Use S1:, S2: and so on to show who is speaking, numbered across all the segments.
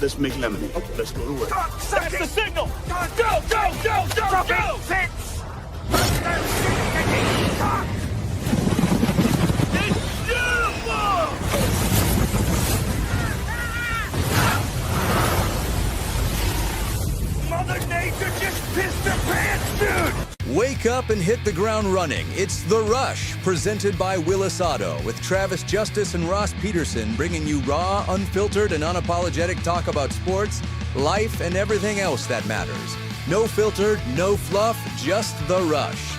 S1: let's make lemonade. Okay. Let's go to work.
S2: That's the signal. Go, go, go, go, go.
S3: Fits.
S2: It's beautiful.
S3: Mother Nature just pissed her pants, dude.
S4: Wake up and hit the ground running. It's The Rush, presented by Willis Auto, with Travis Justice and Ross Peterson bringing you raw, unfiltered, and unapologetic talk about sports, life, and everything else that matters. No filter, no fluff, just The Rush.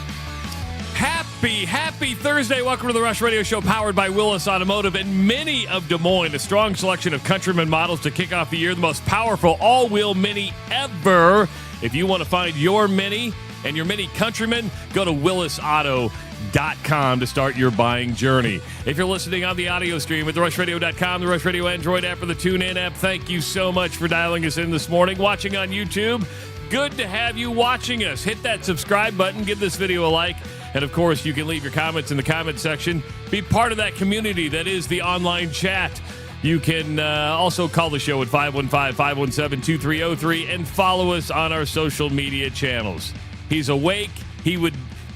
S5: Happy Thursday. Welcome to the Rush Radio Show, powered by Willis Automotive and Mini of Des Moines. A strong selection of Countryman models to kick off the year. The most powerful all-wheel Mini ever. If you want to find your Mini and your Mini Countryman, go to willisauto.com to start your buying journey. If you're listening on the audio stream at therushradio.com, the Rush Radio Android app, or the TuneIn app, thank you so much for dialing us in this morning. Watching on YouTube, good to have you watching us. Hit that subscribe button, give this video a like, and of course, you can leave your comments in the comment section. Be part of that community that is the online chat. You can also call the show at 515-517-2303 and follow us on our social media channels. He's awake. He would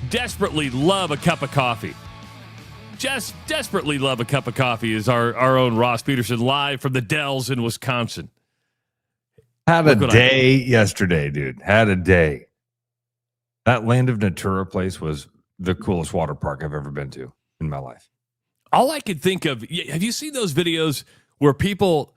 S5: desperately love a cup of coffee. Just desperately love a cup of coffee is our own Ross Peterson, live from the Dells in Wisconsin.
S6: Had a day yesterday, dude. Had a day. That Land of Natura place was the coolest water park I've ever been to in my life.
S5: All I could think of, have you seen those videos where people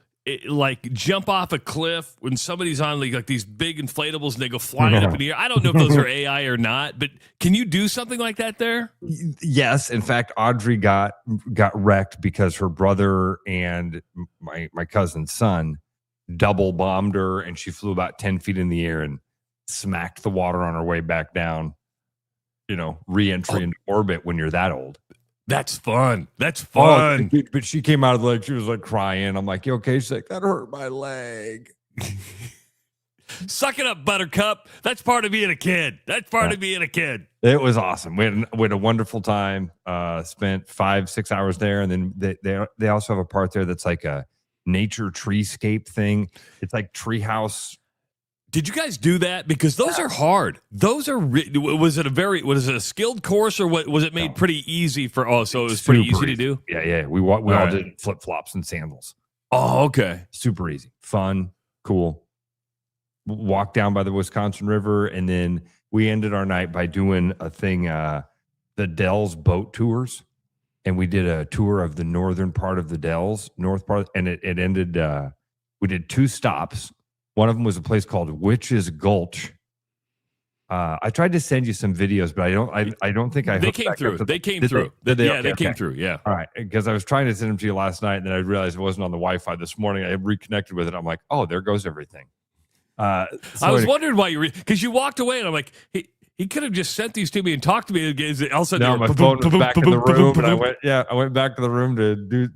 S5: like jump off a cliff when somebody's on like these big inflatables and they go flying up in the air? I don't know if those are AI or not, but can you do something like that there?
S6: Yes. In fact, Audrey got wrecked because her brother and my cousin's son double bombed her, and she flew about 10 feet in the air and smacked the water on her way back down. You know, re-entry into orbit when you're that old.
S5: That's fun. That's fun.
S6: Oh, but she came out of the lake. She was like crying. I'm like, you okay? She's like, that hurt my leg.
S5: Suck it up, Buttercup. That's part of being a kid. That's part of being a kid.
S6: It was awesome. We had a wonderful time. Spent 5-6 hours there, and then they also have a part there that's like a nature treescape thing. It's like treehouse.
S5: Did you guys do that? Because those are hard. Those are. Was it a skilled course, or what? Was it made pretty easy for? Oh, so it was pretty easy to do.
S6: Yeah. We all did flip flops and sandals.
S5: Oh, okay.
S6: Super easy, fun, cool. Walked down by the Wisconsin River, and then we ended our night by doing a thing, the Dells boat tours, and we did a tour of the northern part of the Dells, north part, and it ended. We did 2 stops. One of them was a place called Witch's Gulch. I tried to send you some videos, but I don't think I.
S5: They came through. They came through. They came through. Yeah.
S6: All right, because I was trying to send them to you last night, and then I realized it wasn't on the Wi-Fi this morning. I reconnected with it. I'm like, oh, there goes everything.
S5: I was wondering why because you walked away, and I'm like, he could have just sent these to me and talked to me. All of a sudden,
S6: no, my phone was back in the room, and I went back to the room to do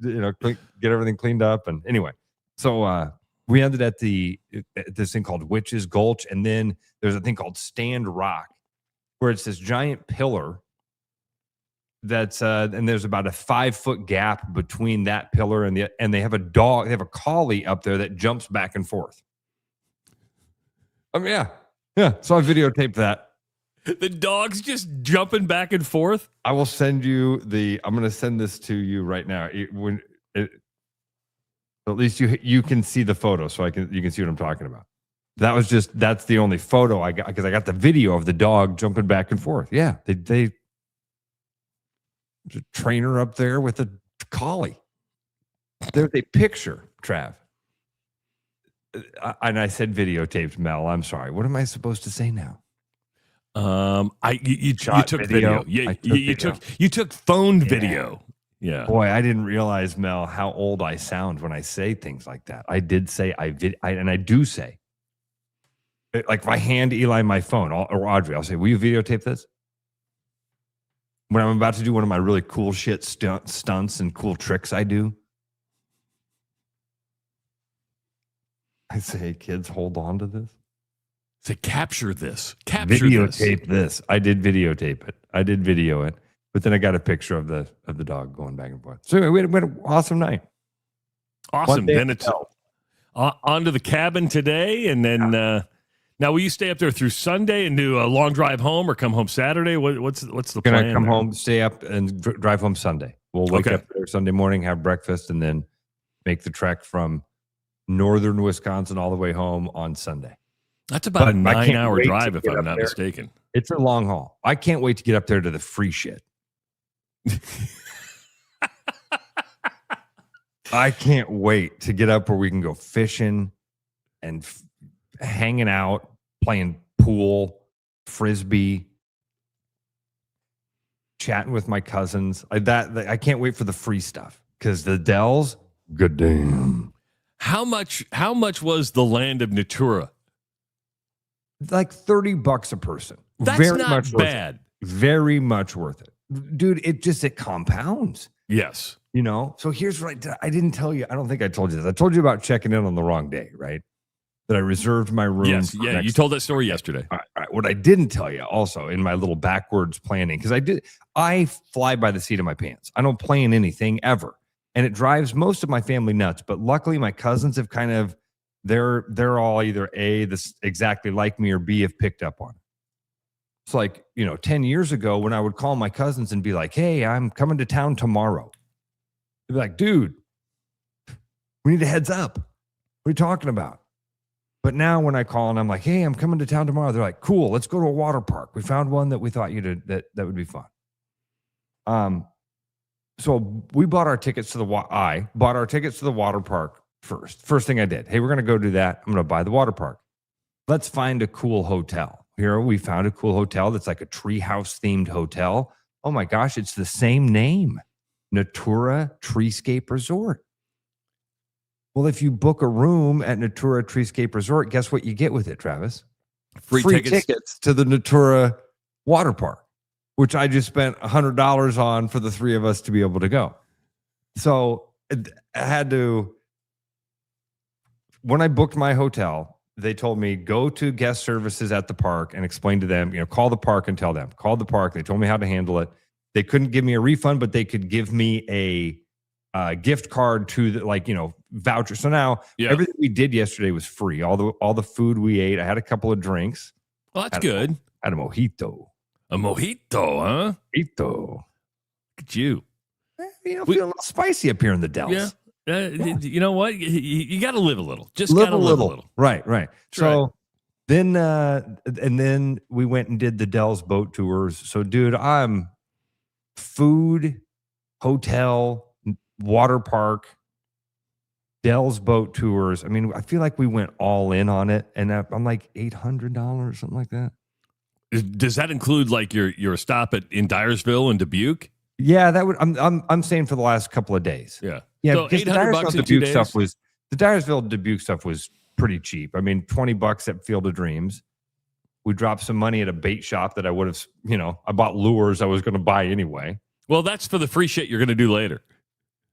S6: get everything cleaned up, and anyway, so. We ended at this thing called Witch's Gulch, and then there's a thing called Stand Rock, where it's this giant pillar that's and there's about a 5-foot gap between that pillar and they have a dog, they have a collie up there that jumps back and forth. Yeah. So I videotaped that.
S5: The dog's just jumping back and forth.
S6: I will send you I'm going to send this to you right now. At least you can see the photo, so you can see what I'm talking about. That's the only photo I got, because I got the video of the dog jumping back and forth. Yeah, they a trainer up there with a collie. There's a picture, Trav. And I said videotaped, Mel. I'm sorry. What am I supposed to say now?
S5: You took video. Yeah, you took phone video. Yeah.
S6: Boy, I didn't realize, Mel, how old I sound when I say things like that. I did say and I do say, like if I hand Eli my phone or Audrey, I'll say, will you videotape this? When I'm about to do one of my really cool shit stunts and cool tricks I do, I say, hey, kids, hold on to this.
S5: Say, capture this.
S6: Videotape this. I did videotape it. I did video it. But then I got a picture of the dog going back and forth. So we had an awesome night.
S5: Awesome. Then it's onto the cabin today, and then now will you stay up there through Sunday and do a long drive home, or come home Saturday? What's the plan?
S6: Gonna come home, stay up, and drive home Sunday. We'll wake up there Sunday morning, have breakfast, and then make the trek from northern Wisconsin all the way home on Sunday.
S5: That's about a 9-hour drive, if I'm not mistaken.
S6: It's a long haul. I can't wait to get up there to the free shit. I can't wait to get up where we can go fishing and hanging out, playing pool, frisbee, chatting with my cousins. I can't wait for the free stuff, because the Dells, good damn.
S5: How much was the land of Natura?
S6: Like $30 a person.
S5: That's
S6: very
S5: not
S6: much
S5: bad.
S6: Very much worth it. Dude, it compounds.
S5: Yes.
S6: You know? So here's what I didn't tell you. I don't think I told you this. I told you about checking in on the wrong day, right? That I reserved my room.
S5: Yes. Yeah, you told that story yesterday.
S6: All right. What I didn't tell you also in my little backwards planning, because I fly by the seat of my pants. I don't plan anything ever. And it drives most of my family nuts. But luckily, my cousins have kind of, they're all either A, this exactly like me, or B, have picked up on it. It's like, 10 years ago when I would call my cousins and be like, hey, I'm coming to town tomorrow. They'd be like, dude, we need a heads up. What are you talking about? But now when I call and I'm like, hey, I'm coming to town tomorrow, they're like, cool, let's go to a water park. We found one that we thought that would be fun. So we bought our tickets to the water park first. First thing I did, hey, we're going to go do that. I'm going to buy the water park. Let's find a cool hotel. Here we found a cool hotel that's like a treehouse themed hotel. Oh my gosh, it's the same name, Natura Treescape Resort. Well, if you book a room at Natura Treescape Resort, guess what you get with it, Travis? Free tickets to the Natura water park, which I just spent $100 on for the three of us to be able to go. So I had to, when I booked my hotel, they told me, go to guest services at the park and explain to them, call the park and tell them. Called the park. They told me how to handle it. They couldn't give me a refund, but they could give me a gift card to voucher. So now everything we did yesterday was free. All the food we ate. I had a couple of drinks.
S5: Well, that's good.
S6: I had a mojito.
S5: A mojito, huh?
S6: Mojito.
S5: Look at you.
S6: Feel a little spicy up here in the Dells.
S5: Yeah. You know what? You got to live a little. Just got to live a little.
S6: Right.
S5: That's
S6: so
S5: right.
S6: then we went and did the Dells boat tours. So, dude, I'm food, hotel, water park, Dells boat tours. I mean, I feel like we went all in on it, and I'm like $800, something like that.
S5: Does that include like your stop in Dyersville and Dubuque?
S6: Yeah, that would. I'm saying for the last couple of days.
S5: Yeah.
S6: So
S5: $800 in 2
S6: Dubuque
S5: days?
S6: stuff was the Dyersville Dubuque stuff was pretty cheap. I mean, $20 at Field of Dreams. We dropped some money at a bait shop that I would have, I bought lures I was going to buy anyway.
S5: Well, that's for the free shit you're going to do later.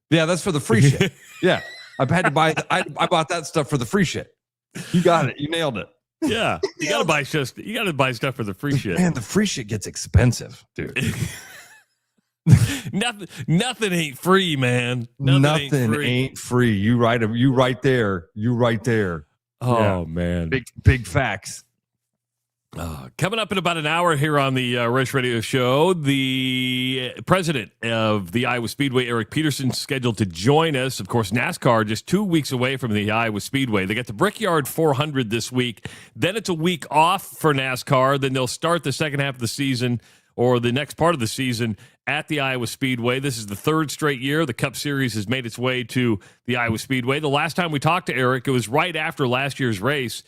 S6: Yeah, that's for the free shit. Yeah, I've had to buy. I bought that stuff for the free shit. You got it. You nailed it.
S5: Yeah, you got to buy stuff for the free shit.
S6: Man, the free shit gets expensive, dude.
S5: Nothing ain't free, man.
S6: Nothing ain't free. You right there.
S5: Oh,
S6: yeah.
S5: Man.
S6: Big facts.
S5: Coming up in about an hour here on the Rush Radio Show, the president of the Iowa Speedway, Eric Peterson, is scheduled to join us. Of course, NASCAR just 2 weeks away from the Iowa Speedway. They got the Brickyard 400 this week. Then it's a week off for NASCAR. Then they'll start the second half of the season, or the next part of the season, at the Iowa Speedway. This is the third straight year the Cup Series has made its way to the Iowa Speedway. The last time we talked to Eric, it was right after last year's race.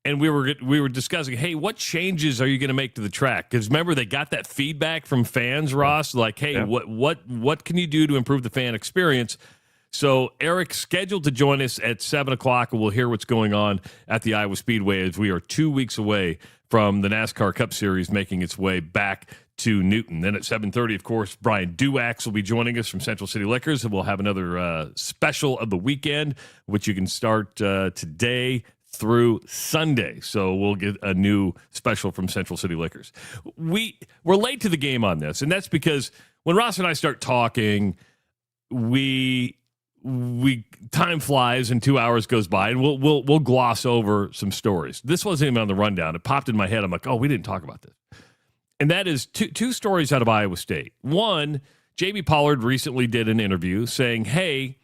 S5: And we were discussing, hey, what changes are you going to make to the track? Because remember, they got that feedback from fans, Ross, like, hey, what can you do to improve the fan experience? So Eric's scheduled to join us at 7 o'clock, and we'll hear what's going on at the Iowa Speedway as we are 2 weeks away from the NASCAR Cup Series making its way back to Newton. Then at 7:30, of course, Brian Duax will be joining us from Central City Liquors, and we'll have another special of the weekend, which you can start today through Sunday. So we'll get a new special from Central City Liquors. We're late to the game on this, and that's because when Ross and I start talking, we time flies and 2 hours goes by, and we'll gloss over some stories. This wasn't even on the rundown. It popped in my head. I'm like, oh, we didn't talk about this. And that is two stories out of Iowa State. One, Jamie Pollard recently did an interview saying, hey,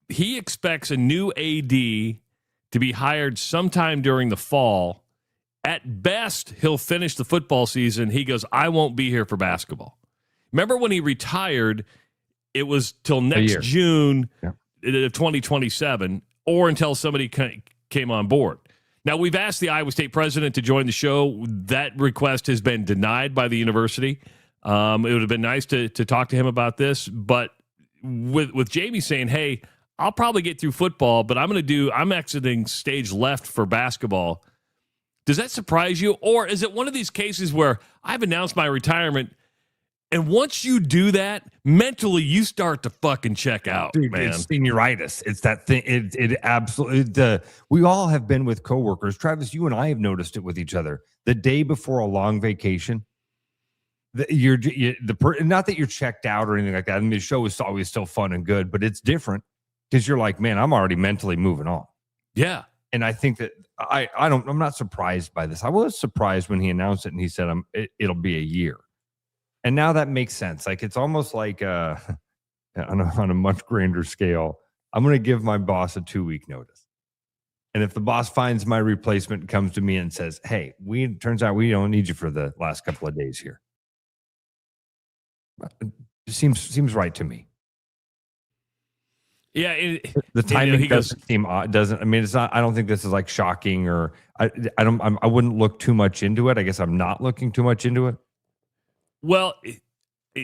S5: he expects a new AD to be hired sometime during the fall. At best, he'll finish the football season. He goes, I won't be here for basketball. Remember when he retired, it was till next June of 2027 or until somebody came on board. Now, we've asked the Iowa State president to join the show. That request has been denied by the university. It would have been nice to talk to him about this. But with Jamie saying, hey, I'll probably get through football, but I'm exiting stage left for basketball. Does that surprise you? Or is it one of these cases where I've announced my retirement, and once you do that, mentally you start to fucking check out,
S6: dude,
S5: man.
S6: It's senioritis. It's that thing. It absolutely. We all have been with coworkers. Travis, you and I have noticed it with each other. The day before a long vacation, not that you're checked out or anything like that. I mean, the show is always still fun and good, but it's different because you're like, man, I'm already mentally moving on.
S5: Yeah,
S6: and I think that I'm not surprised by this. I was surprised when he announced it and he said, it'll be a year. And now that makes sense. Like, it's almost like on a much grander scale, I'm going to give my boss a 2-week notice. And if the boss finds my replacement and comes to me and says, hey, turns out we don't need you for the last couple of days here. It seems right to me.
S5: Yeah.
S6: The timing doesn't seem odd. I mean, it's not, I don't think this is like shocking or I wouldn't look too much into it. I guess I'm not looking too much into it.
S5: Well,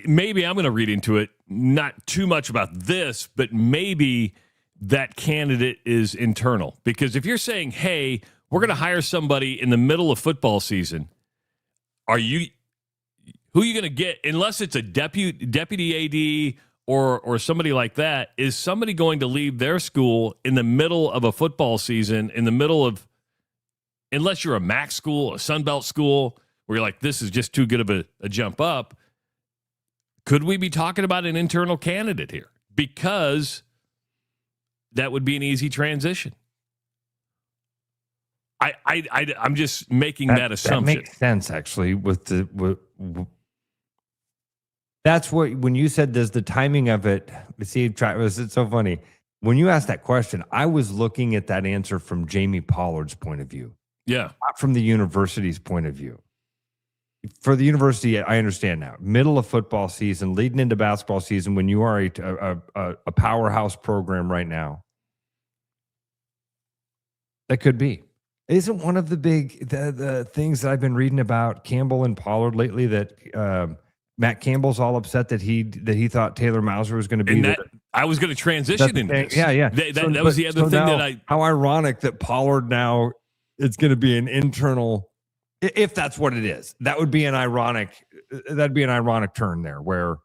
S5: maybe I'm going to read into it, not too much about this, but maybe that candidate is internal. Because if you're saying, hey, we're going to hire somebody in the middle of football season, who are you going to get? Unless it's a deputy AD or somebody like that, is somebody going to leave their school in the middle of a football season, unless you're a MAC school, a Sunbelt school, where you're like, this is just too good of a jump up. Could we be talking about an internal candidate here? Because that would be an easy transition. I'm just making that assumption.
S6: That makes sense, actually. That's what, when you said, does the timing of it, see, Travis, it's so funny. When you asked that question, I was looking at that answer from Jamie Pollard's point of view.
S5: Yeah. Not
S6: from the university's point of view. For the university, I understand now. Middle of football season, leading into basketball season, when you are a powerhouse program right now, that could be. Isn't one of the big the things that I've been reading about Campbell and Pollard lately that Matt Campbell's all upset that he thought Taylor Mauser was going to be.
S5: I was going to transition into this.
S6: Yeah.
S5: That was the other thing
S6: How ironic that Pollard now it's going to be an internal. If that's what it is, that'd be an ironic turn there where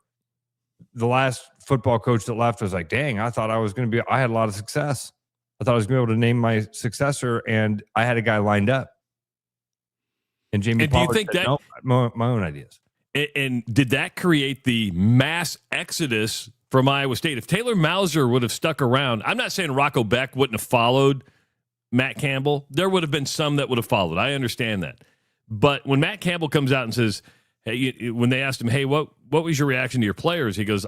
S6: the last football coach that left was like, dang, I thought I had a lot of success. I thought I was going to be able to name my successor, and I had a guy lined up. And Jamie Pollard said, no, my own ideas.
S5: And did that create the mass exodus from Iowa State? If Taylor Mauser would have stuck around, I'm not saying Rocco Beck wouldn't have followed Matt Campbell. There would have been some that would have followed. I understand that. But when Matt Campbell comes out and says, hey, when they asked him, hey, what was your reaction to your players? He goes,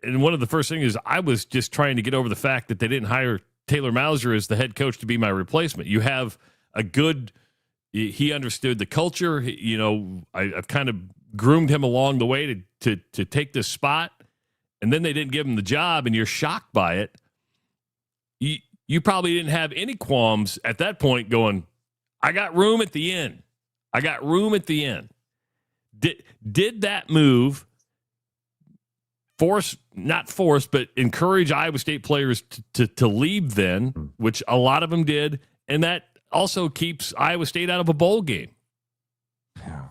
S5: and one of the first things is, I was just trying to get over the fact that they didn't hire Taylor Mauser as the head coach to be my replacement. You have he understood the culture. I've kind of groomed him along the way to take this spot, and then they didn't give him the job, and you're shocked by it. You probably didn't have any qualms at that point going, I got room at the end. Did that move but encourage Iowa State players to leave then, which a lot of them did, and that also keeps Iowa State out of a bowl game?
S6: Yeah.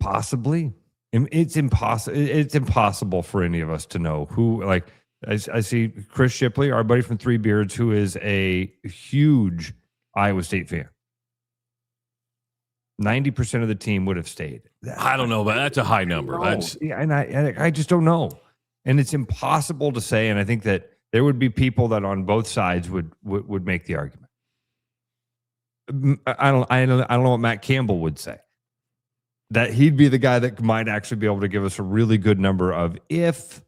S6: Possibly. It's impossible for any of us to know who, like, I see Chris Shipley, our buddy from Three Beards, who is a huge Iowa State fan. 90% of the team would have stayed.
S5: I don't know, but that's a high number.
S6: And I just don't know. And it's impossible to say. And I think that there would be people that on both sides would make the argument. I don't know what Matt Campbell would say. That he'd be the guy that might actually be able to give us a really good number of if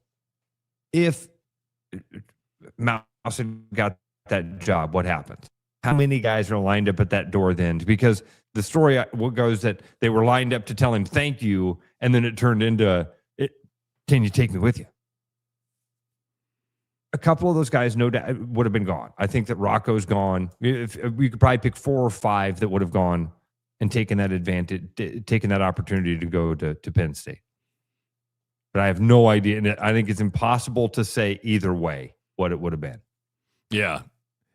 S6: Mauson got that job, what happens? How many guys are lined up at that door then? Because the story goes that they were lined up to tell him thank you, and then it turned into, can you take me with you? A couple of those guys, no doubt, would have been gone. I think that Rocco's gone. If we could probably pick 4 or 5 that would have gone and taken that advantage, taken that opportunity to go to Penn State. But I have no idea. And I think it's impossible to say either way what it would have been.
S5: Yeah.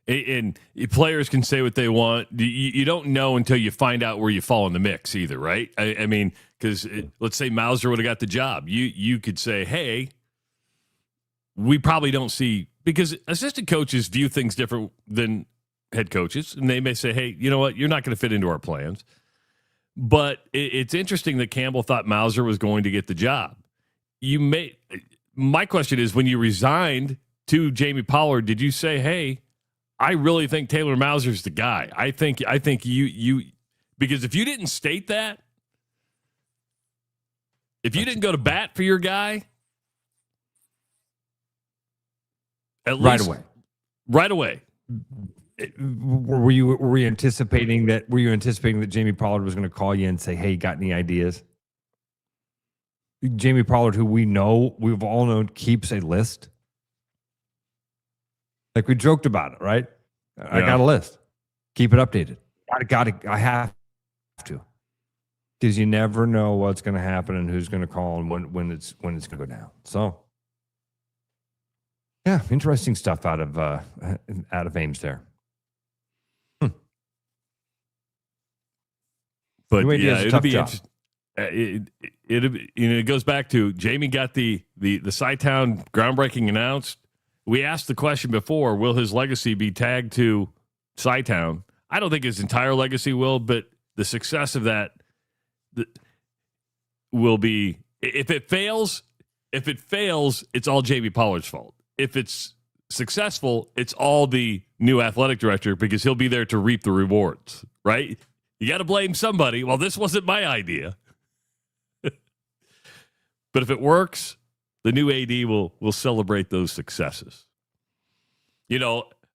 S5: And players can say what they want. You don't know until you find out where you fall in the mix either, right? I mean, because let's say Mauser would have got the job. You could say, hey, we probably don't see, because assistant coaches view things different than head coaches. And they may say, hey, you know what? You're not going to fit into our plans. But it's interesting that Campbell thought Mauser was going to get the job. My question is, when you resigned to Jamie Pollard, did you say, hey, I really think Taylor Mauser's the guy? I think you because if you didn't state that, if you didn't go to bat for your guy, at least right away.
S6: Were you anticipating that? Were you anticipating that Jamie Pollard was going to call you and say, "Hey, got any ideas?" Jamie Pollard, who we've all known, keeps a list. Like we joked about it, right? Yeah. I got a list. Keep it updated. I have to, because you never know what's going to happen and who's going to call and when it's going to go down. So, yeah, interesting stuff out of Ames there.
S5: But yeah, it'll be interesting. It goes back to Jamie got the Sci-Town groundbreaking announced. We asked the question before, will his legacy be tagged to Sci-Town? I don't think his entire legacy will, but the success of that will be, if it fails, it's all Jamie Pollard's fault. If it's successful, it's all the new athletic director, because he'll be there to reap the rewards, right? You got to blame somebody. Well, this wasn't my idea. But if it works, the new AD will celebrate those successes.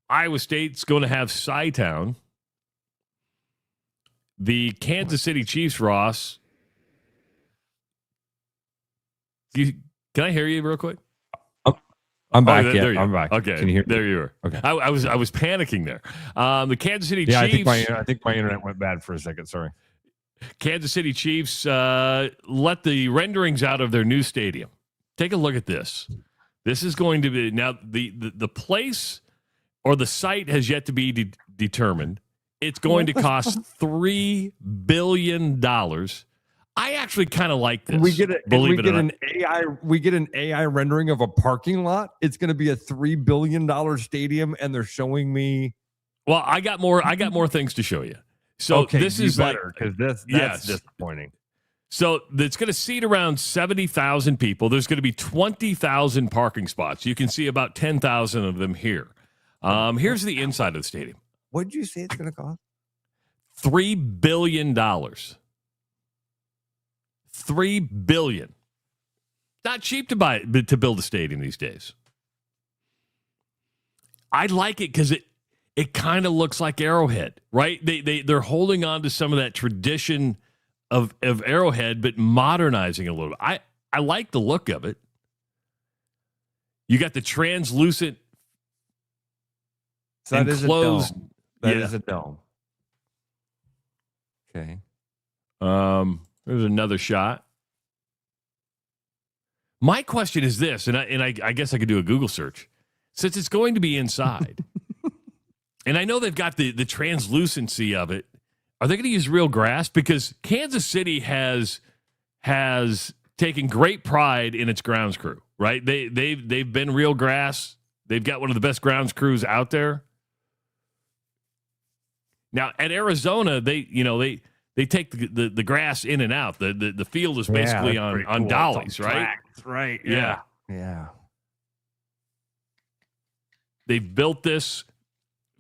S5: Iowa State's going to have Sci-Town. The Kansas City Chiefs, Ross. Can I hear you real quick?
S6: I'm back. I'm back.
S5: Okay.
S6: Can you hear me?
S5: There you are.
S6: Okay.
S5: I was panicking there. The Kansas City Chiefs.
S6: I think my internet went bad for a second. Sorry.
S5: Kansas City Chiefs let the renderings out of their new stadium. Take a look at this. This is going to be, now the place or the site has yet to be determined. It's going to cost $3 billion. I actually kind of like this.
S6: We get an AI rendering of a parking lot. It's going to be a $3 billion stadium, and they're showing me.
S5: Well, I got more things to show you. So
S6: okay,
S5: this is
S6: better, because that's disappointing.
S5: So it's going to seat around 70,000 people. There's going to be 20,000 parking spots. You can see about 10,000 of them here. Here's the inside of the stadium.
S6: What did you say it's going to cost?
S5: $3 billion. $3 billion. Not cheap to build a stadium these days. I like it because it kind of looks like Arrowhead, right? They're holding on to some of that tradition of Arrowhead, but modernizing it a little bit. I like the look of it. You got the translucent.
S6: So that
S5: enclosed,
S6: is a dome. That is a dome. Okay.
S5: There's another shot. My question is this, and I guess I could do a Google search. Since it's going to be inside, and I know they've got the translucency of it, are they going to use real grass? Because Kansas City has taken great pride in its grounds crew, right? They've been real grass. They've got one of the best grounds crews out there. Now at Arizona, they they take the grass in and out. The field is basically on dollies, right?
S6: Right.
S5: Yeah.
S6: Yeah.
S5: They've built this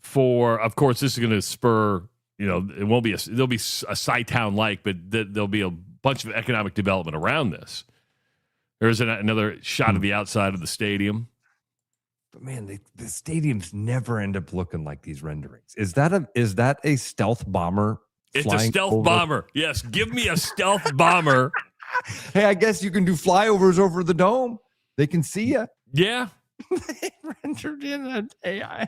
S5: for, of course, this is going to spur, it won't be there'll be a Sci-Town like, but there'll be a bunch of economic development around this. There's another shot of the outside of the stadium.
S6: But man, the stadiums never end up looking like these renderings. Is that a stealth bomber?
S5: It's a stealth bomber. Yes, give me a stealth bomber.
S6: Hey, I guess you can do flyovers over the dome. They can see you.
S5: Yeah.
S6: They rendered in an AI.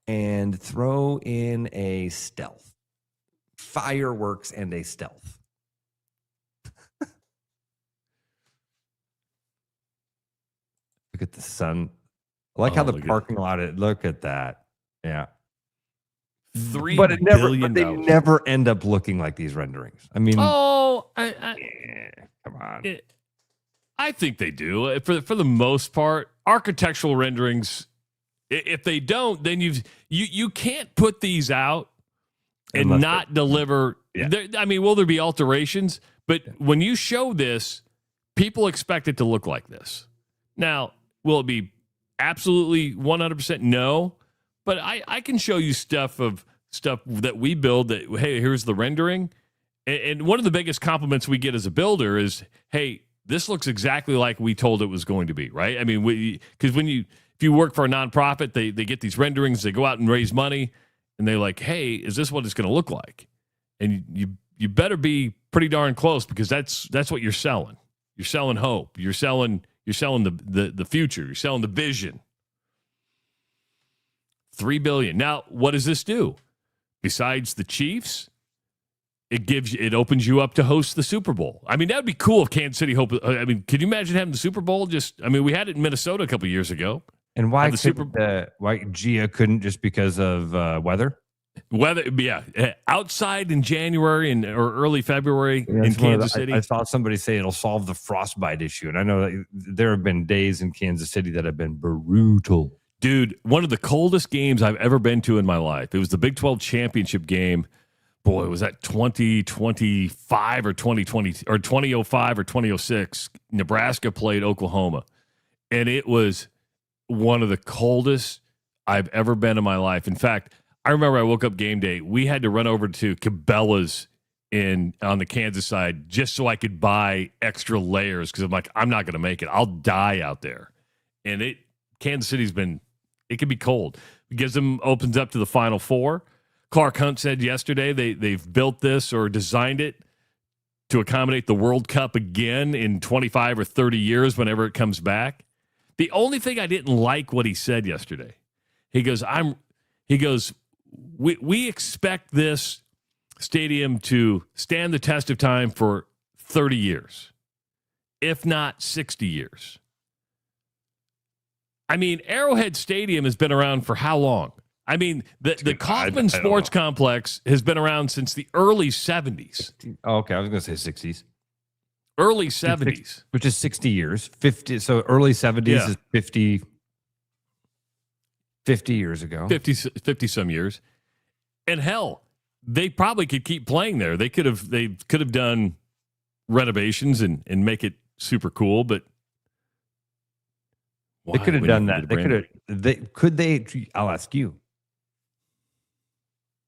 S6: And throw in a stealth. Fireworks and a stealth. Look at the sun. I like how the parking lot is. Look at that. Yeah.
S5: $3 billion.
S6: But they never end up looking like these renderings. I mean,
S5: come
S6: on.
S5: I think they do. For the most part, architectural renderings, if they don't, then you can't put these out and not deliver.
S6: Yeah.
S5: Will there be alterations? But when you show this, people expect it to look like this. Now, will it be absolutely 100%? No. But I can show you stuff that we build that, hey, here's the rendering. And one of the biggest compliments we get as a builder is, hey, this looks exactly like we told it was going to be, right? I mean, because if you work for a nonprofit, they get these renderings, they go out and raise money, and they're like, hey, is this what it's going to look like? And you better be pretty darn close, because that's what you're selling. You're selling hope. You're selling the future. You're selling the vision. $3 billion. Now, what does this do? Besides the Chiefs, it opens you up to host the Super Bowl. I mean, that would be cool if Kansas City could you imagine having the Super Bowl? We had it in Minnesota a couple years ago.
S6: And why Gia couldn't, just because of weather?
S5: Weather, yeah. Outside in January or early February in Kansas City.
S6: I saw somebody say it'll solve the frostbite issue. And I know that there have been days in Kansas City that have been brutal.
S5: Dude, one of the coldest games I've ever been to in my life. It was the Big 12 championship game. Boy, was that 2025 or 2020 or 2005 or 2006? Nebraska played Oklahoma. And it was one of the coldest I've ever been in my life. In fact, I remember I woke up game day. We had to run over to Cabela's on the Kansas side just so I could buy extra layers, because I'm like, I'm not going to make it. I'll die out there. And Kansas City's it can be cold. It gives them, opens up to the Final Four. Clark Hunt said yesterday they've built this or designed it to accommodate the World Cup again in 25 or 30 years whenever it comes back. The only thing I didn't like what he said yesterday, he goes, we expect this stadium to stand the test of time for 30 years, if not 60 years. I mean, Arrowhead Stadium has been around for how long? I mean, the Kaufman Sports Complex has been around since the early 70s.
S6: Oh, okay, I was going to say 60s.
S5: Early 70s.
S6: Which is 60 years. 50. So early 70s is 50 years ago.
S5: 50 some years. And hell, they probably could keep playing there. They could have done renovations and make it super cool, but
S6: they could have done that. I'll ask you.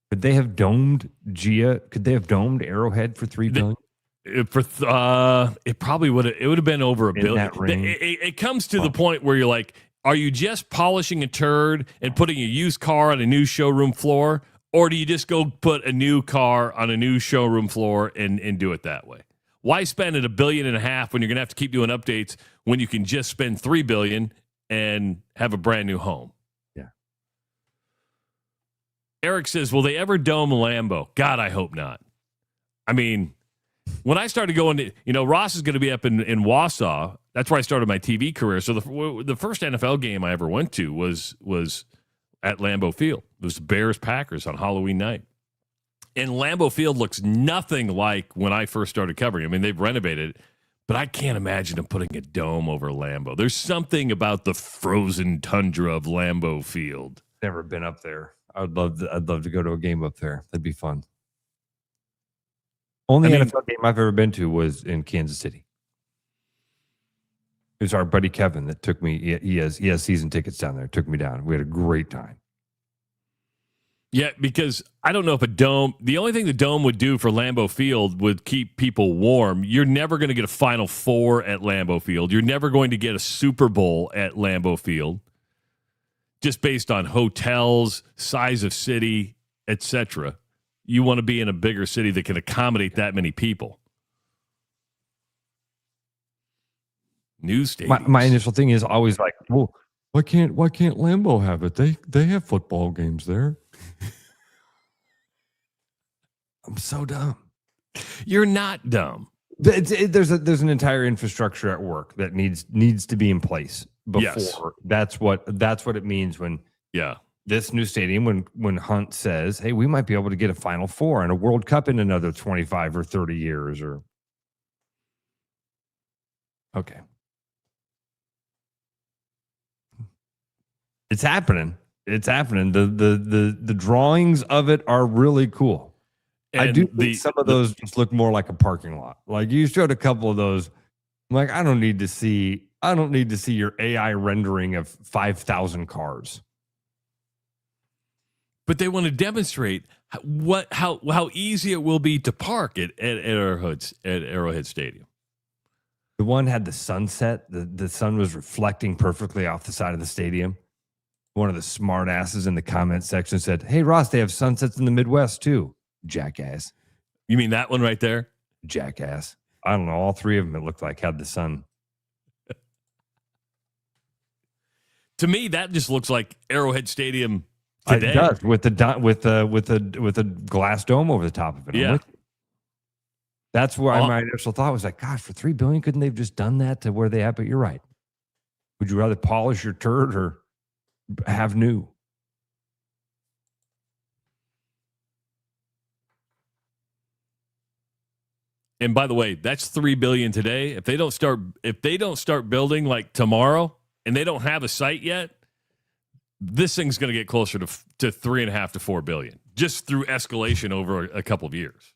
S6: Could they have domed Gia? Could they have domed Arrowhead for $3 billion?
S5: It probably would have. It would have been over $1 billion. It comes to the point where you're like, are you just polishing a turd and putting a used car on a new showroom floor, or do you just go put a new car on a new showroom floor and do it that way? Why spend it $1.5 billion when you're going to have to keep doing updates when you can just spend $3 billion and have a brand new home?
S6: Yeah.
S5: Eric says, will they ever dome Lambeau? God, I hope not. I mean, when I started going to, Ross is going to be up in Wausau. That's where I started my TV career. So the first NFL game I ever went to was at Lambeau Field. It was the Bears-Packers on Halloween night. And Lambeau Field looks nothing like when I first started covering. I mean, they've renovated it, but I can't imagine them putting a dome over Lambeau. There's something about the frozen tundra of Lambeau Field.
S6: Never been up there. I'd love to go to a game up there. That'd be fun. Only NFL game I've ever been to was in Kansas City. It was our buddy Kevin that took me. He has season tickets down there. Took me down. We had a great time.
S5: Yeah, because I don't know if the only thing the dome would do for Lambeau Field would keep people warm. You're never going to get a Final Four at Lambeau Field. You're never going to get a Super Bowl at Lambeau Field, just based on hotels, size of city, etc. You want to be in a bigger city that can accommodate that many people. News stadiums.
S6: My initial thing is always like, well, why can't Lambeau have it? They have football games there. I'm so dumb.
S5: You're not dumb.
S6: There's an entire infrastructure at work that needs to be in place before.
S5: Yes.
S6: That's what it means when this new stadium, when Hunt says, hey, we might be able to get a Final Four and a World Cup in another 25 or 30 years. Or okay. It's happening. It's happening. The drawings of it are really cool. And I do think some of those just look more like a parking lot. Like you showed a couple of those. I'm like, I don't need to see your AI rendering of 5,000 cars.
S5: But they want to demonstrate how easy it will be to park at Arrowhead Stadium.
S6: The one had the sunset. The sun was reflecting perfectly off the side of the stadium. One of the smart asses in the comment section said, hey, Ross, they have sunsets in the Midwest too. Jackass.
S5: You mean that one right there?
S6: Jackass. I don't know. All three of them, it looked like, had the sun.
S5: To me, that just looks like Arrowhead Stadium today.
S6: It does, with the glass dome over the top of it.
S5: Yeah.
S6: That's where my initial thought was like, gosh, for $3 billion, couldn't they have just done that to where they have? But you're right. Would you rather polish your turd or have new?
S5: And by the way, that's $3 billion today. If they don't start building like tomorrow, and they don't have a site yet, this thing's going to get closer to $3.5 to $4 billion just through escalation over a couple of years.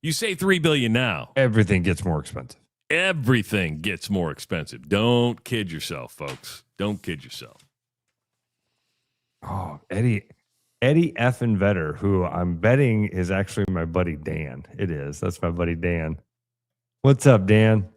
S5: You say $3 billion now,
S6: everything gets more expensive.
S5: Everything gets more expensive. Don't kid yourself, folks. Don't kid yourself.
S6: Oh, Eddie effing Vetter, who I'm betting is actually my buddy Dan. It is. That's my buddy Dan. What's up, Dan?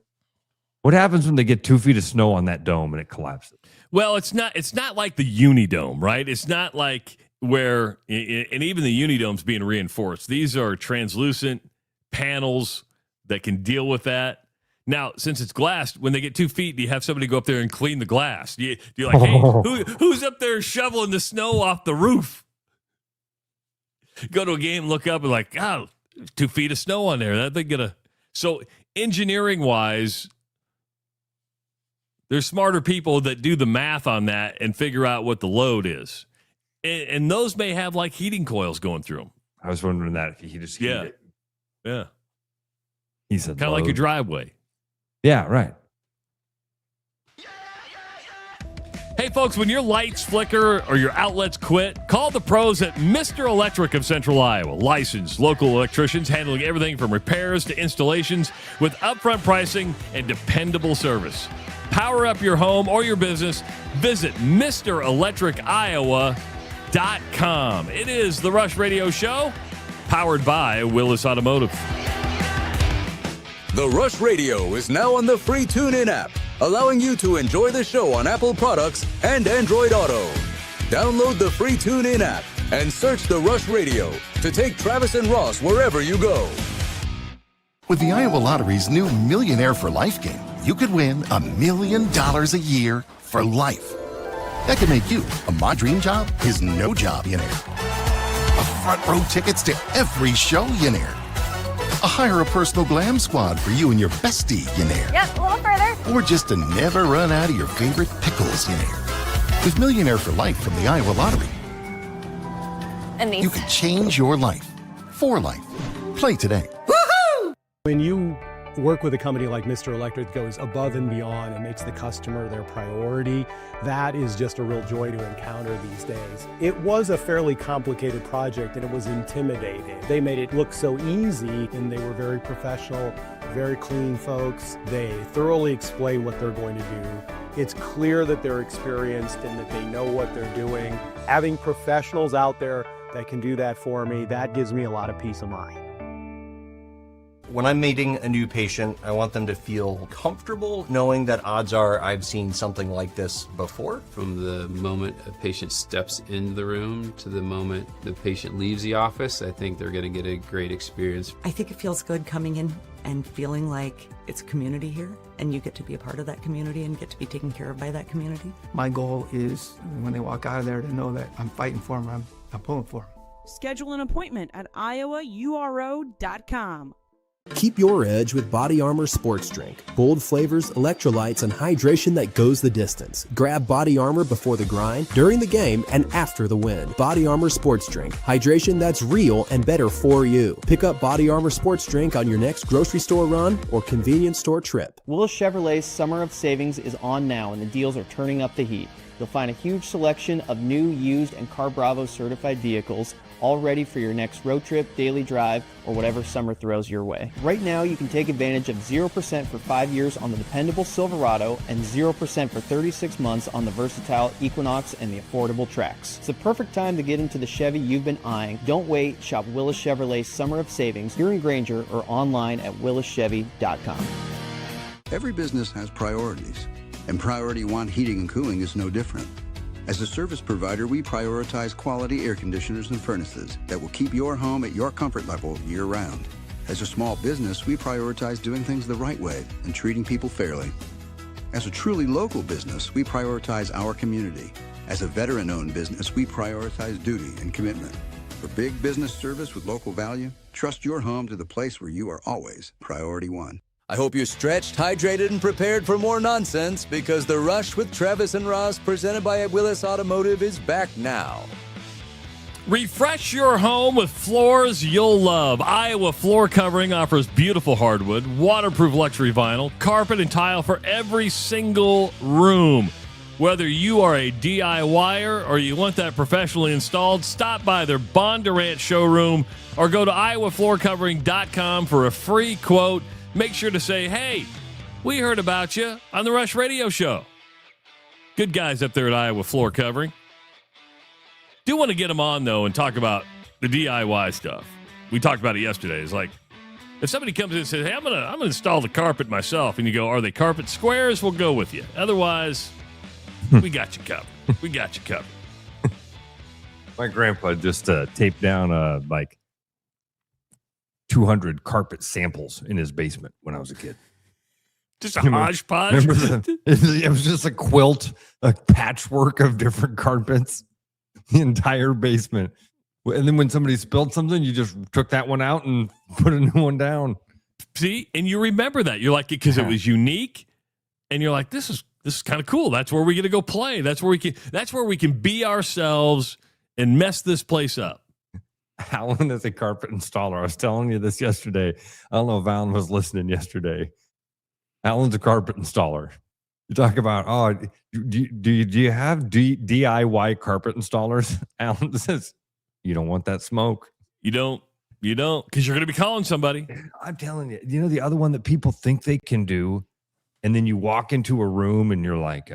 S6: What happens when they get 2 feet of snow on that dome and it collapses?
S5: Well, it's not like the Unidome, right? It's not like where, and even the Unidome's being reinforced. These are translucent panels that can deal with that. Now, since it's glass, when they get 2 feet, do you have somebody go up there and clean the glass? You're like, hey, who's up there shoveling the snow off the roof? Go to a game, look up, and like, oh, 2 feet of snow on there. That thing gonna. So engineering-wise, there's smarter people that do the math on that and figure out what the load is, and those may have like heating coils going through them.
S6: I was wondering that if he just heat it.
S5: Yeah.
S6: He said
S5: kind of like your driveway.
S6: Yeah, right.
S5: Hey, folks, when your lights flicker or your outlets quit, call the pros at Mr. Electric of Central Iowa. Licensed local electricians handling everything from repairs to installations with upfront pricing and dependable service. Power up your home or your business. Visit MrElectricIowa.com. It is the Rush Radio Show, powered by Willis Automotive.
S4: The Rush Radio is now on the free TuneIn app, allowing you to enjoy the show on Apple products and Android Auto. Download the free TuneIn app and search The Rush Radio to take Travis and Ross wherever you go.
S7: With the Iowa Lottery's new Millionaire for Life game, you could win $1 million a year for life. That could make you a My Dream Job is No Job-ionaire, a front row tickets to every show-yonaire, a hire a personal glam squad for you and your bestie-yonaire.
S8: Yep, a little further.
S7: Or just to never run out of your favorite pickles-yonaire. With Millionaire for Life from the Iowa Lottery,
S8: And these.
S7: you can change your life for life. Play today.
S9: When you work with a company like Mr. Electric that goes above and beyond and makes the customer their priority, that is just a real joy to encounter these days. It was a fairly complicated project and it was intimidating. They made it look so easy and they were very professional, very clean folks. They thoroughly explain what they're going to do. It's clear that they're experienced and that they know what they're doing. Having professionals out there that can do that for me, that gives me a lot of peace of mind.
S10: When I'm meeting a new patient, I want them to feel comfortable knowing that odds are I've seen something like this before.
S11: From the moment a patient steps into the room to the moment the patient leaves the office, I think they're going to get a great experience.
S12: I think it feels good coming in and feeling like it's a community here and you get to be a part of that community and get to be taken care of by that community.
S13: My goal is when they walk out of there to know that I'm fighting for them, I'm pulling for them.
S14: Schedule an appointment at iowauro.com.
S15: Keep your edge with Body Armor Sports Drink. Bold flavors, electrolytes, and hydration that goes the distance. Grab Body Armor before the grind, during the game, and after the win. Body Armor Sports Drink. Hydration that's real and better for you. Pick up Body Armor Sports Drink on your next grocery store run or convenience store trip.
S16: Willis Chevrolet's Summer of Savings is on now, and the deals are turning up the heat. You'll find a huge selection of new, used, and Car Bravo certified vehicles, all ready for your next road trip, daily drive, or whatever summer throws your way. Right now, you can take advantage of 0% for 5 years on the dependable Silverado and 0% for 36 months on the versatile Equinox and the affordable Trax. It's the perfect time to get into the Chevy you've been eyeing. Don't wait. Shop Willis Chevrolet's Summer of Savings here in Granger or online at willischevy.com.
S17: Every business has priorities, and Priority One Heating and Cooling is no different. As a service provider, we prioritize quality air conditioners and furnaces that will keep your home at your comfort level year-round. As a small business, we prioritize doing things the right way and treating people fairly. As a truly local business, we prioritize our community. As a veteran-owned business, we prioritize duty and commitment. For big business service with local value, trust your home to the place where you are always Priority One.
S4: I hope you're stretched, hydrated, and prepared for more nonsense because The Rush with Travis and Ross, presented by Willis Automotive, is back now.
S5: Refresh your home with floors you'll love. Iowa Floor Covering offers beautiful hardwood, waterproof luxury vinyl, carpet, and tile for every single room. Whether you are a DIYer or you want that professionally installed, stop by their Bondurant showroom or go to iowafloorcovering.com for a free quote. Make sure to say, hey, we heard about you on the Rush Radio Show. Good guys up there at Iowa Floor Covering. Do want to get them on, though, and talk about the DIY stuff. We talked about it yesterday. It's like, if somebody comes in and says, hey, I'm gonna install the carpet myself, and you go, are they carpet squares? We'll go with you. Otherwise, we got you covered. We got you covered.
S6: My grandpa just taped down like 200 carpet samples in his basement when I was a kid.
S5: Just a hodgepodge?
S6: It was just a quilt, a patchwork of different carpets, the entire basement. And then when somebody spilled something, you just took that one out and put a new one down.
S5: See, and you remember that. You're like, because it was unique, and you're like, this is kind of cool. That's where we get to go play. That's where we can be ourselves and mess this place up.
S6: Alan is a carpet installer. I was telling you this yesterday. I don't know if Alan was listening yesterday. Alan's a carpet installer. You talk about, do you have DIY carpet installers? Alan says, you don't want that smoke.
S5: You don't, because you're going to be calling somebody.
S6: I'm telling you, the other one that people think they can do, and then you walk into a room and you're like,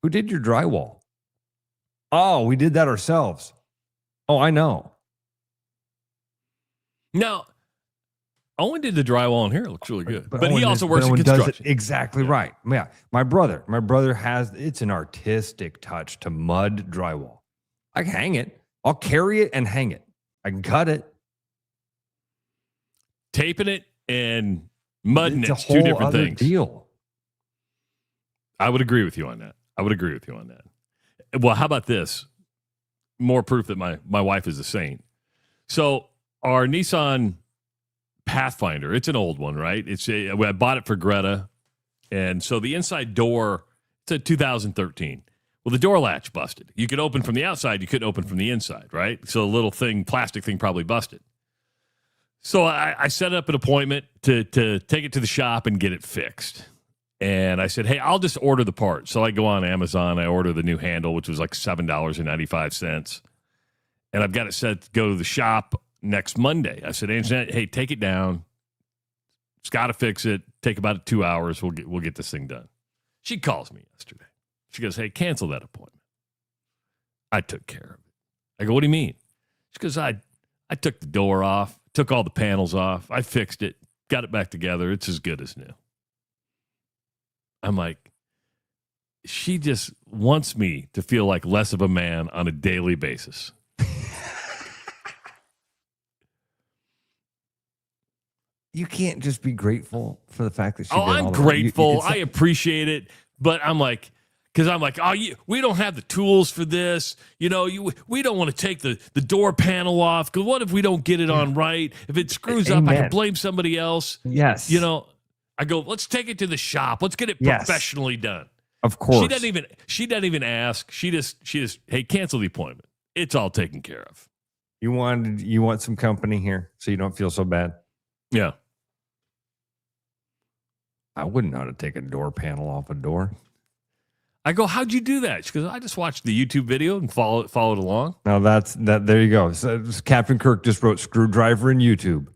S6: who did your drywall? Oh, we did that ourselves. Oh, I know.
S5: Now, Owen did the drywall in here. It looks really good. But he also works in
S6: Owen
S5: construction.
S6: does it exactly right. Yeah. My brother has, it's an artistic touch to mud drywall. I can hang it. I'll carry it and hang it. I can cut it.
S5: Taping it and mudding
S6: It's
S5: it's
S6: a
S5: two
S6: whole
S5: different
S6: other
S5: things.
S6: deal.
S5: I would agree with you on that. Well, how about this? More proof that my wife is a saint. So our Nissan Pathfinder, it's an old one, right? I bought it for Greta. And so the inside door, it's a 2013. Well, the door latch busted. You could open from the outside. You couldn't open from the inside, right? So a little thing, plastic thing probably busted. So I set up an appointment to take it to the shop and get it fixed. And I said, hey, I'll just order the part. So I go on Amazon. I order the new handle, which was like $7.95. And I've got it set to go to the shop next Monday. I said, Anjanette, hey, take it down. It's got to fix it. Take about 2 hours. We'll get this thing done. She calls me yesterday. She goes, hey, cancel that appointment. I took care of it. I go, what do you mean? She goes, I took the door off, took all the panels off. I fixed it, got it back together. It's as good as new. I'm like, she just wants me to feel like less of a man on a daily basis.
S6: You can't just be grateful for the fact that she did all
S5: I'm
S6: that.
S5: grateful. I appreciate it. But I'm like, because I'm like, we don't have the tools for this. We don't want to take the door panel off. Because what if we don't get it on right? If it screws up, I can blame somebody else.
S6: Yes.
S5: I go, let's take it to the shop. Let's get it professionally done.
S6: Of course.
S5: She doesn't even ask. She just, hey, cancel the appointment. It's all taken care of.
S6: You want some company here so you don't feel so bad?
S5: Yeah.
S6: I wouldn't know how to take a door panel off a door.
S5: I go, how'd you do that? She goes, I just watched the YouTube video and followed along.
S6: Now there you go. So Captain Kirk just wrote screwdriver in YouTube.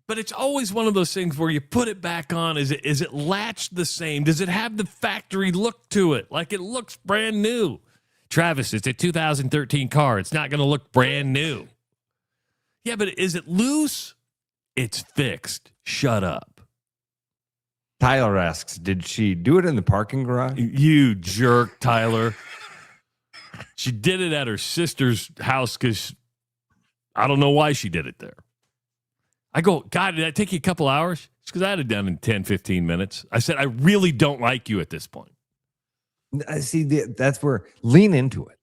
S5: But it's always one of those things where you put it back on. Is it latched the same? Does it have the factory look to it? Like it looks brand new. Travis, it's a 2013 car. It's not going to look brand new. Yeah, but is it loose? It's fixed. Shut up.
S6: Tyler asks, did she do it in the parking garage?
S5: You jerk, Tyler. She did it at her sister's house because I don't know why she did it there. I go, God, did that take you a couple hours? It's because I had it done in 10, 15 minutes. I said, I really don't like you at this point.
S6: I see. That's where lean into it.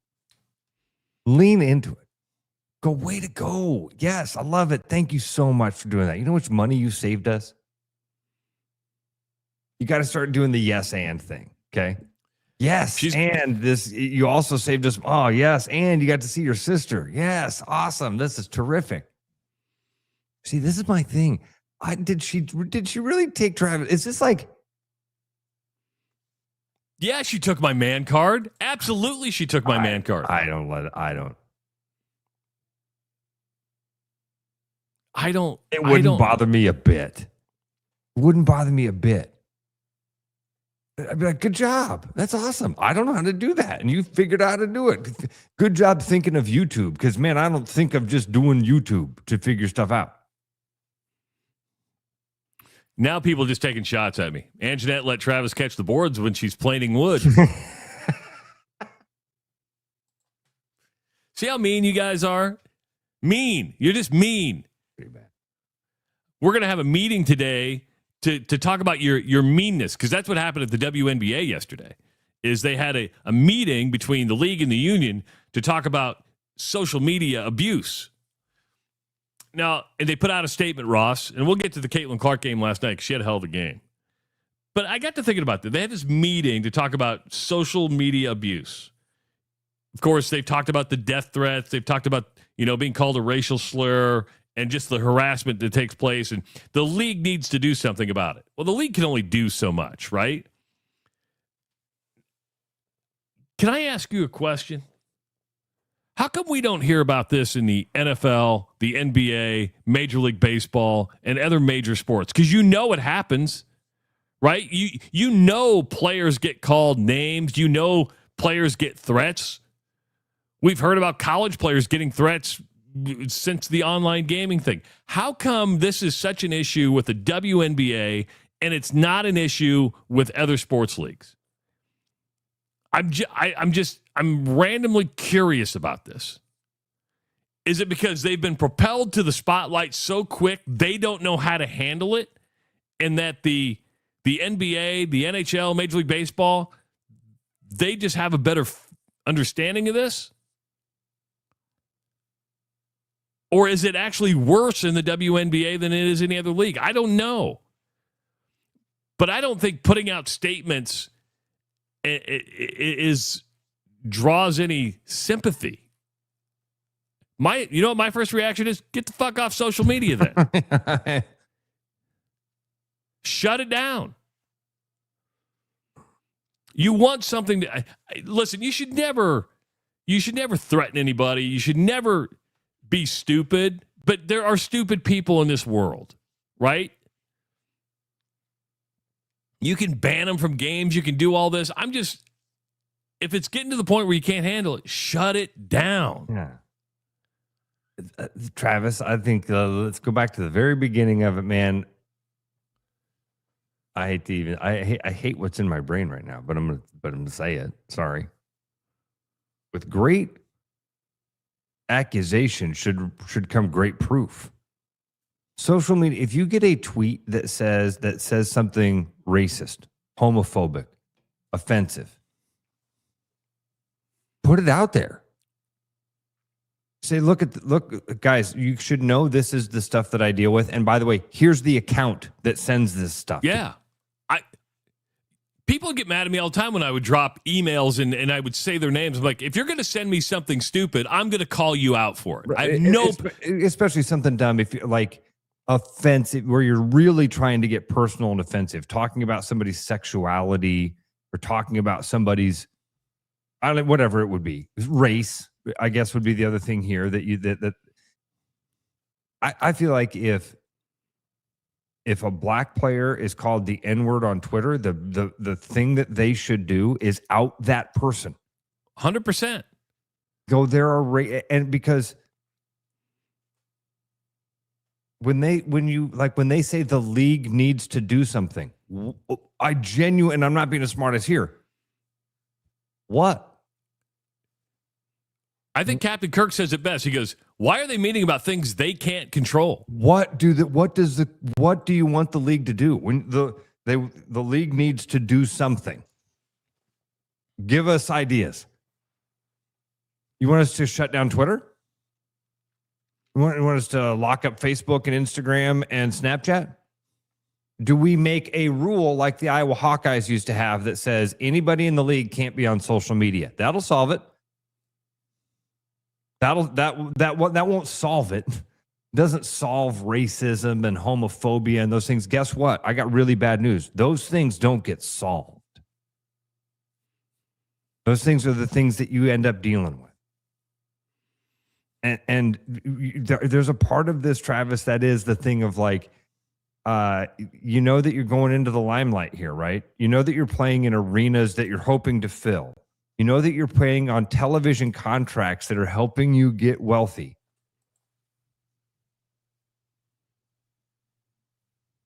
S6: Lean into it. Go, way to go. Yes, I love it. Thank you so much for doing that. You know how much money you saved us? You got to start doing the yes and thing, okay? Yes, and this, you also saved us. Oh, yes, and you got to see your sister. Yes, awesome. This is terrific. See, this is my thing. Did she really take Travis? Is this like...
S5: Yeah, she took my man card. Absolutely, she took my man card.
S6: I don't. It wouldn't bother me a bit. It wouldn't bother me a bit. I'd be like, good job. That's awesome. I don't know how to do that. And you figured out how to do it. Good job thinking of YouTube. Because, man, I don't think of just doing YouTube to figure stuff out.
S5: Now people are just taking shots at me. Anjanette let Travis catch the boards when she's planing wood. See how mean you guys are? Mean. You're just mean.
S6: Pretty bad.
S5: We're going to have a meeting today to talk about your meanness, because that's what happened at the WNBA yesterday, is they had a meeting between the league and the union to talk about social media abuse. Now, and they put out a statement, Ross, and we'll get to the Caitlin Clark game last night because she had a hell of a game. But I got to thinking about that. They had this meeting to talk about social media abuse. Of course, they've talked about the death threats. They've talked about, being called a racial slur and just the harassment that takes place. And the league needs to do something about it. Well, the league can only do so much, right? Can I ask you a question? How come we don't hear about this in the NFL, the NBA, Major League Baseball, and other major sports? Because it happens, right? You know players get called names. You know players get threats. We've heard about college players getting threats since the online gaming thing. How come this is such an issue with the WNBA and it's not an issue with other sports leagues? I'm randomly curious about this. Is it because they've been propelled to the spotlight so quick they don't know how to handle it, and that the NBA, the NHL, Major League Baseball, they just have a better understanding of this? Or is it actually worse in the WNBA than it is any other league? I don't know. But I don't think putting out statements draws any sympathy. You know what my first reaction is? Get the fuck off social media then. Shut it down. You want something to listen, you should never threaten anybody. You should never be stupid, but there are stupid people in this world, right? You can ban them from games, you can do all this. If it's getting to the point where you can't handle it, shut it down.
S6: Yeah. Travis, I think let's go back to the very beginning of it, man. I hate what's in my brain right now, but I'm gonna say it. Sorry. With great accusation should come great proof. Social media, if you get a tweet that says something racist, homophobic, offensive, put it out there. Say, look, guys, you should know this is the stuff that I deal with. And by the way, here's the account that sends this stuff.
S5: Yeah. People get mad at me all the time when I would drop emails and I would say their names. I'm like, if you're going to send me something stupid, I'm going to call you out for it. I have
S6: especially something dumb. If you're like offensive, where you're really trying to get personal and offensive, talking about somebody's sexuality or talking about somebody's, whatever it would be, race, I guess would be the other thing here that I feel like if a black player is called the N-word on Twitter, the thing that they should do is out that person.
S5: 100%.
S6: Go there, and because when they say the league needs to do something, and I'm not being as smart as here. What?
S5: I think Captain Kirk says it best. He goes, "Why are they meeting about things they can't control?"
S6: What do you want the league to do? When the league needs to do something. Give us ideas. You want us to shut down Twitter? You want us to lock up Facebook and Instagram and Snapchat? Do we make a rule like the Iowa Hawkeyes used to have that says anybody in the league can't be on social media? That'll solve it. That won't solve it. Doesn't solve racism and homophobia and those things. Guess what? I got really bad news. Those things don't get solved. Those things are the things that you end up dealing with. And there's a part of this, Travis, that is the thing of like, you know that you're going into the limelight here, right? You know that you're playing in arenas that you're hoping to fill. You know that you're playing on television contracts that are helping you get wealthy.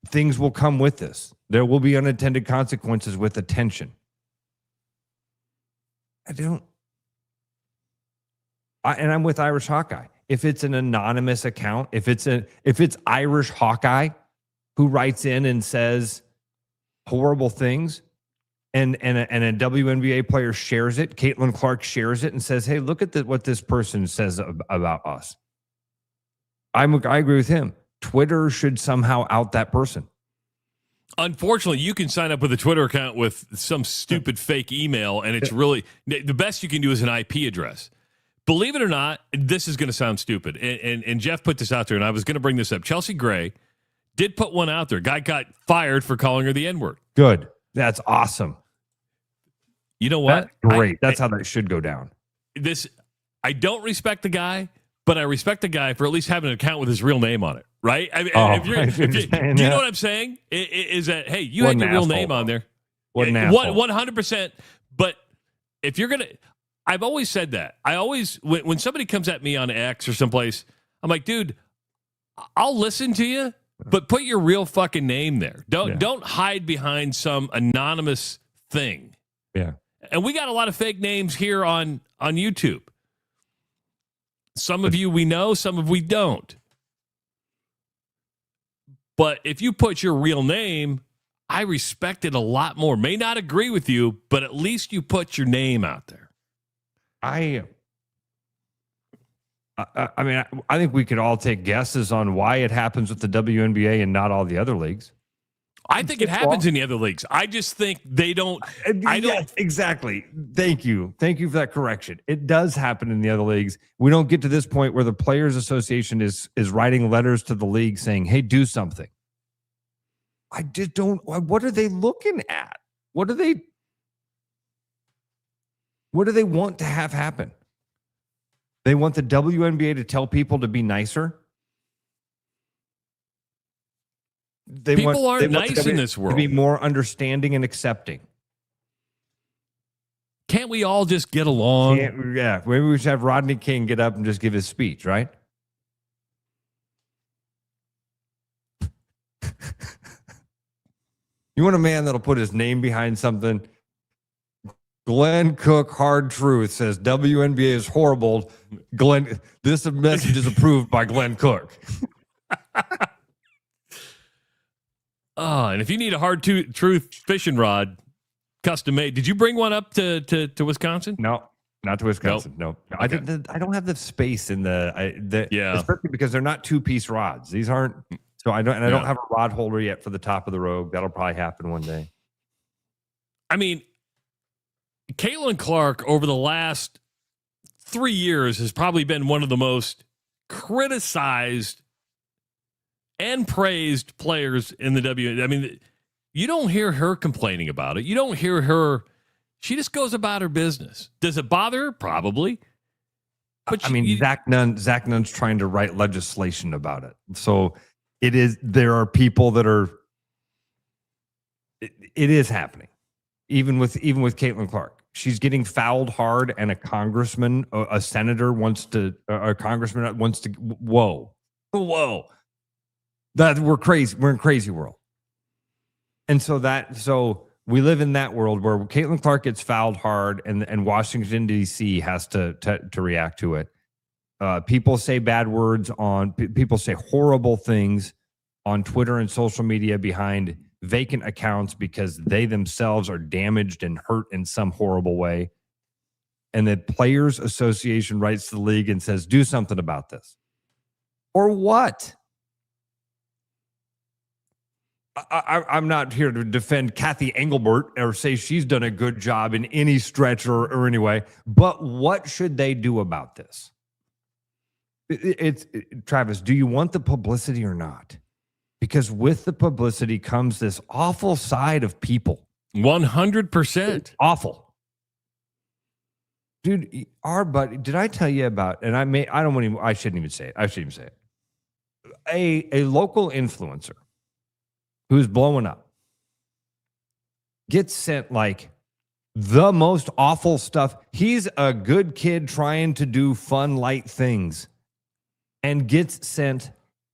S6: Things will come with this. There will be unintended consequences with attention. And I'm with Irish Hawkeye. If it's an anonymous account, if it's Irish Hawkeye who writes in and says horrible things, and a WNBA player shares it, Caitlin Clark shares it and says, "Hey, look at what this person says about us." I agree with him. Twitter should somehow out that person.
S5: Unfortunately, you can sign up with a Twitter account with some stupid fake email, and it's really the best you can do is an IP address. Believe it or not, this is going to sound stupid. And Jeff put this out there, and I was going to bring this up. Chelsea Gray did put one out there. Guy got fired for calling her the N-word.
S6: Good. That's awesome.
S5: You know what?
S6: That's great. That's how that should go down.
S5: I don't respect the guy, but I respect the guy for at least having an account with his real name on it, right? I mean, do you know what I'm saying? Is that, hey, you had your real name on there.
S6: What an asshole.
S5: 100%. But if you're going to, I've always said that. When somebody comes at me on X or someplace, I'm like, dude, I'll listen to you, but put your real fucking name there. Don't hide behind some anonymous thing.
S6: Yeah.
S5: And we got a lot of fake names here on YouTube. Some of you we know, some of we don't. But if you put your real name, I respect it a lot more. May not agree with you, but at least you put your name out there.
S6: I mean, I think we could all take guesses on why it happens with the WNBA and not all the other leagues.
S5: I think it happens in the other leagues. I just think they don't.
S6: Yes, exactly. Thank you for that correction. It does happen in the other leagues. We don't get to this point where the Players Association is writing letters to the league saying, "Hey, do something." I just don't. What are they looking at? What do they want to have happen? They want the WNBA to tell people to be nicer.
S5: People aren't nice in this world.
S6: To be more understanding and accepting.
S5: Can't we all just get along?
S6: Yeah, maybe we should have Rodney King get up and just give his speech, right? You want a man that'll put his name behind something? Glenn Cook, Hard Truth, says WNBA is horrible. Glenn, this message is approved by Glenn Cook.
S5: And if you need a hard truth fishing rod, custom made. Did you bring one up to Wisconsin?
S6: No, not to Wisconsin. Nope. No. Okay. I don't have the space in especially because they're not 2-piece rods. These aren't. So I don't have a rod holder yet for the top of the Rogue. That'll probably happen one day.
S5: I mean, Caitlin Clark over the last 3 years has probably been one of the most criticized and praised players in the WNBA. I mean, you don't hear her complaining about it. You don't hear her. She just goes about her business. Does it bother her? Probably. But
S6: Zach Nunn's trying to write legislation about it. So it is. There are people that are. It is happening, even with Caitlin Clark. She's getting fouled hard, and a congressman, a senator wants to, a congressman wants to. Whoa. That we're crazy. We're in crazy world. And so we live in that world where Caitlin Clark gets fouled hard and Washington, D.C. has to react to it. People say bad words people say horrible things on Twitter and social media behind vacant accounts because they themselves are damaged and hurt in some horrible way. And the Players Association writes to the league and says, do something about this. Or what? I'm not here to defend Kathy Engelbert or say she's done a good job in any stretch or any way, but what should they do about this? Travis, do you want the publicity or not? Because with the publicity comes this awful side of people.
S5: 100%.
S6: Awful. Dude, our buddy, did I tell you about, and I shouldn't even say it. A local influencer who's blowing up gets sent like the most awful stuff. He's a good kid trying to do fun, light things and gets sent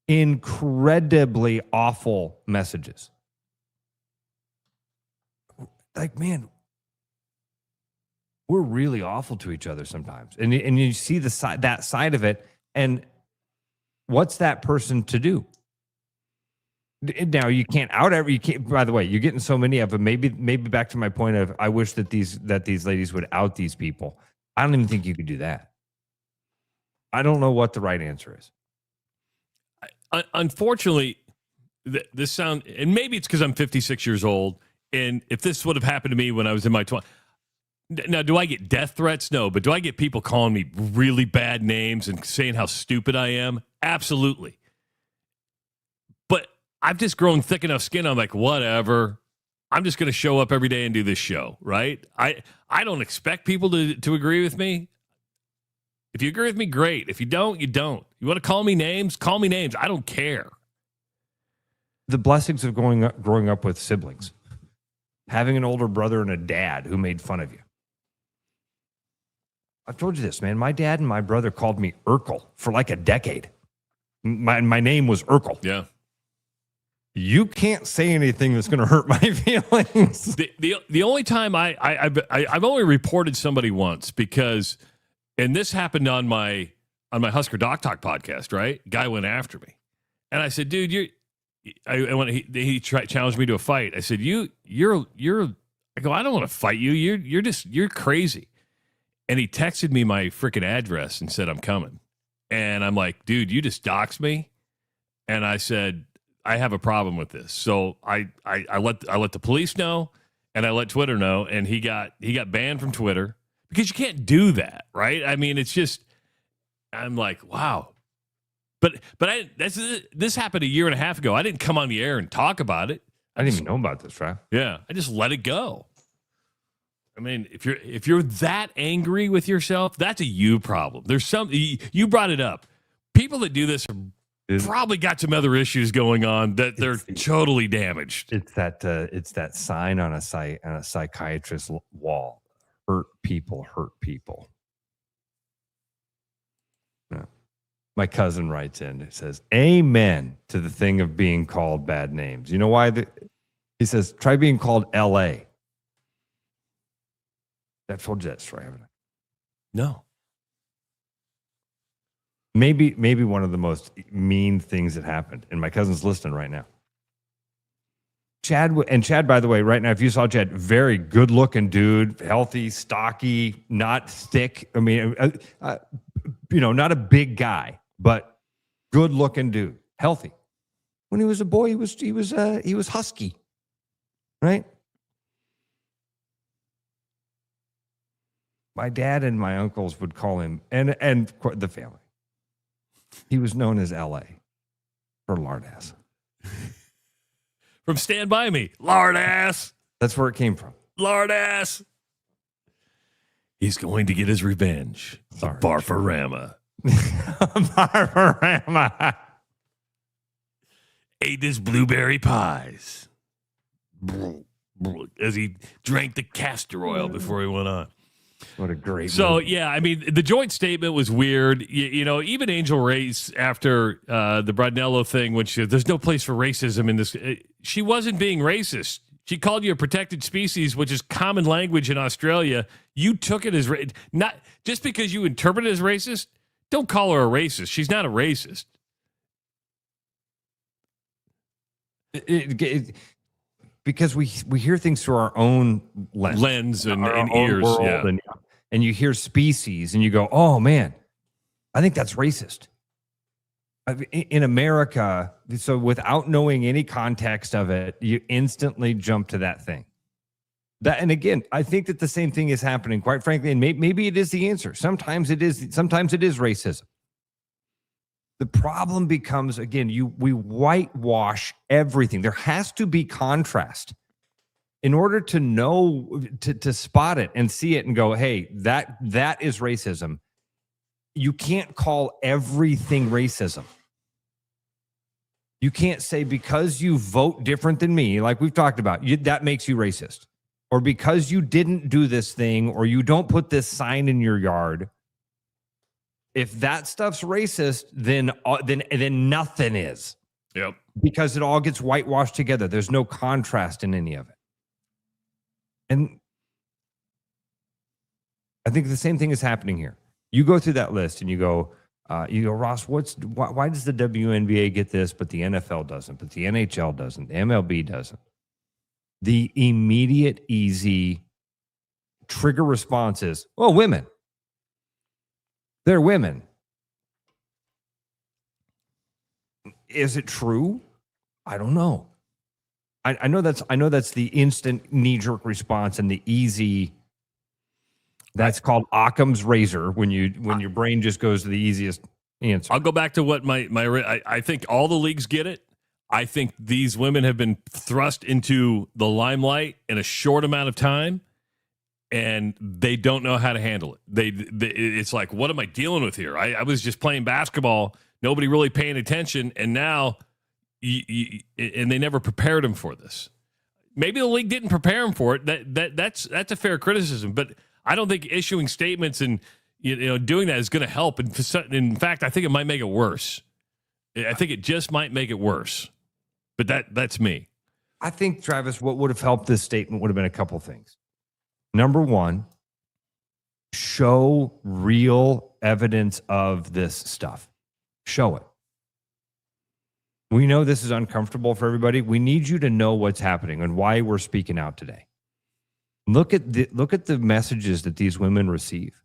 S6: incredibly awful messages. Like, man, we're really awful to each other sometimes. And you see that side of it. And what's that person to do? Now you can't by the way, you're getting so many of them. Maybe back to my point of I wish that these ladies would out these people. I don't even think you could do that. I don't know what the right answer is.
S5: Unfortunately, this sound, and maybe it's because I'm 56 years old, and if this would have happened to me when I was in my 20s. Now, do I get death threats? No, but do I get people calling me really bad names and saying how stupid I am? Absolutely. But I've just grown thick enough skin. I'm like, whatever. I'm just going to show up every day and do this show, right? I don't expect people to agree with me. If you agree with me, great. If you don't, you don't. You want to call me names? Call me names. I don't care.
S6: The blessings of growing up with siblings. Having an older brother and a dad who made fun of you. I've told you this, man. My dad and my brother called me Urkel for like a decade. My name was Urkel.
S5: Yeah.
S6: You can't say anything that's going to hurt my feelings.
S5: The only time I've only reported somebody once because, and this happened on my Husker Doc Talk podcast, right? Guy went after me, and I said, "Dude, he challenged me to a fight." I said, "You're." I go, "I don't want to fight you. You're crazy." And he texted me my freaking address and said, "I'm coming." And I'm like, "Dude, you just doxed me." And I said, I have a problem with this. So I let the police know, and I let Twitter know, and he got banned from Twitter because you can't do that, right? I mean, it's just, I'm like, wow. But this happened a year and a half ago. I didn't come on the air and talk about it.
S6: I didn't even know about this, right?
S5: Yeah, I just let it go. I mean, if you're that angry with yourself, that's a you problem. There's you brought it up. People that do this are probably got some other issues going on that they're totally damaged.
S6: It's that sign on a psychiatrist's wall. Hurt people. Yeah. My cousin writes in. It says, "Amen to the thing of being called bad names." You know why? He says, "Try being called L.A." That's what Jets try having.
S5: No.
S6: Maybe one of the most mean things that happened, and my cousin's listening right now. Chad, by the way, right now, if you saw Chad, very good-looking dude, healthy, stocky, not thick. I mean, not a big guy, but good-looking dude, healthy. When he was a boy, he was husky, right? My dad and my uncles would call him, and the family. He was known as L.A. for lard ass.
S5: From Stand By Me, lard ass.
S6: That's where it came from.
S5: Lard ass. He's going to get his revenge. Barfarama.
S6: Barfarama.
S5: Ate his blueberry pies as he drank the castor oil before he went on.
S6: What a great
S5: movie. Yeah, I mean, the joint statement was weird. Even Angel Race, after the Brunello thing, when she said, there's no place for racism in this, she wasn't being racist. She called you a protected species, which is common language in Australia. You took it as not just because you interpret it as racist. Don't call her a racist. She's not a racist.
S6: Because we hear things through our own lens
S5: and ears, yeah.
S6: And you hear species, and you go, "Oh man, I think that's racist." In America, so without knowing any context of it, you instantly jump to that thing. And again, I think that the same thing is happening, quite frankly, and maybe it is the answer. Sometimes it is racism. The problem becomes, again, we whitewash everything. There has to be contrast in order to know, to spot it and see it and go, hey, that is racism. You can't call everything racism. You can't say because you vote different than me, like we've talked about, that makes you racist. Or because you didn't do this thing, or you don't put this sign in your yard. If that stuff's racist, then nothing is.
S5: Yep.
S6: Because it all gets whitewashed together. There's no contrast in any of it. And I think the same thing is happening here. You go through that list and you go, Ross, why does the WNBA get this, but the NFL doesn't, but the NHL doesn't, the MLB doesn't? The immediate, easy trigger response is, well, women. They're women. Is it true? I don't know. I know that's the instant knee-jerk response and the easy. That's called Occam's razor when your brain just goes to the easiest answer.
S5: I'll go back to what I think all the leagues get it. I think these women have been thrust into the limelight in a short amount of time. And they don't know how to handle it. It's like, what am I dealing with here? I was just playing basketball, nobody really paying attention, and now, and they never prepared them for this. Maybe the league didn't prepare them for it. That's a fair criticism, but I don't think issuing statements and doing that is going to help. And in fact, I think it might make it worse. I think it just might make it worse. But that's me.
S6: I think, Travis, what would have helped this statement would have been a couple things. Number one, show real evidence of this stuff. Show it. We know this is uncomfortable for everybody. We need you to know what's happening and why we're speaking out today. Look at the messages that these women receive.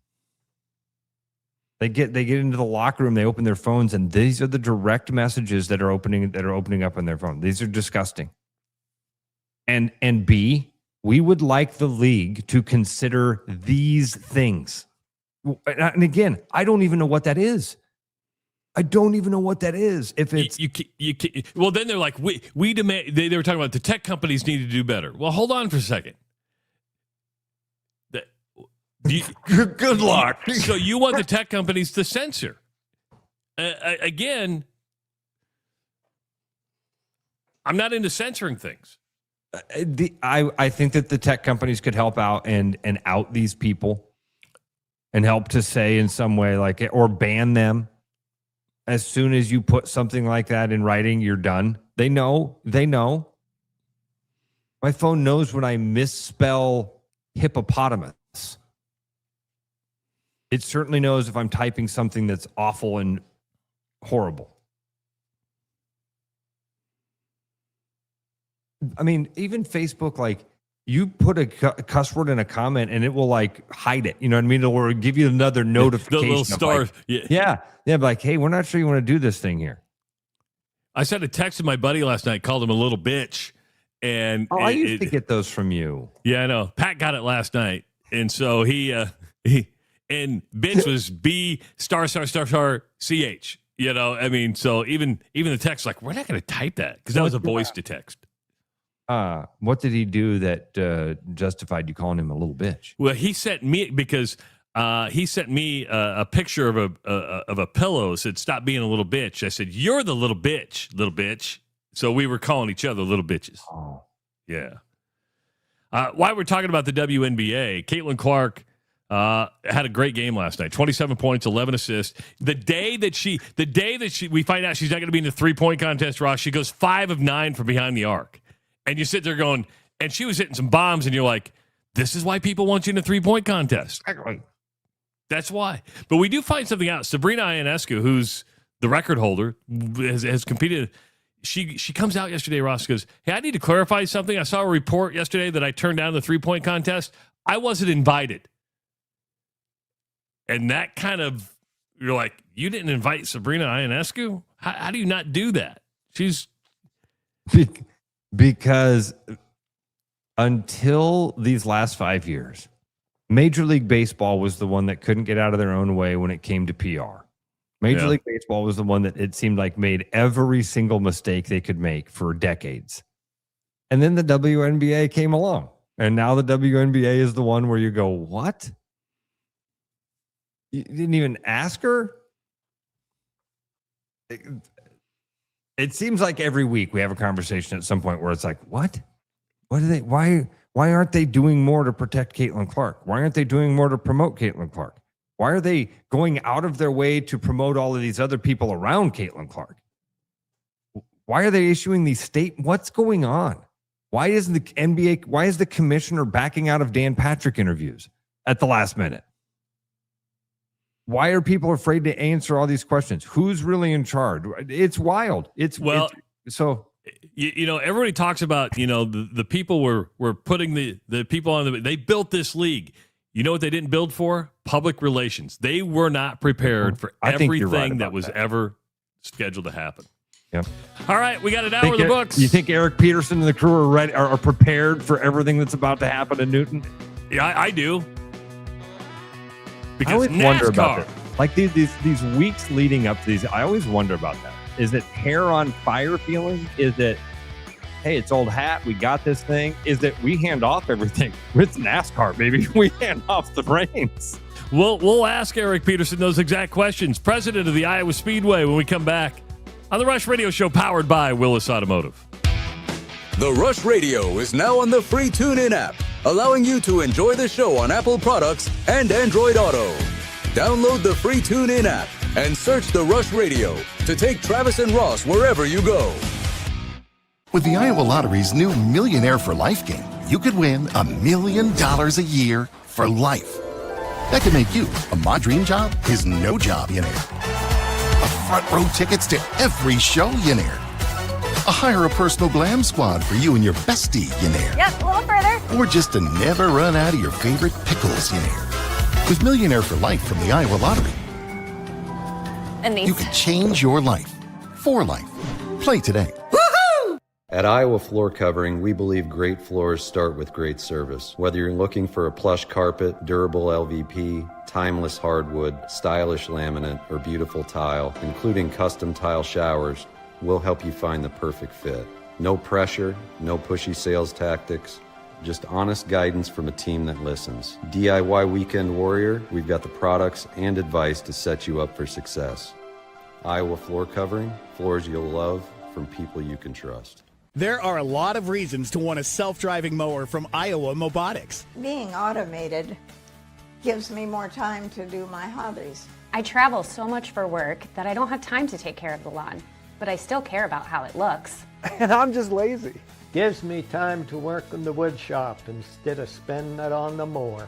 S6: They get into the locker room, they open their phones, and these are the direct messages that are opening up on their phone. These are disgusting. And B, we would like the league to consider these things. And again, I don't even know what that is. If it's
S5: well, then they're like, we demand. They were talking about the tech companies need to do better. Well, hold on for a second.
S6: Good luck.
S5: So you want the tech companies to censor? Again, I'm not into censoring things.
S6: I think that the tech companies could help out and out these people and help to say in some way like or ban them. As soon as you put something like that in writing, you're done. They know. My phone knows when I misspell hippopotamus. It certainly knows if I'm typing something that's awful and horrible. I mean, even Facebook, like you put a cuss word in a comment and it will like hide it. You know what I mean? Or give you another notification.
S5: The little star.
S6: Like, yeah. Like, hey, we're not sure you want to do this thing here.
S5: I sent a text to my buddy last night, called him a little bitch. And
S6: I used to get those from you.
S5: Yeah, I know. Pat got it last night. And so he and bitch was B ****CH. You know, I mean, so even the text, like, we're not going to type that because that was a voice to text.
S6: What did he do that justified you calling him a little bitch?
S5: Well, he sent me because he sent me a picture of a pillow. Said, "Stop being a little bitch." I said, "You're the little bitch." So we were calling each other little bitches.
S6: Oh,
S5: yeah. While we're talking about the WNBA, Caitlin Clark had a great game last night. 27 points, 11 assists. The day that we find out she's not going to be in the 3-point contest, Ross, she goes 5 of 9 from behind the arc. And you sit there going, and she was hitting some bombs, and you're like, this is why people want you in a 3-point contest. That's why. But we do find something out. Sabrina Ionescu, who's the record holder, has competed. She comes out yesterday, Ross, goes, hey, I need to clarify something. I saw a report yesterday that I turned down the 3-point contest. I wasn't invited. And that kind of, you're like, you didn't invite Sabrina Ionescu? How do you not do that? She's...
S6: Because until these last 5 years, Major League Baseball was the one that couldn't get out of their own way when it came to PR. Major League Baseball was the one that it seemed like made every single mistake they could make for decades. And then the WNBA came along. And now the WNBA is the one where you go, what? You didn't even ask her? It seems like every week we have a conversation at some point where it's like, what? Why aren't they doing more to protect Caitlin Clark? Why aren't they doing more to promote Caitlin Clark? Why are they going out of their way to promote all of these other people around Caitlin Clark? Why are they issuing these what's going on? Why is the commissioner backing out of Dan Patrick interviews at the last minute? Why are people afraid to answer all these questions? Who's really in charge? It's wild.
S5: You know, everybody talks about, you know, the people were putting the people on they built this league. You know what they didn't build for? Public relations. They were not prepared for everything that was ever scheduled to happen.
S6: Yep.
S5: All right, we got an hour in the books.
S6: You think Eric Peterson and the crew are ready, are prepared for everything that's about to happen in Newton?
S5: Yeah, I do. Because
S6: I always
S5: NASCAR,
S6: wonder about this. Like these weeks leading up to these, I always wonder about that. Is it hair on fire feeling? Is it, hey, it's old hat, we got this thing? Is it we hand off everything? It's NASCAR, baby. We hand off the reins.
S5: We'll ask Eric Peterson those exact questions, president of the Iowa Speedway, when we come back on the Rush Radio Show, powered by Willis Automotive.
S4: The Rush Radio is now on the free TuneIn app, allowing you to enjoy the show on Apple products and Android Auto. Download the free TuneIn app and search The Rush Radio to take Travis and Ross wherever you go.
S7: With the Iowa Lottery's new Millionaire for Life game, you could win $1 million a year for life. That could make you a My Dream Job is No Job millionaire. A front row tickets to every show millionaire. A hire a personal glam squad for you and your bestie millionaire.
S8: Yep, a little further.
S7: Or just to never run out of your favorite pickles millionaire. With Millionaire for Life from the Iowa Lottery,
S8: And these.
S7: You can change your life for life. Play today.
S18: At Iowa Floor Covering, we believe great floors start with great service. Whether you're looking for a plush carpet, durable LVP, timeless hardwood, stylish laminate, or beautiful tile, including custom tile showers, we'll help you find the perfect fit. No pressure, no pushy sales tactics, just honest guidance from a team that listens. DIY Weekend Warrior, we've got the products and advice to set you up for success. Iowa Floor Covering, floors you'll love from people you can trust.
S19: There are a lot of reasons to want a self-driving mower from Iowa Mobotics.
S20: Being automated gives me more time to do my hobbies.
S21: I travel so much for work that I don't have time to take care of the lawn, but I still care about how it looks.
S22: And I'm just lazy. Gives me time to work in the wood shop instead of spending it on the mower.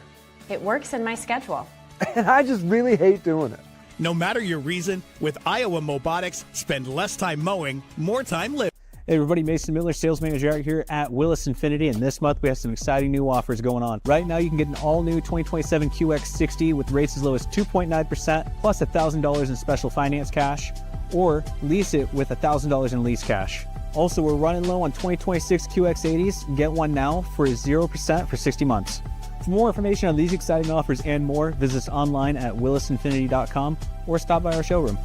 S21: It works in my schedule.
S22: And I just really hate doing it.
S19: No matter your reason, with Iowa Mobotics, spend less time mowing, more time living.
S16: Hey everybody, Mason Miller, Sales Manager Eric here at Willis Infinity, and this month we have some exciting new offers going on. Right now you can get an all-new 2027 QX60 with rates as low as 2.9% plus $1,000 in special finance cash, or lease it with $1,000 in lease cash. Also, we're running low on 2026 QX80s. Get one now for 0% for 60 months. For more information on these exciting offers and more, visit us online at willisinfinity.com or stop by our showroom.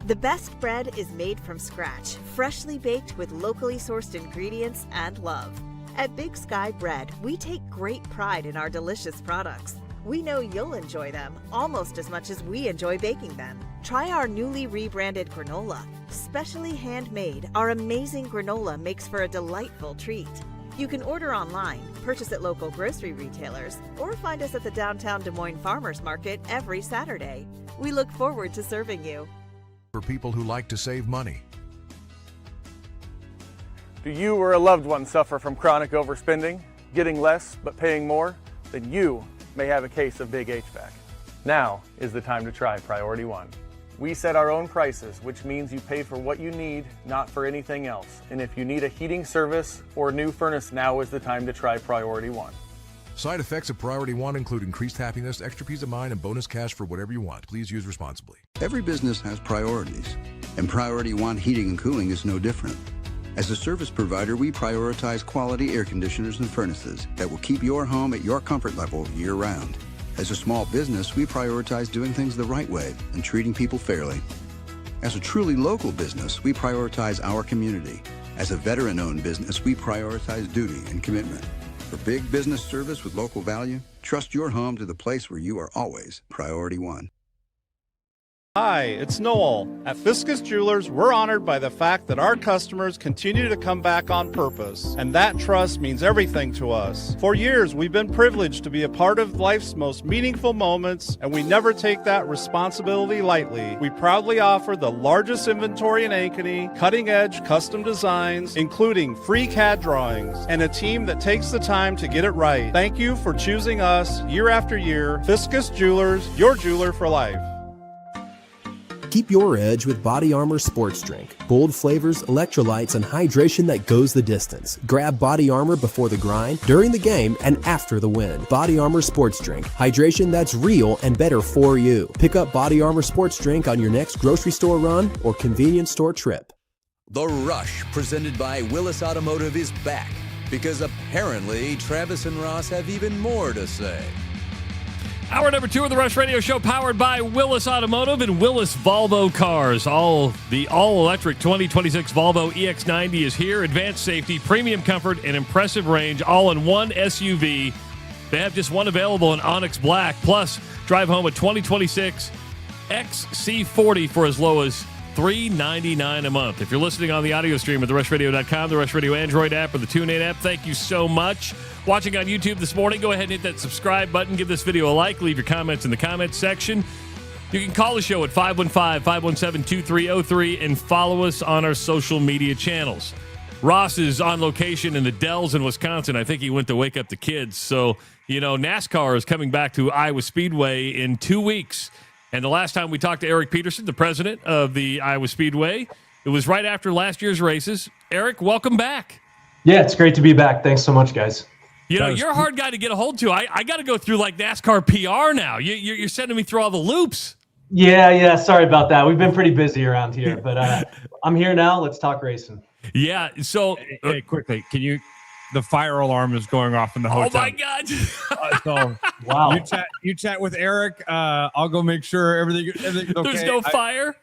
S23: The best bread is made from scratch, freshly baked with locally sourced ingredients and love. At Big Sky Bread, we take great pride in our delicious products. We know you'll enjoy them almost as much as we enjoy baking them. Try our newly rebranded granola. Specially handmade, our amazing granola makes for a delightful treat. You can order online, purchase at local grocery retailers, or find us at the downtown Des Moines Farmers Market every Saturday. We look forward to serving you.
S24: For people who like to save money.
S25: Do you or a loved one suffer from chronic overspending, getting less but paying more? Then you may have a case of big HVAC. Now is the time to try Priority One. We set our own prices, which means you pay for what you need, not for anything else. And if you need a heating service or a new furnace, now is the time to try Priority One.
S24: Side effects of Priority One include increased happiness, extra peace of mind, and bonus cash for whatever you want. Please use responsibly.
S17: Every business has priorities, and Priority One Heating and Cooling is no different. As a service provider, we prioritize quality air conditioners and furnaces that will keep your home at your comfort level year-round. As a small business, we prioritize doing things the right way and treating people fairly. As a truly local business, we prioritize our community. As a veteran-owned business, we prioritize duty and commitment. For big business service with local value, trust your home to the place where you are always Priority One.
S26: Hi, it's Noel. At Fiscus Jewelers, we're honored by the fact that our customers continue to come back on purpose, and that trust means everything to us. For years, we've been privileged to be a part of life's most meaningful moments, and we never take that responsibility lightly. We proudly offer the largest inventory in Ankeny, cutting-edge custom designs, including free CAD drawings, and a team that takes the time to get it right. Thank you for choosing us year after year. Fiscus Jewelers, your jeweler for life.
S15: Keep your edge with Body Armor Sports Drink. Bold flavors, electrolytes, and hydration that goes the distance. Grab Body Armor before the grind, during the game, and after the win. Body Armor Sports Drink. Hydration that's real and better for you. Pick up Body Armor Sports Drink on your next grocery store run or convenience store trip.
S4: The Rush, presented by Willis Automotive, is back because apparently Travis and Ross have even more to say.
S5: Hour number 2 of the Rush Radio Show, powered by Willis Automotive and Willis Volvo Cars. The all-electric 2026 Volvo EX90 is here. Advanced safety, premium comfort, and impressive range, all in one SUV. They have just one available in Onyx Black. Plus, drive home a 2026 XC40 for as low as $399 a month. If you're listening on the audio stream at therushladio.com, the Rush Radio Android app, or the TuneIn app, thank you so much. Watching on YouTube this morning, go ahead and hit that subscribe button. Give this video a like. Leave your comments in the comments section. You can call the show at 515-517-2303 and follow us on our social media channels. Ross is on location in the Dells in Wisconsin. I think he went to wake up the kids. So, NASCAR is coming back to Iowa Speedway in 2 weeks. And the last time we talked to Eric Peterson, the president of the Iowa Speedway, it was right after last year's races. Eric, welcome back.
S27: Yeah, it's great to be back. Thanks so much, guys.
S5: You know, you're a hard guy to get a hold to. I got to go through like NASCAR PR now. You're sending me through all the loops.
S1: Yeah. Sorry about that. We've been pretty busy around here, but I'm here now. Let's talk racing.
S5: Yeah. So
S6: hey, quickly, can you? The fire alarm is going off in the hotel.
S5: Oh my God!
S6: So
S1: wow.
S6: You chat with Eric. I'll go make sure everything's okay.
S5: There's no fire.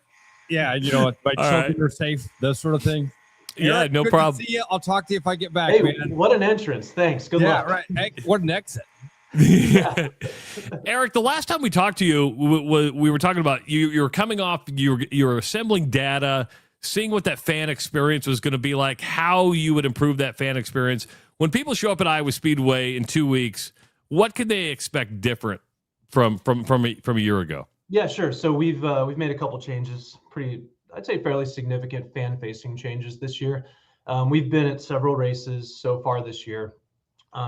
S6: Yeah, you know, my children are safe. That sort of thing.
S5: Yeah,
S6: Eric,
S5: no
S6: good
S5: problem.
S6: To see you. I'll talk to you if I get back,
S1: Hey,
S6: man.
S1: what an entrance! Thanks. Good luck.
S6: Yeah, right. Hey, what an exit.
S5: Eric, the last time we talked to you, we were talking about you were coming off, you were assembling data, seeing what that fan experience was going to be like, how you would improve that fan experience. When people show up at Iowa Speedway in 2 weeks, what could they expect different from a year ago?
S1: Yeah, sure. So we've made a couple changes, I'd say fairly significant fan-facing changes this year. We've been at several races so far this year.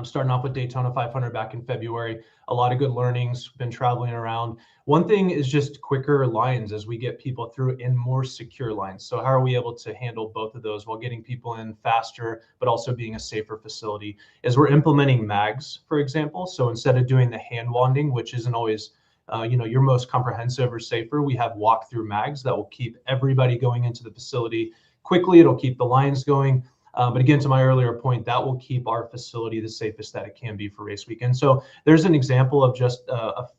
S1: Starting off with Daytona 500 back in February, a lot of good learnings, been traveling around. One thing is just quicker lines as we get people through in more secure lines. So how are we able to handle both of those while getting people in faster, but also being a safer facility? Is we're implementing mags, for example. So instead of doing the hand wanding, which isn't always your most comprehensive or safer, we have walk-through mags that will keep everybody going into the facility quickly. It'll keep the lines going. But again, to my earlier point, that will keep our facility the safest that it can be for race weekend. So there's an example of just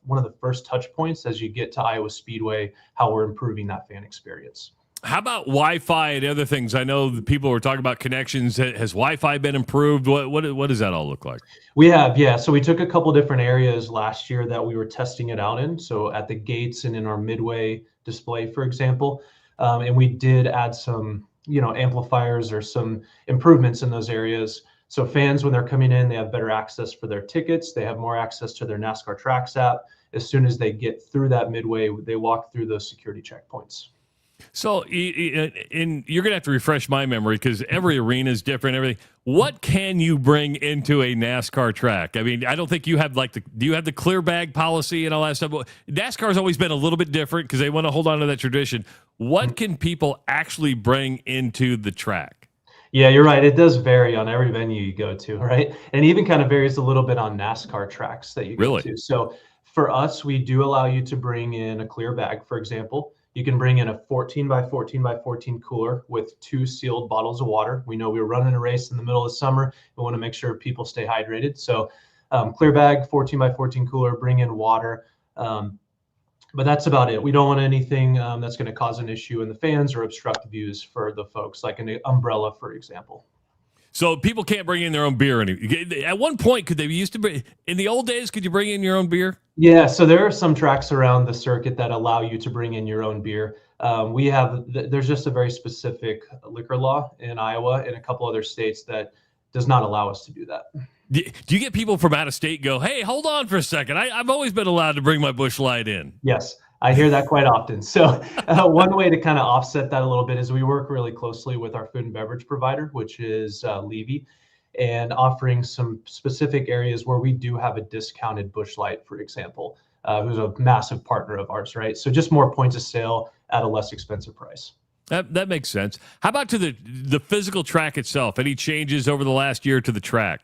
S1: one of the first touch points as you get to Iowa Speedway, how we're improving that fan experience.
S5: How about Wi-Fi and other things? I know the people were talking about connections. Has Wi-Fi been improved? What does that all look like?
S1: We have, yeah. So we took a couple different areas last year that we were testing it out in. So at the gates and in our midway display, for example, and we did add some amplifiers or some improvements in those areas. So fans, when they're coming in, they have better access for their tickets. They have more access to their NASCAR Tracks app. As soon as they get through that midway, they walk through those security checkpoints.
S5: So you're going to have to refresh my memory because every arena is different, everything. What can you bring into a NASCAR track? I mean, I don't think you have do you have the clear bag policy and all that stuff? NASCAR's always been a little bit different because they want to hold on to that tradition. What can people actually bring into the track?
S1: Yeah, you're right. It does vary on every venue you go to, right? And even kind of varies a little bit on NASCAR tracks that you go to. So for us, we do allow you to bring in a clear bag, for example. You can bring in a 14 by 14 by 14 cooler with 2 sealed bottles of water. We know we're running a race in the middle of summer. We want to make sure people stay hydrated. So clear bag, 14 by 14 cooler, bring in water. But that's about it. We don't want anything that's going to cause an issue in the fans or obstruct views for the folks, like an umbrella, for example.
S5: So people can't bring in their own beer. At one point, could they used to bring, in the old days, could you bring in your own beer?
S1: Yeah, so there are some tracks around the circuit that allow you to bring in your own beer. There's just a very specific liquor law in Iowa and a couple other states that does not allow us to do that.
S5: Do you get people from out of state go, hey, hold on for a second. I've always been allowed to bring my Busch Light in.
S1: Yes, I hear that quite often. So one way to kind of offset that a little bit is we work really closely with our food and beverage provider, which is Levy, and offering some specific areas where we do have a discounted Busch Light, for example, who's a massive partner of ours, right? So just more points of sale at a less expensive price.
S5: That makes sense. How about to the physical track itself? Any changes over the last year to the track?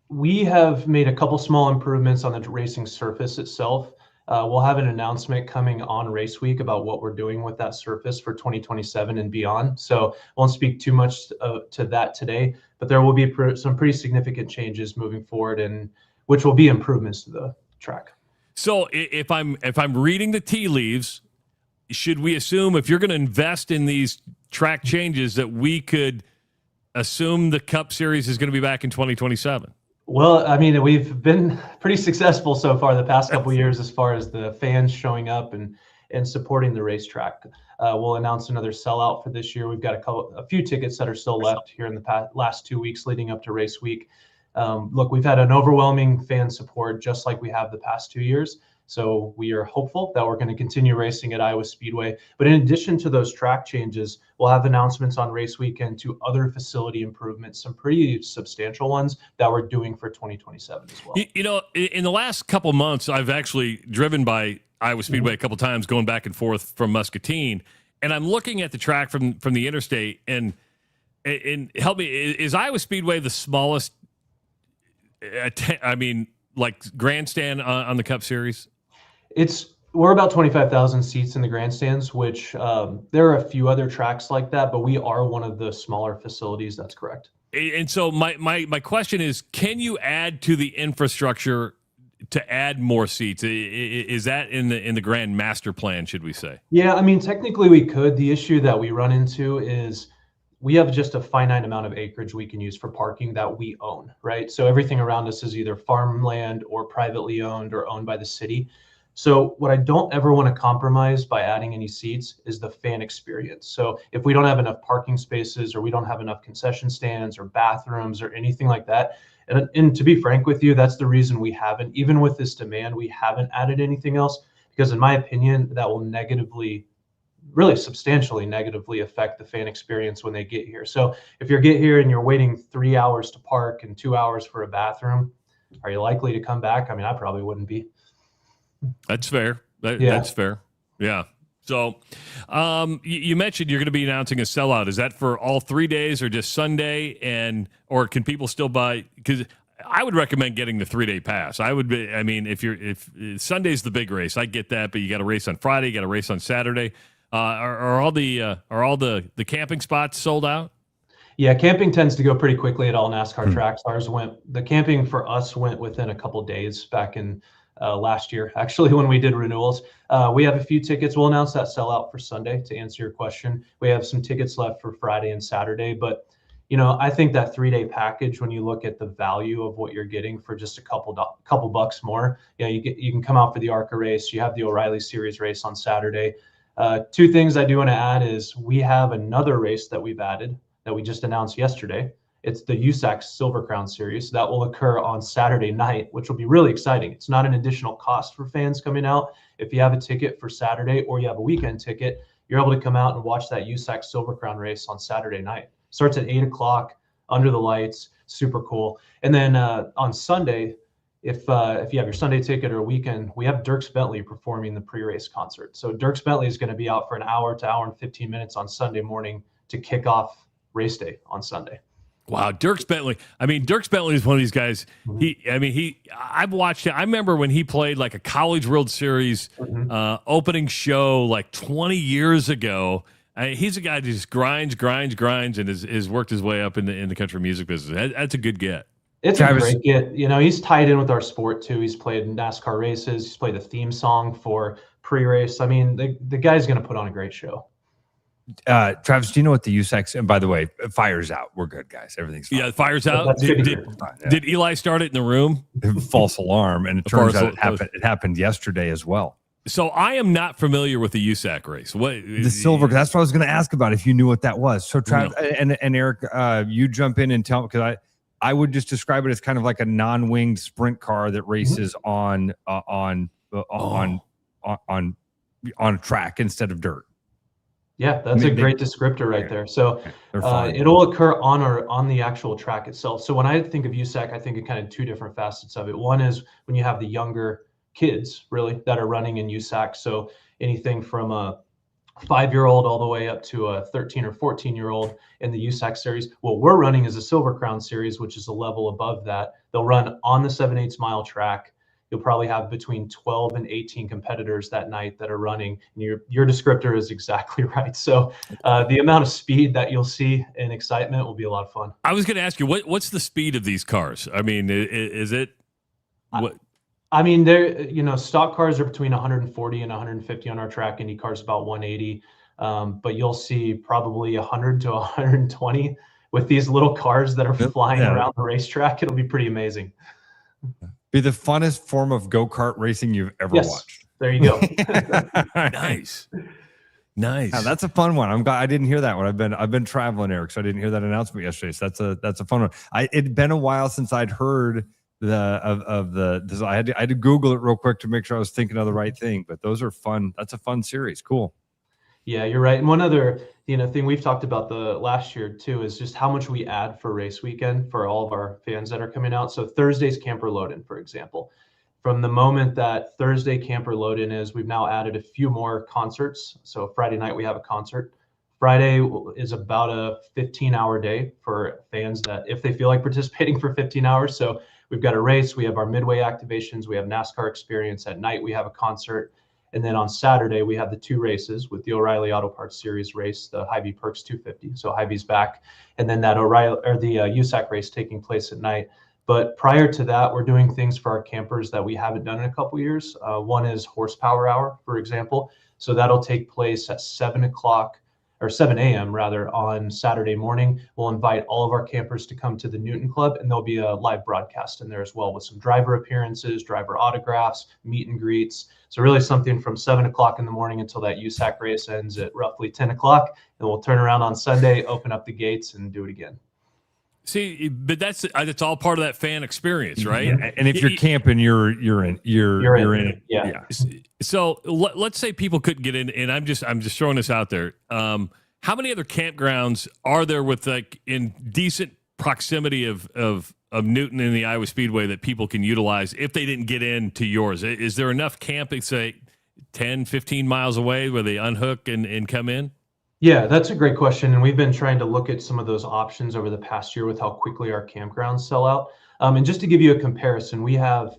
S1: We have made a couple small improvements on the racing surface itself. We'll have an announcement coming on race week about what we're doing with that surface for 2027 and beyond. So I won't speak too much to that today, but there will be some pretty significant changes moving forward, and which will be improvements to the track.
S5: So if I'm reading the tea leaves, should we assume if you're going to invest in these track changes that we could assume the Cup Series is going to be back in 2027?
S1: Well, I mean, we've been pretty successful so far the past couple of years as far as the fans showing up and supporting the racetrack. We'll announce another sellout for this year. We've got a few tickets that are still left here in the last 2 weeks leading up to race week. Look, we've had an overwhelming fan support just like we have the past 2 years. So we are hopeful that we're going to continue racing at Iowa Speedway. But in addition to those track changes, we'll have announcements on race weekend to other facility improvements, some pretty substantial ones that we're doing for 2027 as well.
S5: You know, in the last couple months, I've actually driven by Iowa Speedway a couple times going back and forth from Muscatine, and I'm looking at the track from the interstate, and help me, is Iowa Speedway the smallest like grandstand on the Cup Series?
S1: We're about 25,000 seats in the grandstands, which there are a few other tracks like that, but we are one of the smaller facilities. That's correct.
S5: And so my question is, can you add to the infrastructure to add more seats? Is that in the grand master plan, should we say?
S1: Yeah, I mean, technically we could. The issue that we run into is we have just a finite amount of acreage we can use for parking that we own, right? So everything around us is either farmland or privately owned or owned by the city. So what I don't ever want to compromise by adding any seats is the fan experience. So if we don't have enough parking spaces or we don't have enough concession stands or bathrooms or anything like that, and to be frank with you, that's the reason we haven't, even with this demand, we haven't added anything else, because in my opinion, that will really substantially negatively affect the fan experience when they get here. So if you get here and you're waiting 3 hours to park and 2 hours for a bathroom, are you likely to come back? I mean, I probably wouldn't be.
S5: That's fair. That's fair. Yeah. So you mentioned you're going to be announcing a sellout. Is that for all 3 days or just Sunday? Or can people still buy? Because I would recommend getting the 3-day pass. If Sunday's the big race, I get that, but you got a race on Friday, you got a race on Saturday. Are all the camping spots sold out?
S1: Yeah, camping tends to go pretty quickly at all NASCAR tracks. The camping for us went within a couple days back in last year, actually, when we did renewals. We have a few tickets. We'll announce that sellout for Sunday, to answer your question. We have some tickets left for Friday and Saturday, but I think that 3-day package, when you look at the value of what you're getting for just a couple bucks more, you can come out for the ARCA race. You have the O'Reilly Series race on Saturday. Two things I do want to add is we have another race that we've added that we just announced yesterday. It's the USAC Silver Crown Series that will occur on Saturday night, which will be really exciting. It's not an additional cost for fans coming out. If you have a ticket for Saturday or you have a weekend ticket, you're able to come out and watch that USAC Silver Crown race on Saturday night. Starts at 8 o'clock under the lights, super cool. And then on Sunday, if you have your Sunday ticket or a weekend, we have Dierks Bentley performing the pre-race concert. So Dierks Bentley is going to be out for an hour to hour and 15 minutes on Sunday morning to kick off race day on Sunday.
S5: Wow, Dierks Bentley. Dierks Bentley is one of these guys. I've watched it. I remember when he played like a College World Series opening show like 20 years ago. He's a guy that just grinds, and has worked his way up in the country music business. That's a good get.
S1: It's a great get. He's tied in with our sport too. He's played NASCAR races. He's played the theme song for pre-race. I mean, the guy's going to put on a great show.
S6: Travis, do you know what the USAC, and by the way, fire's out. We're good, guys. Everything's fine.
S5: Yeah, fire's out. Did Eli start it in the room?
S6: False alarm, and it turns out it happened yesterday as well.
S5: So I am not familiar with the USAC race. What
S6: the silver? That's what I was going to ask about. If you knew what that was. So Travis and Eric, you jump in and tell me, because I would just describe it as kind of like a non-winged sprint car that races on a track instead of dirt.
S1: Yeah, that's a great descriptor right there. So it'll occur on the actual track itself. So when I think of USAC, I think of kind of two different facets of it. One is when you have the younger kids really that are running in USAC. So anything from a 5-year-old all the way up to a 13 or 14-year-old in the USAC series. What we're running is a Silver Crown series, which is a level above that. They'll run on the 7/8 mile track. You'll probably have between 12 and 18 competitors that night that are running. And your descriptor is exactly right. So the amount of speed that you'll see and excitement will be a lot of fun.
S5: I was going to ask you, what's the speed of these cars? I mean, is it what?
S1: I mean, they're, stock cars are between 140 and 150 on our track. Indy cars about 180. But you'll see probably 100 to 120 with these little cars that are flying around the racetrack. It'll be pretty amazing.
S6: Be the funnest form of go-kart racing you've ever watched.
S1: There you go.
S5: Nice.
S6: Now, that's a fun one. I'm glad I didn't hear that one. I've been traveling, Eric, so I didn't hear that announcement yesterday. So that's a fun one. It'd been a while since I'd heard I had to Google it real quick to make sure I was thinking of the right thing. But those are fun. That's a fun series. Cool.
S1: Yeah, you're right. And one other thing we've talked about the last year too is just how much we add for race weekend for all of our fans that are coming out. So Thursday's camper load-in, for example. From the moment that Thursday camper load-in is, we've now added a few more concerts. So Friday night we have a concert. Friday is about a 15-hour day for fans that if they feel like participating for 15 hours. So we've got a race, we have our midway activations, we have NASCAR experience. At night, we have a concert. And then on Saturday, we have the 2 races with the O'Reilly Auto Parts Series race, the Hy-Vee Perks 250. So Hy-Vee's back. And then that O'Reilly or the USAC race taking place at night. But prior to that, we're doing things for our campers that we haven't done in a couple years. One is horsepower hour, for example. So that'll take place at 7 a.m. rather on Saturday morning. We'll invite all of our campers to come to the Newton Club, and there'll be a live broadcast in there as well with some driver appearances, driver autographs, meet and greets. So really something from 7 o'clock in the morning until that USAC race ends at roughly 10 o'clock. And we'll turn around on Sunday, open up the gates, and do it again.
S5: See, but that's all part of that fan experience, right?
S6: And if you're camping, you're in it.
S1: Yeah.
S5: So let's say people couldn't get in, and I'm just throwing this out there. How many other campgrounds are there with like in decent proximity of Newton and the Iowa Speedway that people can utilize if they didn't get into yours? Is there enough camping, say 10, 15 miles away where they unhook and come in?
S1: Yeah, that's a great question. And we've been trying to look at some of those options over the past year with how quickly our campgrounds sell out. And just to give you a comparison, we have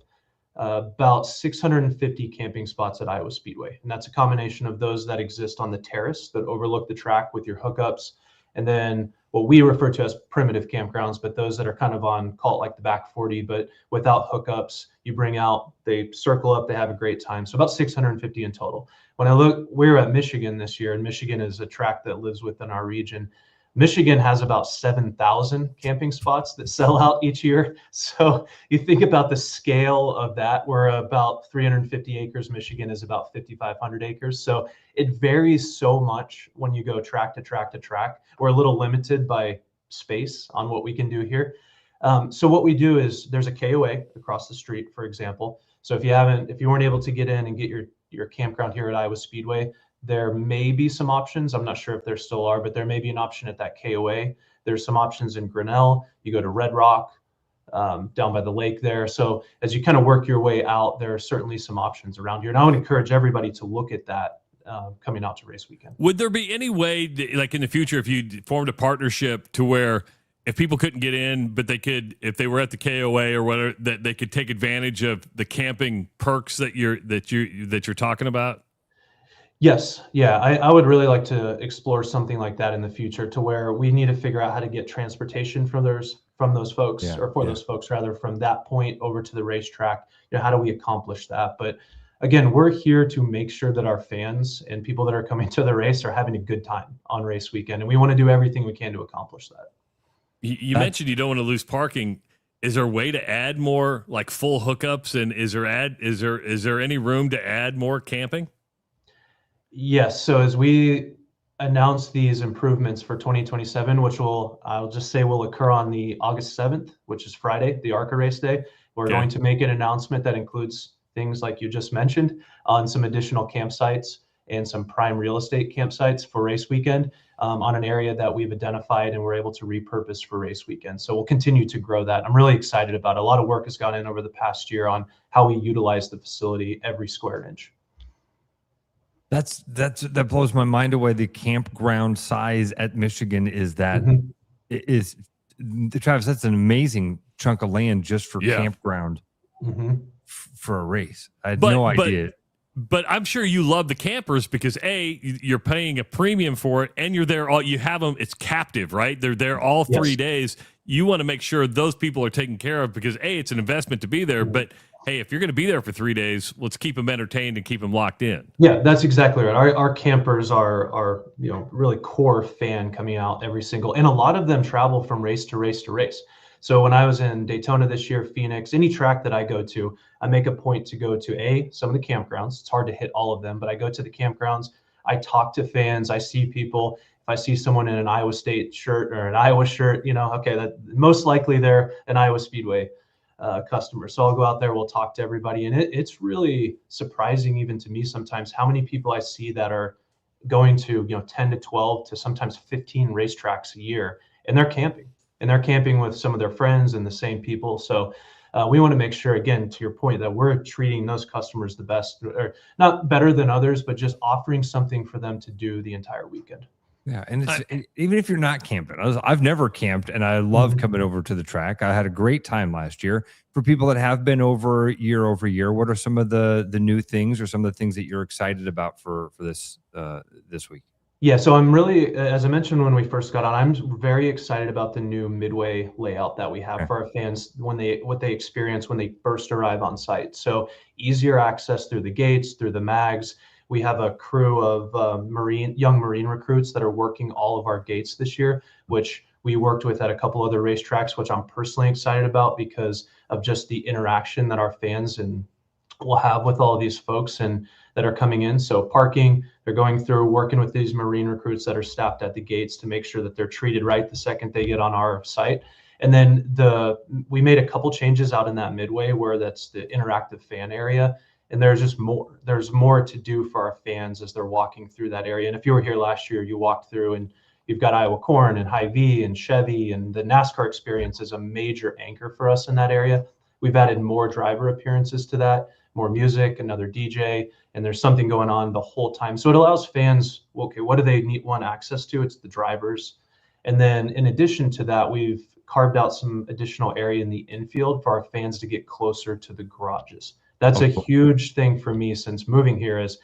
S1: about 650 camping spots at Iowa Speedway. And that's a combination of those that exist on the terrace that overlook the track with your hookups. And then what we refer to as primitive campgrounds, but those that are kind of on, call it like the back 40, but without hookups. You bring out, they circle up, they have a great time. So about 650 in total. When I look, we were at Michigan this year, and Michigan is a track that lives within our region. Michigan has about 7,000 camping spots that sell out each year. So you think about the scale of that. We're about 350 acres. Michigan is about 5,500 acres. So it varies so much when you go track to track to track. We're a little limited by space on what we can do here. So what we do is there's a KOA across the street, for example. So if you weren't able to get in and get your campground here at Iowa Speedway, there may be some options. I'm not sure if there still are, but there may be an option at that KOA. There's some options in Grinnell. You go to Red Rock, down by the lake there. So as you kind of work your way out, there are certainly some options around here. And I would encourage everybody to look at that coming out to race weekend.
S5: Would there be any way, like in the future, if you formed a partnership to where if people couldn't get in, but they could, if they were at the KOA or whatever, that they could take advantage of the camping perks that you're talking about?
S1: Yes. Yeah. I would really like to explore something like that in the future, to where we need to figure out how to get transportation from those folks, those folks rather, from that point over to the racetrack. How do we accomplish that? But again, we're here to make sure that our fans and people that are coming to the race are having a good time on race weekend. And we want to do everything we can to accomplish that.
S5: You mentioned you don't want to lose parking. Is there a way to add more like full hookups? And is there any room to add more camping?
S1: Yes. So as we announce these improvements for 2027, which I'll just say will occur on the August 7th, which is Friday, the ARCA race day, we're going to make an announcement that includes things like you just mentioned on some additional campsites and some prime real estate campsites for race weekend on an area that we've identified and we're able to repurpose for race weekend. So we'll continue to grow that. I'm really excited about it. A lot of work has gone in over the past year on how we utilize the facility every square inch.
S6: That blows my mind away. The campground size at Michigan is that is Travis. That's an amazing chunk of land just for campground for a race. I had no idea.
S5: But I'm sure you love the campers because you're paying a premium for it, and you're there. You have them. It's captive, right? They're there all 3 days. You want to make sure those people are taken care of because it's an investment to be there. But hey, if you're going to be there for 3 days, let's keep them entertained and keep them locked in.
S1: Yeah, that's exactly right. Our campers are really core fan coming out every single, and a lot of them travel from race to race to race. So when I was in Daytona this year, Phoenix, any track that I go to, I make a point to go to some of the campgrounds. It's hard to hit all of them, but I go to the campgrounds. I talk to fans. I see people. If I see someone in an Iowa State shirt or an Iowa shirt, that most likely they're an Iowa Speedway customer. So I'll go out there, we'll talk to everybody. And it's really surprising even to me sometimes how many people I see that are going to, 10 to 12 to sometimes 15 racetracks a year, and they're camping. And they're camping with some of their friends and the same people. So we want to make sure, again, to your point, that we're treating those customers the best, or not better than others, but just offering something for them to do the entire weekend.
S6: Yeah, and it's even if you're not camping, I've never camped, and I love coming over to the track. I had a great time last year. For people that have been over year, what are some of the new things or some of the things that you're excited about for this this week?
S1: Yeah, so I'm really, as I mentioned when we first got on, I'm very excited about the new midway layout that we have for our fans what they experience when they first arrive on site. So easier access through the gates, through the mags. We have a crew of young Marine recruits that are working all of our gates this year, which we worked with at a couple other racetracks, which I'm personally excited about because of just the interaction that our fans will have with all of these folks and that are coming in. So parking, they're going through working with these Marine recruits that are staffed at the gates to make sure that they're treated right the second they get on our site. And then we made a couple changes out in that midway where that's the interactive fan area. And there's more to do for our fans as they're walking through that area. And if you were here last year, you walked through and you've got Iowa Corn and Hy-Vee and Chevy, and the NASCAR experience is a major anchor for us in that area. We've added more driver appearances to that, more music, another DJ, and there's something going on the whole time. So it allows fans, okay, what do they want access to? It's the drivers. And then in addition to that, we've carved out some additional area in the infield for our fans to get closer to the garages. That's a huge thing for me since moving here is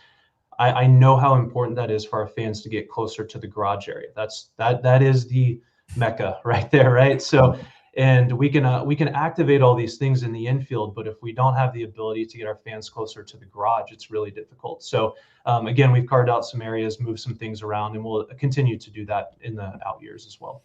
S1: I know how important that is for our fans to get closer to the garage area. That is the mecca right there, right? So, and we can activate all these things in the infield, but if we don't have the ability to get our fans closer to the garage, it's really difficult. So again, we've carved out some areas, moved some things around, and we'll continue to do that in the out years as well.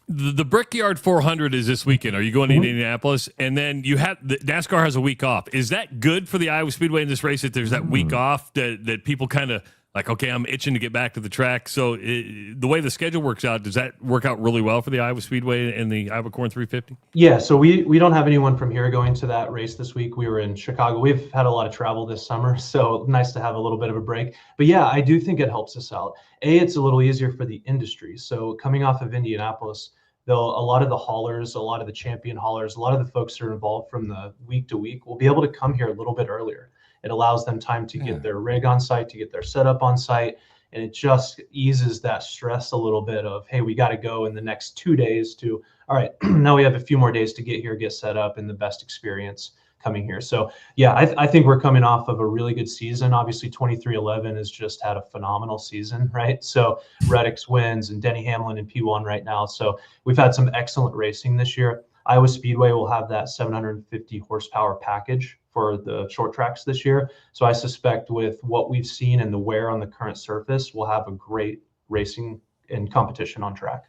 S5: The Brickyard 400 is this weekend. Are you going to Indianapolis? And then NASCAR has a week off. Is that good for the Iowa Speedway in this race that there's that week off that people kind of like, okay, I'm itching to get back to the track. So the way the schedule works out, does that work out really well for the Iowa Speedway and the Iowa Corn 350?
S1: Yeah, so we don't have anyone from here going to that race this week. We were in Chicago. We've had a lot of travel this summer, so nice to have a little bit of a break. But yeah, I do think it helps us out. It's a little easier for the industry. So coming off of Indianapolis, a lot of the haulers, a lot of the champion haulers, a lot of the folks that are involved from the week to week will be able to come here a little bit earlier. It allows them time to get their rig on site, to get their setup on site, and it just eases that stress a little bit of, hey, we got to go in the next 2 days to, all right, now we have a few more days to get here, get set up, and the best experience coming here. So yeah, I think we're coming off of a really good season. Obviously 2311 has just had a phenomenal season, right? So Reddick's wins and Denny Hamlin in P1 right now. So we've had some excellent racing this year. Iowa Speedway will have that 750 horsepower package for the short tracks this year. So I suspect with what we've seen and the wear on the current surface, we'll have a great racing and competition on track.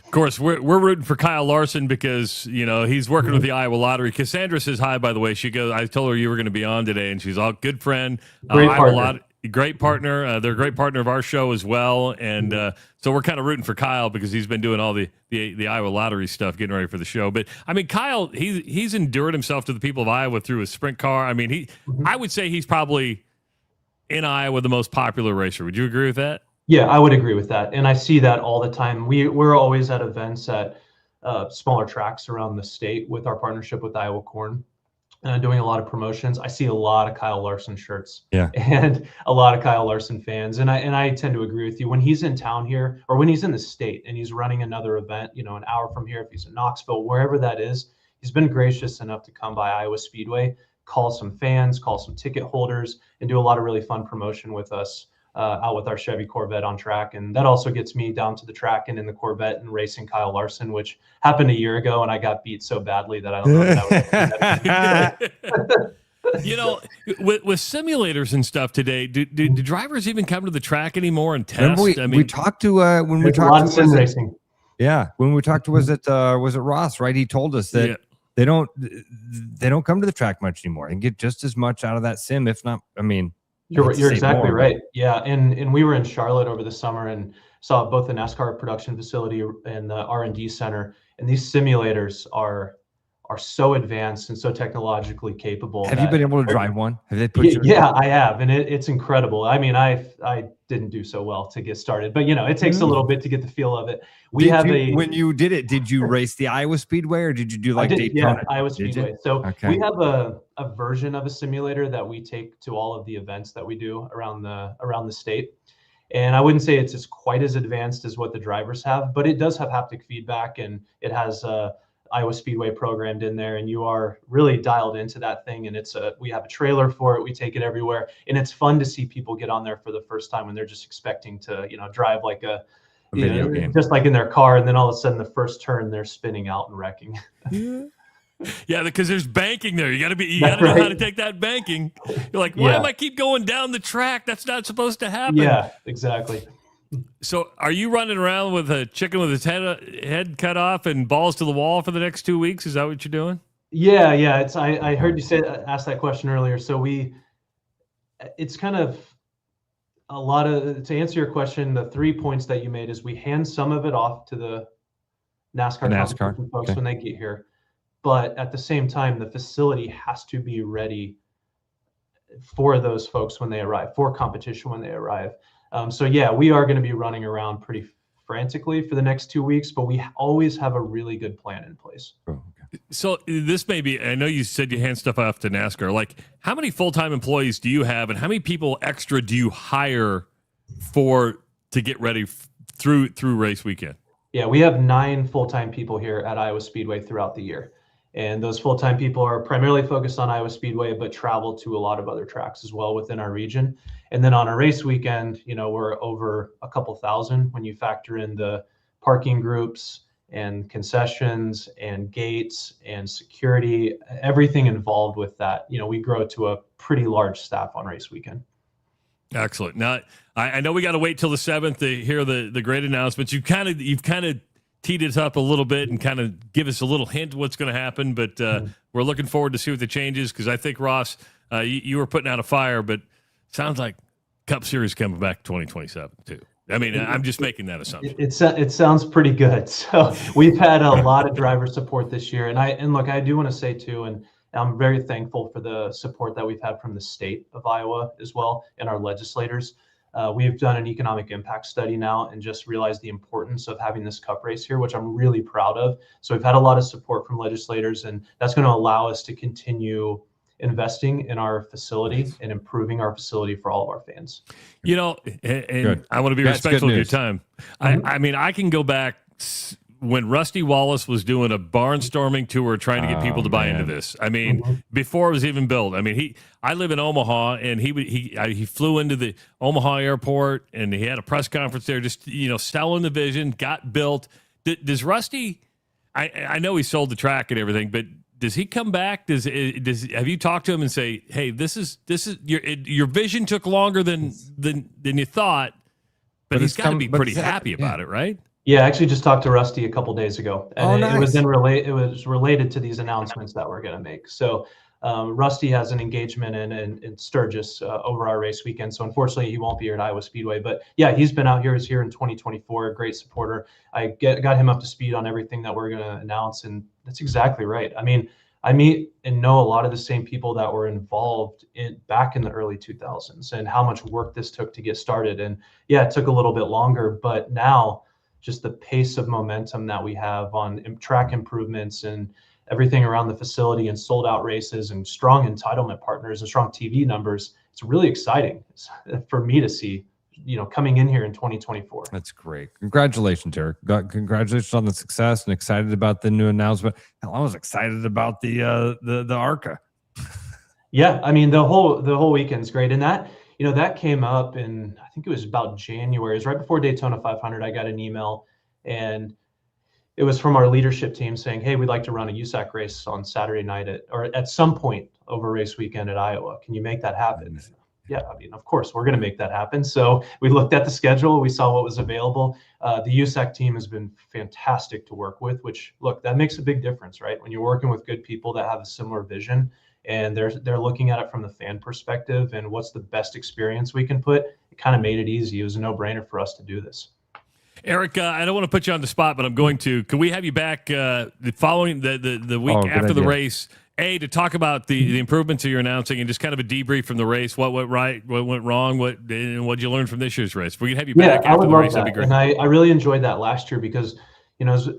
S5: Of course, we're rooting for Kyle Larson because, he's working with the Iowa Lottery. Cassandra says hi, by the way. She goes, I told her you were going to be on today, and she's all good friend.
S1: Great partner.
S5: Great partner. They're a great partner of our show as well. And so we're kind of rooting for Kyle because he's been doing all the Iowa Lottery stuff, getting ready for the show. But, I mean, Kyle, he's endured himself to the people of Iowa through his sprint car. I mean, I would say he's probably in Iowa the most popular racer. Would you agree with that?
S1: Yeah, I would agree with that. And I see that all the time. We're always at events at smaller tracks around the state with our partnership with Iowa Corn, doing a lot of promotions. I see a lot of Kyle Larson shirts and a lot of Kyle Larson fans. And I tend to agree with you. When he's in town here or when he's in the state and he's running another event, an hour from here, if he's in Knoxville, wherever that is, he's been gracious enough to come by Iowa Speedway, call some fans, call some ticket holders, and do a lot of really fun promotion with us. Out with our Chevy Corvette on track. And that also gets me down to the track and in the Corvette and racing Kyle Larson, which happened a year ago. And I got beat so badly that I don't know if
S5: with simulators and stuff today, do drivers even come to the track anymore and test?
S6: We talked to when we talked to racing. Yeah, when we talked to was it Ross, right? He told us that they don't come to the track much anymore and get just as much out of that sim, if not,
S1: You're exactly right. Yeah, and we were in Charlotte over the summer and saw both the NASCAR production facility and the R&D center. And these simulators are so advanced and so technologically capable.
S6: Have you been able to drive one? Have they put you?
S1: Yeah, I have, and it's incredible. I mean, I didn't do so well to get started, but it takes a little bit to get the feel of it.
S6: When you did it, did you race the Iowa Speedway or did you do Daytona?
S1: Yeah, Iowa Speedway. So we have a version of a simulator that we take to all of the events that we do around the state. And I wouldn't say it's quite as advanced as what the drivers have, but it does have haptic feedback, and it has Iowa Speedway programmed in there, and you are really dialed into that thing. And we have a trailer for it. We take it everywhere, and it's fun to see people get on there for the first time when they're just expecting to, drive like a video game, just like in their car, and then all of a sudden the first turn they're spinning out and wrecking.
S5: Yeah, because there's banking there. You got to know how to take that banking. You're like, why am I keep going down the track? That's not supposed to happen.
S1: Yeah, exactly.
S5: So are you running around with a chicken with its head cut off and balls to the wall for the next 2 weeks? Is that what you're doing?
S1: Yeah. I heard you ask that question earlier. So it's kind of a lot of, to answer your question, the 3 points that you made is we hand some of it off to the NASCAR folks when they get here. But at the same time, the facility has to be ready for those folks when they arrive, for competition when they arrive. So yeah, we are going to be running around pretty frantically for the next 2 weeks, but we always have a really good plan in place.
S6: Oh, okay.
S5: So this may be, I know you said you hand stuff off to NASCAR. Like, how many full-time employees do you have, and how many people extra do you hire to get ready through race weekend?
S1: Yeah, we have 9 full-time people here at Iowa Speedway throughout the year. And those full-time people are primarily focused on Iowa Speedway, but travel to a lot of other tracks as well within our region. And then on a race weekend, we're over a couple thousand when you factor in the parking groups and concessions and gates and security, everything involved with that. We grow to a pretty large staff on race weekend.
S5: Excellent. Now, I know we got to wait till the 7th to hear the great announcements. You've kind of teed it up a little bit and kind of give us a little hint of what's going to happen, but we're looking forward to see what the changes, because I think, Ross, you were putting out a fire, but sounds like Cup Series coming back 2027 too. I mean, I'm just making that assumption.
S1: It sounds pretty good. So we've had a lot of driver support this year, and look, I do want to say too, and I'm very thankful for the support that we've had from the state of Iowa as well, and our legislators. We've done an economic impact study now and just realized the importance of having this cup race here, which I'm really proud of. So we've had a lot of support from legislators, and that's going to allow us to continue investing in our facility and improving our facility for all of our fans.
S5: And I want to be respectful of your time. I mean, I can go back when Rusty Wallace was doing a barnstorming tour trying to get people to buy into this. I mean, before it was even built. I mean, I live in Omaha, and he flew into the Omaha airport, and he had a press conference there, just selling the vision, got built. Does Rusty? I know he sold the track and everything, but does he come back? Have you talked to him and say, hey, this is your vision took longer than you thought, but he's got to be pretty happy about it, right?
S1: Yeah, I actually just talked to Rusty a couple days ago, and
S6: nice.
S1: It was related to these announcements that we're going to make. So Rusty has an engagement in Sturgis over our race weekend. So unfortunately, he won't be here at Iowa Speedway. But yeah, he's been out here. He's here in 2024. A great supporter. I got him up to speed on everything that we're going to announce, and that's exactly right. I mean, I meet and know a lot of the same people that were involved back in the early 2000s, and how much work this took to get started. And yeah, it took a little bit longer, but now just the pace of momentum that we have on track improvements and everything around the facility, and sold out races and strong entitlement partners and strong TV numbers. It's really exciting for me to see, coming in here in 2024.
S6: That's great. Congratulations, Eric. Congratulations on the success, and excited about the new announcement. Hell, I was excited about the ARCA.
S1: Yeah. I mean, the whole weekend's great. And that came up in, I think it was about January. It was right before Daytona 500. I got an email, and it was from our leadership team saying, hey, we'd like to run a USAC race on Saturday night at some point over race weekend at Iowa. Can you make that happen? Yeah, I mean, of course, we're going to make that happen. So we looked at the schedule. We saw what was available. The USAC team has been fantastic to work with, which, look, that makes a big difference, right? When you're working with good people that have a similar vision, and they're looking at it from the fan perspective and what's the best experience we can put, it kind of made it easy. It was a no-brainer for us to do this.
S5: Eric, I don't want to put you on the spot, but I'm going to. Can we have you back following the week after the race, to talk about the improvements that you're announcing, and just kind of a debrief from the race, what went right, what went wrong, what did you learn from this year's race? We can have you back after the race. That'd be great.
S1: And I really enjoyed that last year, because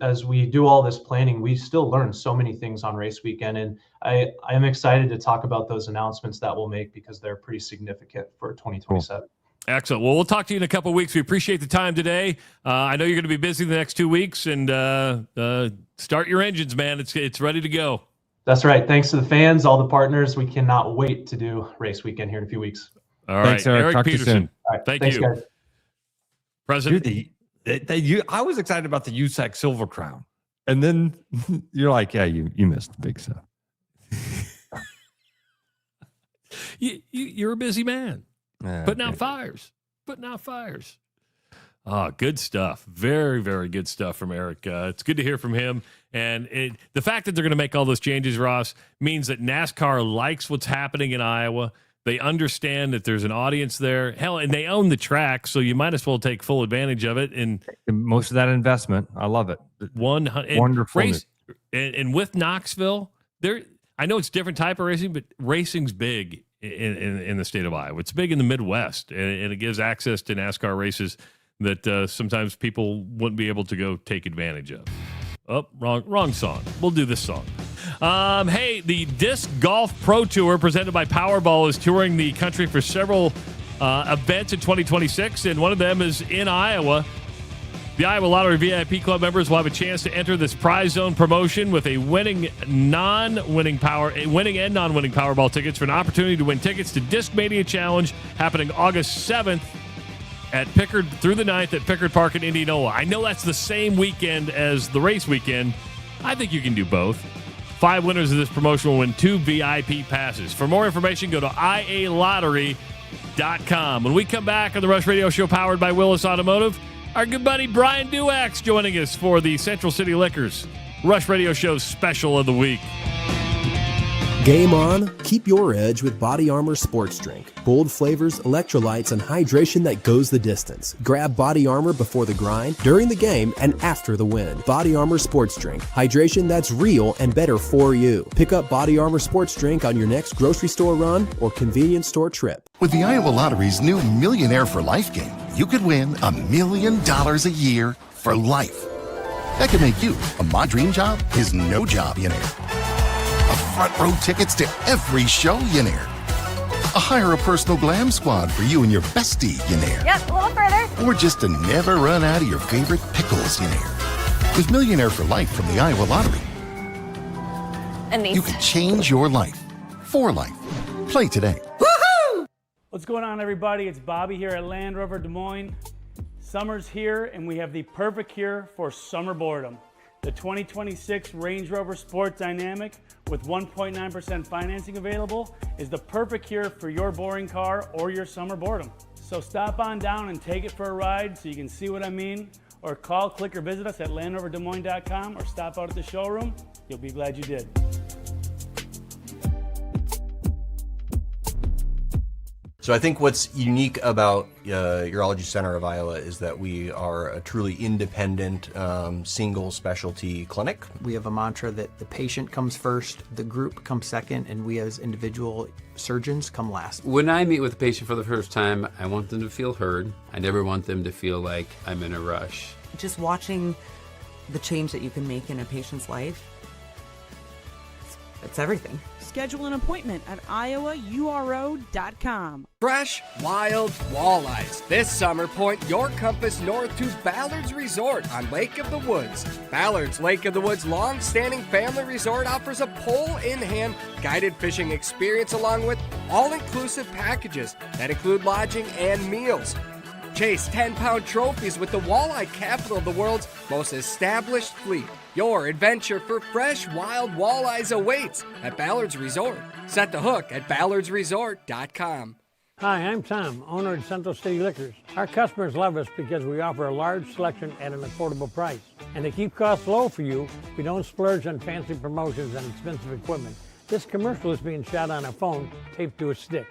S1: as we do all this planning, we still learn so many things on race weekend, and I am excited to talk about those announcements that we'll make, because they're pretty significant for 2027.
S6: Cool.
S5: Excellent. Well, we'll talk to you in a couple of weeks. We appreciate the time today. I know you're going to be busy the next 2 weeks, and start your engines, man. It's ready to go.
S1: That's right. Thanks to the fans, all the partners. We cannot wait to do race weekend here in a few weeks.
S5: All right.
S6: Thanks, Eric. Talk to you
S5: Peterson.
S6: soon.
S1: All right.
S5: Thank
S1: Thanks,
S5: you.
S1: guys.
S5: President.
S6: Dude, I was excited about the USAC Silver Crown. And then you're like, yeah, you missed the big stuff.
S5: You're a busy man. Putting out fires. Oh, good stuff. Very, very good stuff from Eric. It's good to hear from him. And the fact that they're going to make all those changes, Ross, means that NASCAR likes what's happening in Iowa. They understand that there's an audience there. Hell, and they own the track, so you might as well take full advantage of it. And
S6: most of that investment, I love it. Wonderful.
S5: And with Knoxville, I know it's a different type of racing, but racing's big in the state of Iowa. It's big in the Midwest, and it gives access to NASCAR races that sometimes people wouldn't be able to go take advantage of. Oh, wrong song. We'll do this song. Hey, the Disc Golf Pro Tour presented by Powerball is touring the country for several events in 2026, and one of them is in Iowa. The Iowa Lottery VIP Club members will have a chance to enter this prize zone promotion with a winning and non-winning Powerball tickets for an opportunity to win tickets to Discmania Challenge happening August 7th at Pickard through the 9th at Pickard Park in Indianola. I know that's the same weekend as the race weekend. I think you can do both. 5 winners of this promotion will win 2 VIP passes. For more information, go to ialottery.com. When we come back on the Rush Radio Show powered by Willis Automotive, our good buddy Brian Duax joining us for the Central City Liquors Rush Radio Show special of the week.
S15: Game on, keep your edge with Body Armor Sports Drink. Bold flavors, electrolytes, and hydration that goes the distance. Grab Body Armor before the grind, during the game, and after the win. Body Armor Sports Drink. Hydration that's real and better for you. Pick up Body Armor Sports Drink on your next grocery store run or convenience store trip.
S7: With the Iowa Lottery's new Millionaire for Life game, you could win $1 million a year for life. That could make you a My Dream Job is No Job millionaire. Front row tickets to every show millionaire. Hire a personal glam squad for you and your bestie millionaire.
S8: Yep, a little further.
S7: Or just to never run out of your favorite pickles millionaire. With Millionaire for Life from the Iowa Lottery,
S8: And these.
S7: you can change your life for life. Play today.
S2: Woohoo! What's going on, everybody? It's Bobby here at Land Rover Des Moines. Summer's here, and we have the perfect cure for summer boredom. The 2026 Range Rover Sport Dynamic with 1.9% financing available is the perfect cure for your boring car or your summer boredom. So stop on down and take it for a ride so you can see what I mean, or call, click, or visit us at LandRoverDesMoines.com or stop out at the showroom. You'll be glad you did.
S3: So I think what's unique about Urology Center of Iowa is that we are a truly independent, single specialty clinic.
S9: We have a mantra that the patient comes first, the group comes second, and we as individual surgeons come last.
S10: When I meet with a patient for the first time, I want them to feel heard. I never want them to feel like I'm in a rush.
S11: Just watching the change that you can make in a patient's life, it's everything.
S14: Schedule an appointment at iowauro.com.
S12: Fresh, wild walleyes. This summer, point your compass north to Ballard's Resort on Lake of the Woods. Ballard's Lake of the Woods long-standing family resort offers a pole-in-hand guided fishing experience along with all-inclusive packages that include lodging and meals. Chase 10-pound trophies with the walleye capital of the world's most established fleet. Your adventure for fresh, wild walleyes awaits at Ballard's Resort. Set the hook at ballardsresort.com.
S22: Hi, I'm Tom, owner of Central City Liquors. Our customers love us because we offer a large selection at an affordable price. And to keep costs low for you, we don't splurge on fancy promotions and expensive equipment. This commercial is being shot on a phone taped to a stick.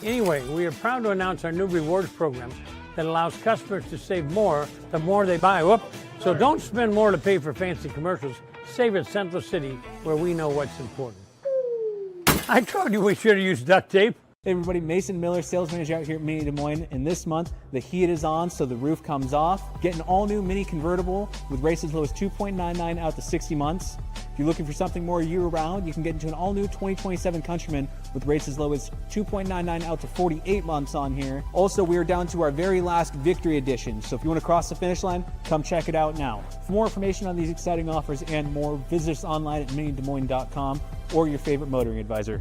S22: Anyway, we are proud to announce our new rewards program that allows customers to save more the more they buy. So don't spend more to pay for fancy commercials. Save at Central City, where we know what's important. I told you we should have used duct tape.
S27: Hey everybody, Mason Miller, sales manager out here at Mini Des Moines, and this month the heat is on so the roof comes off. Get an all-new Mini convertible with rates as low as $2.99 out to 60 months. If you're looking for something more year-round, you can get into an all-new 2027 Countryman with rates as low as 2.99 out to 48 months on here. Also, we are down to our very last Victory Edition, so if you want to cross the finish line, come check it out now. For more information on these exciting offers and more, visit us online at minidesmoines.com or your favorite motoring advisor.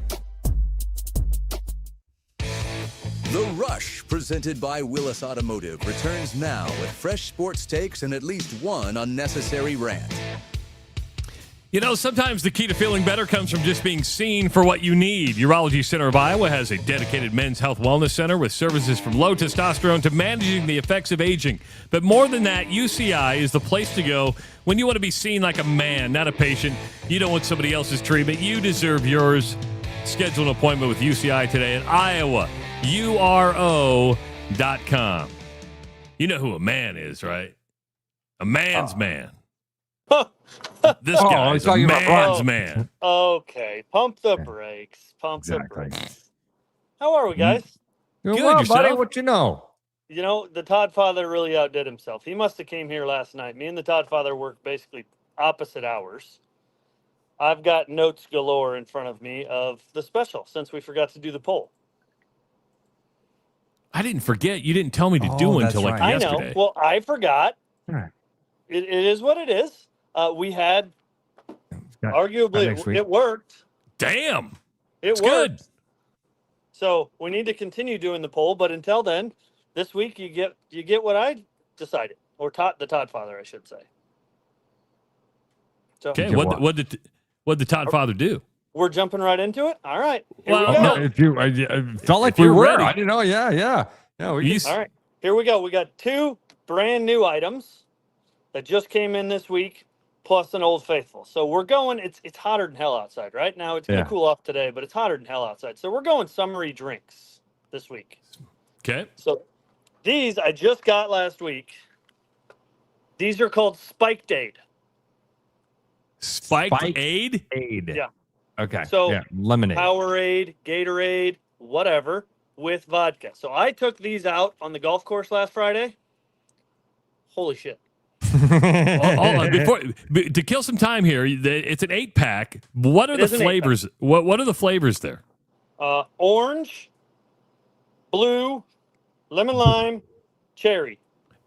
S4: The Rush, presented by Willis Automotive, returns now with fresh sports takes and at least one unnecessary rant.
S5: You know, sometimes the key to feeling better comes from just being seen for what you need. Urology Center of Iowa has a dedicated men's health wellness center with services from low testosterone to managing the effects of aging. But more than that, UCI is the place to go when you want to be seen like a man, not a patient. You don't want somebody else's treatment. You deserve yours. Schedule an appointment with UCI today at IowaURO.com. You know who a man is, right? A man's man. This guy is a man's man.
S13: Okay, pump the brakes. Pump the brakes. How are we, guys?
S6: Good,
S5: yourself?
S6: buddy. What you know?
S13: You know, the Todd father really outdid himself. He must have came here last night. Me and the Todd father work basically opposite hours. I've got notes galore in front of me of the special since we forgot to do the poll.
S5: I didn't forget. You didn't tell me to do until like yesterday.
S13: I know. Well, I forgot. It is what it is. We had, arguably, it worked.
S5: Damn.
S13: It worked. Good. So we need to continue doing the poll, but until then, this week you get what I decided, or the Todd father, I should say. So,
S5: okay, what did the Todd father do?
S13: We're jumping right into it. All right.
S6: If you felt like we were ready. I didn't know. Yeah.
S13: All right. Here we go. We got 2 brand new items that just came in this week, plus an Old Faithful. So we're going, it's hotter than hell outside right now. It's going to cool off today, but it's hotter than hell outside. So we're going summery drinks this week.
S5: Okay.
S13: So these I just got last week. These are called Spiked Aid.
S5: Spiked Aid?
S13: Yeah.
S6: Okay.
S13: So
S6: lemonade,
S13: Powerade, Gatorade, whatever, with vodka. So I took these out on the golf course last Friday. Holy shit.
S5: To kill some time here, it's an 8-pack. What are the flavors? What are the flavors there?
S13: Orange, blue, lemon lime, cherry.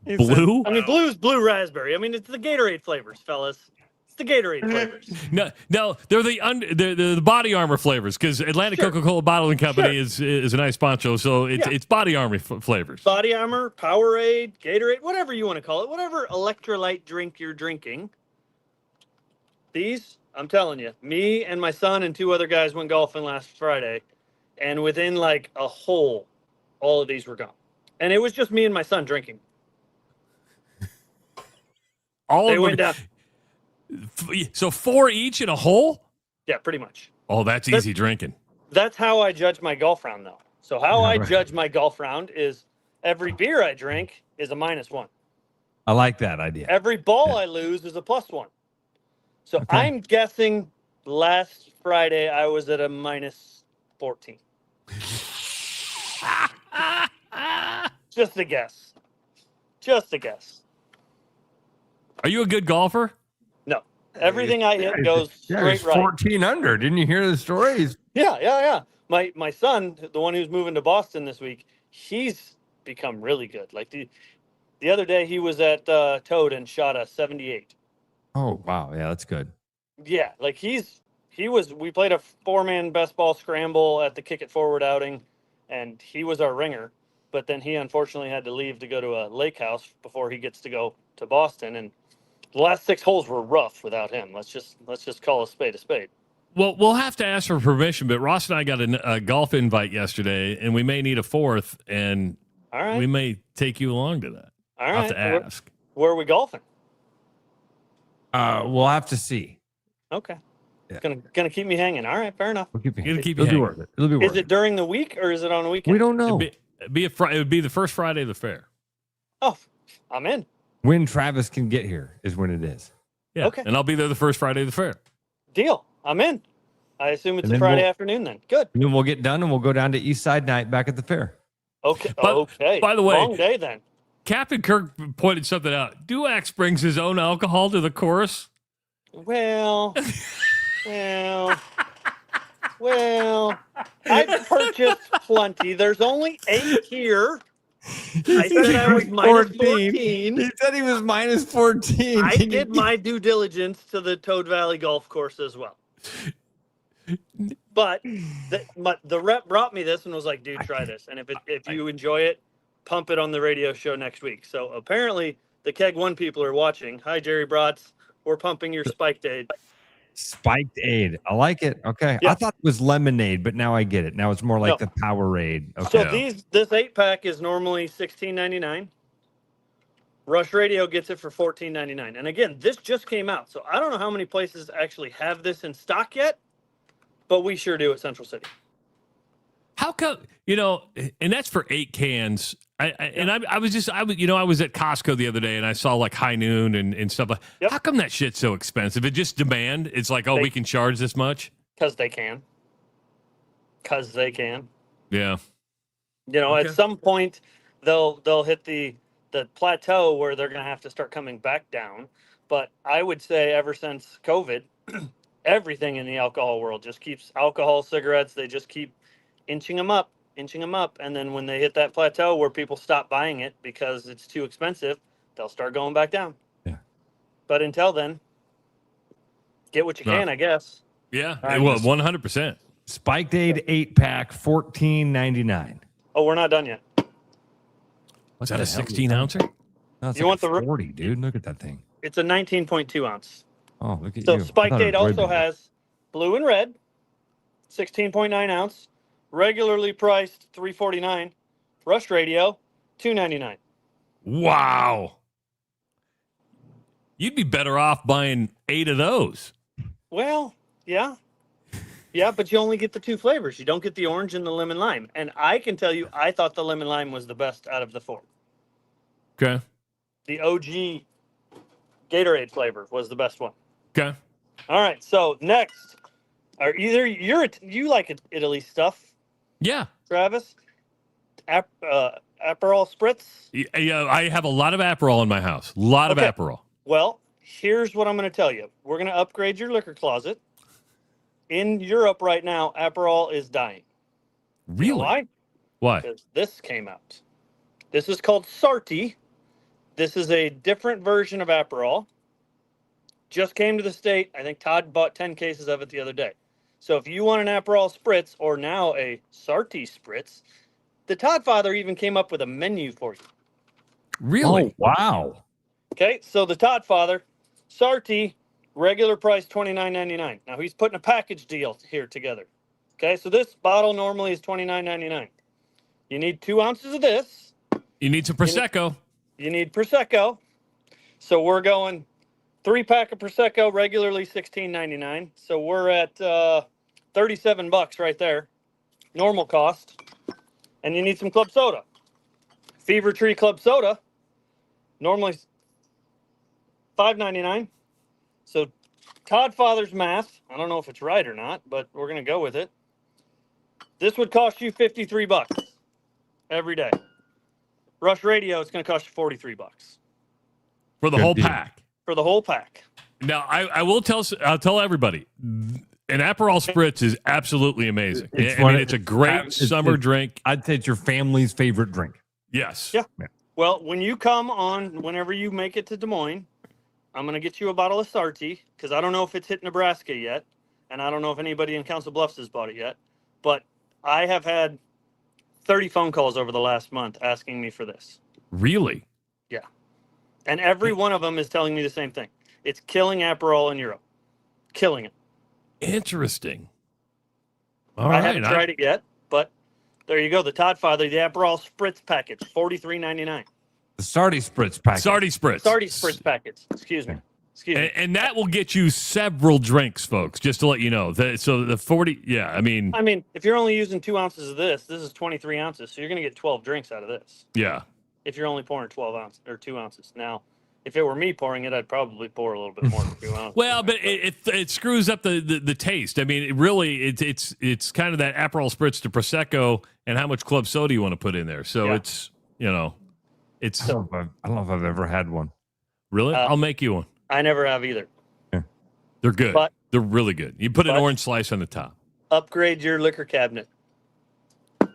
S5: Blue?
S13: I mean, blue's blue raspberry. I mean, it's the Gatorade flavors, fellas. It's the Gatorade flavors.
S5: No, they're the Body Armor flavors because Atlantic Coca-Cola Bottling Company is a nice sponsor, so it's Body Armor flavors.
S13: Body Armor, Powerade, Gatorade, whatever you want to call it, whatever electrolyte drink you're drinking. These, I'm telling you, me and my son and 2 other guys went golfing last Friday, and within like a hole, all of these were gone, and it was just me and my son drinking.
S5: They went down. So 4 each in a hole?
S13: Yeah, pretty much.
S5: Oh, that's easy drinking.
S13: That's how I judge my golf round, though. So how I judge my golf round is every beer I drink is a -1.
S6: I like that idea.
S13: Every ball I lose is a +1. So I'm guessing last Friday I was at a -14. Just a guess. Just a guess.
S5: Are you a good golfer?
S13: No. Everything I hit goes straight right.
S6: 14 under. Didn't you hear the stories?
S13: Yeah. My son, the one who's moving to Boston this week, he's become really good. Like the other day he was at Toad and shot a 78.
S6: Oh, wow. Yeah, that's good.
S13: Yeah, like we played a 4-man best ball scramble at the Kick It Forward outing, and he was our ringer. But then he unfortunately had to leave to go to a lake house before he gets to go to Boston. And the last 6 holes were rough without him. Let's just call a spade a spade.
S5: Well, we'll have to ask for permission, but Ross and I got a golf invite yesterday, and we may need a 4th, and we may take you along to that.
S13: All right.
S5: I'll have to ask.
S13: Where are we golfing?
S6: We'll have to see.
S13: Okay. Yeah. Gonna keep me hanging. All right, fair enough.
S6: We'll keep you hanging.
S5: It'll be worth it.
S6: It'll be worth
S13: Is it during the week or is it on a weekend?
S6: We don't know.
S5: It would be the first Friday of the fair.
S13: Oh, I'm in.
S6: When Travis can get here is when it is.
S5: Yeah.
S13: Okay.
S5: And I'll be there the first Friday of the fair.
S13: Deal. I'm in. I assume it's a Friday afternoon then. Good.
S6: And then we'll get done and we'll go down to East Side Night back at the fair.
S13: Okay.
S5: By the way,
S13: long day then.
S5: Captain Kirk pointed something out. Duax brings his own alcohol to the course.
S13: Well, I've purchased plenty. There's only 8 here. I said I was minus 14.
S6: He said he was minus 14.
S13: I did my due diligence to the Toad Valley Golf Course as well. But the rep brought me this and was like, dude, try this. And if you enjoy it, pump it on the radio show next week. So apparently the Keg One people are watching. Hi, Jerry Brotz. We're pumping your Spiked Aid.
S6: Spiked Aid. I like it. Okay.
S13: Yeah.
S6: I thought it was lemonade, but now I get it. Now it's more like the Powerade. Okay.
S13: So this 8-pack is normally $16.99. Rush Radio gets it for $14.99. And again, this just came out. So I don't know how many places actually have this in stock yet, but we sure do at Central City.
S5: How come, and that's for 8 cans. I was at Costco the other day and I saw like High Noon and stuff like. How come that shit's so expensive? It just demand. It's like, we can charge this much
S13: because they can.
S5: Yeah.
S13: At some point they'll hit the plateau where they're going to have to start coming back down. But I would say ever since COVID, everything in the alcohol world just keeps alcohol, cigarettes. They just keep inching them up. And then when they hit that plateau where people stop buying it because it's too expensive, they'll start going back down.
S6: Yeah.
S13: But until then, get what you can, I guess.
S5: Yeah. Well, 100%.
S6: Spiked Aid 8-pack, $14.99.
S13: Oh, we're not done yet.
S5: What's that, a 16-ouncer?
S6: No, it's
S13: You
S6: like
S13: want the
S6: 40, dude. Look at that thing.
S13: It's a 19.2 ounce.
S6: Oh, look at
S13: So
S6: you.
S13: Spiked Aid also has blue and red, 16.9 ounce, regularly priced $3.49. Rush Radio, $2.99.
S5: Wow. You'd be better off buying 8 of those.
S13: Well, yeah. Yeah, but you only get the 2 flavors. You don't get the orange and the lemon lime. And I can tell you, I thought the lemon lime was the best out of the 4.
S5: Okay.
S13: The OG Gatorade flavor was the best one.
S5: Okay.
S13: All right. So next, are either you like Italy stuff?
S5: Yeah.
S13: Travis, Aperol Spritz.
S5: Yeah, I have a lot of Aperol in my house. A lot of Aperol.
S13: Well, here's what I'm going to tell you. We're going to upgrade your liquor closet. In Europe right now, Aperol is dying.
S5: Really?
S13: You know why?
S5: Why?
S13: Because this came out. This is called Sarti. This is a different version of Aperol. Just came to the state. I think Todd bought 10 cases of it the other day. So if you want an Aperol Spritz or now a Sarti Spritz, the Todd father even came up with a menu for you.
S5: Really?
S6: Oh, wow.
S13: Okay, so the Todd father, Sarti, regular price $29.99. Now he's putting a package deal here together. Okay, so this bottle normally is $29.99. You need 2 ounces of this.
S5: You need some Prosecco.
S13: You need Prosecco. So we're going 3-pack of Prosecco, regularly $16.99. So we're at $37 right there, normal cost. And you need some club soda. Fever Tree Club Soda, normally $5.99. So Todd Father's math, I don't know if it's right or not, but we're going to go with it. This would cost you $53 every day. Rush Radio, it's going to cost you $43
S5: For the whole pack.
S13: for the whole pack.
S5: Now, I'll tell everybody, an Aperol Spritz is absolutely amazing. It's a great summer drink.
S6: I'd say it's your family's favorite drink.
S5: Yes.
S13: Yeah. Well, when you come on, whenever you make it to Des Moines, I'm going to get you a bottle of Sarti because I don't know if it's hit Nebraska yet, and I don't know if anybody in Council Bluffs has bought it yet, but I have had 30 phone calls over the last month asking me for this.
S5: Really?
S13: Yeah. And every one of them is telling me the same thing. It's killing Aperol in Europe. Killing it.
S5: Interesting. All
S13: I
S5: right.
S13: haven't tried it yet, but there you go. The Todd Father, the Aperol Spritz package, $43.99.
S6: The Sarti Spritz package.
S5: Sarti Spritz.
S13: Sarti Spritz package. Excuse me.
S5: And that will get you several drinks, folks, just to let you know. So the 40, yeah, I mean,
S13: if you're only using 2 ounces of this is 23 ounces. So you're going to get 12 drinks out of this.
S5: Yeah.
S13: If you're only pouring 12 ounces or 2 ounces. Now, if it were me pouring it, I'd probably pour a little bit more than 2 ounces.
S5: Well, but it screws up the taste. I mean, it's kind of that Aperol Spritz to Prosecco and how much club soda you want to put in there. So it's, it's.
S6: I don't know if I've ever had one.
S5: Really? I'll make you one.
S13: I never have either.
S6: Yeah.
S5: They're good.
S13: But-
S5: They're really good. You put an
S13: but-
S5: orange slice on the top.
S13: Upgrade your liquor cabinet.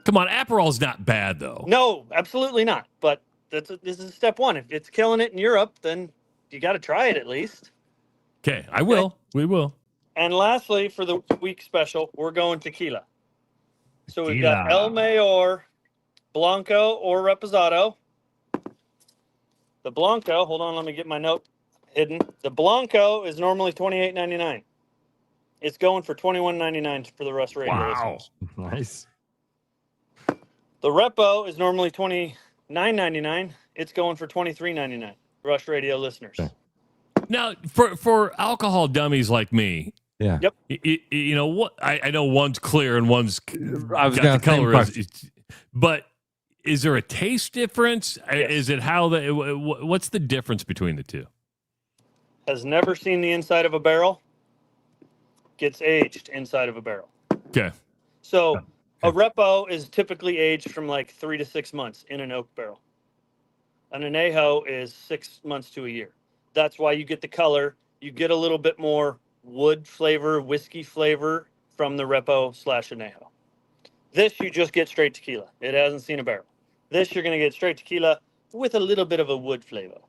S5: Come on, Aperol's not bad though.
S13: No, absolutely not. But this is step one. If it's killing it in Europe, then you got to try it at least.
S5: Okay, I will. We will.
S13: And lastly, for the week special, we're going tequila. So we've got El Mayor, Blanco, or Reposado. The Blanco, hold on, let me get my note hidden. The Blanco is normally $28.99. It's going for $21.99 for the Rush Radio listeners.
S6: Nice.
S13: The Repo is normally $29.99. It's going for $23.99. Rush Radio listeners.
S5: Now, for alcohol dummies like me,
S6: yeah.
S13: Yep.
S5: You know what? I know one's clear and one's
S6: I was
S5: got the
S6: gonna
S5: color.
S6: say
S5: But is there a taste difference?
S13: Yes.
S5: Is it how the what's the difference between the two?
S13: Has never seen the inside of a barrel. Gets aged inside of a barrel.
S5: Okay.
S13: So a Repo is typically aged from like 3 to 6 months in an oak barrel. An añejo is 6 months to a year. That's why you get the color. You get a little bit more wood flavor, whiskey flavor from the Repo/añejo. This you just get straight tequila. It hasn't seen a barrel. This you're going to get straight tequila with a little bit of a wood flavor.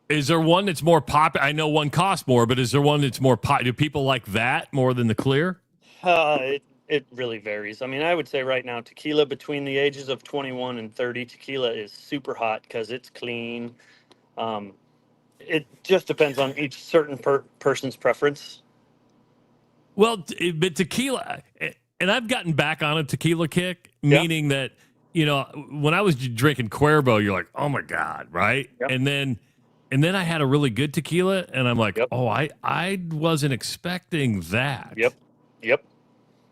S5: Is there one that's more popular? I know one costs more, but is there one that's more popular? Do people like that more than the clear?
S13: It really varies. I mean, I would say right now, tequila between the ages of 21 and 30, tequila is super hot because it's clean. It just depends on each certain person's preference.
S5: Well, but tequila, and I've gotten back on a tequila kick, meaning that, you know, when I was drinking Cuervo, you're like, oh my God, right?
S13: Yep.
S5: And then I had a really good tequila, and I'm like, oh, I wasn't expecting that.
S13: Yep.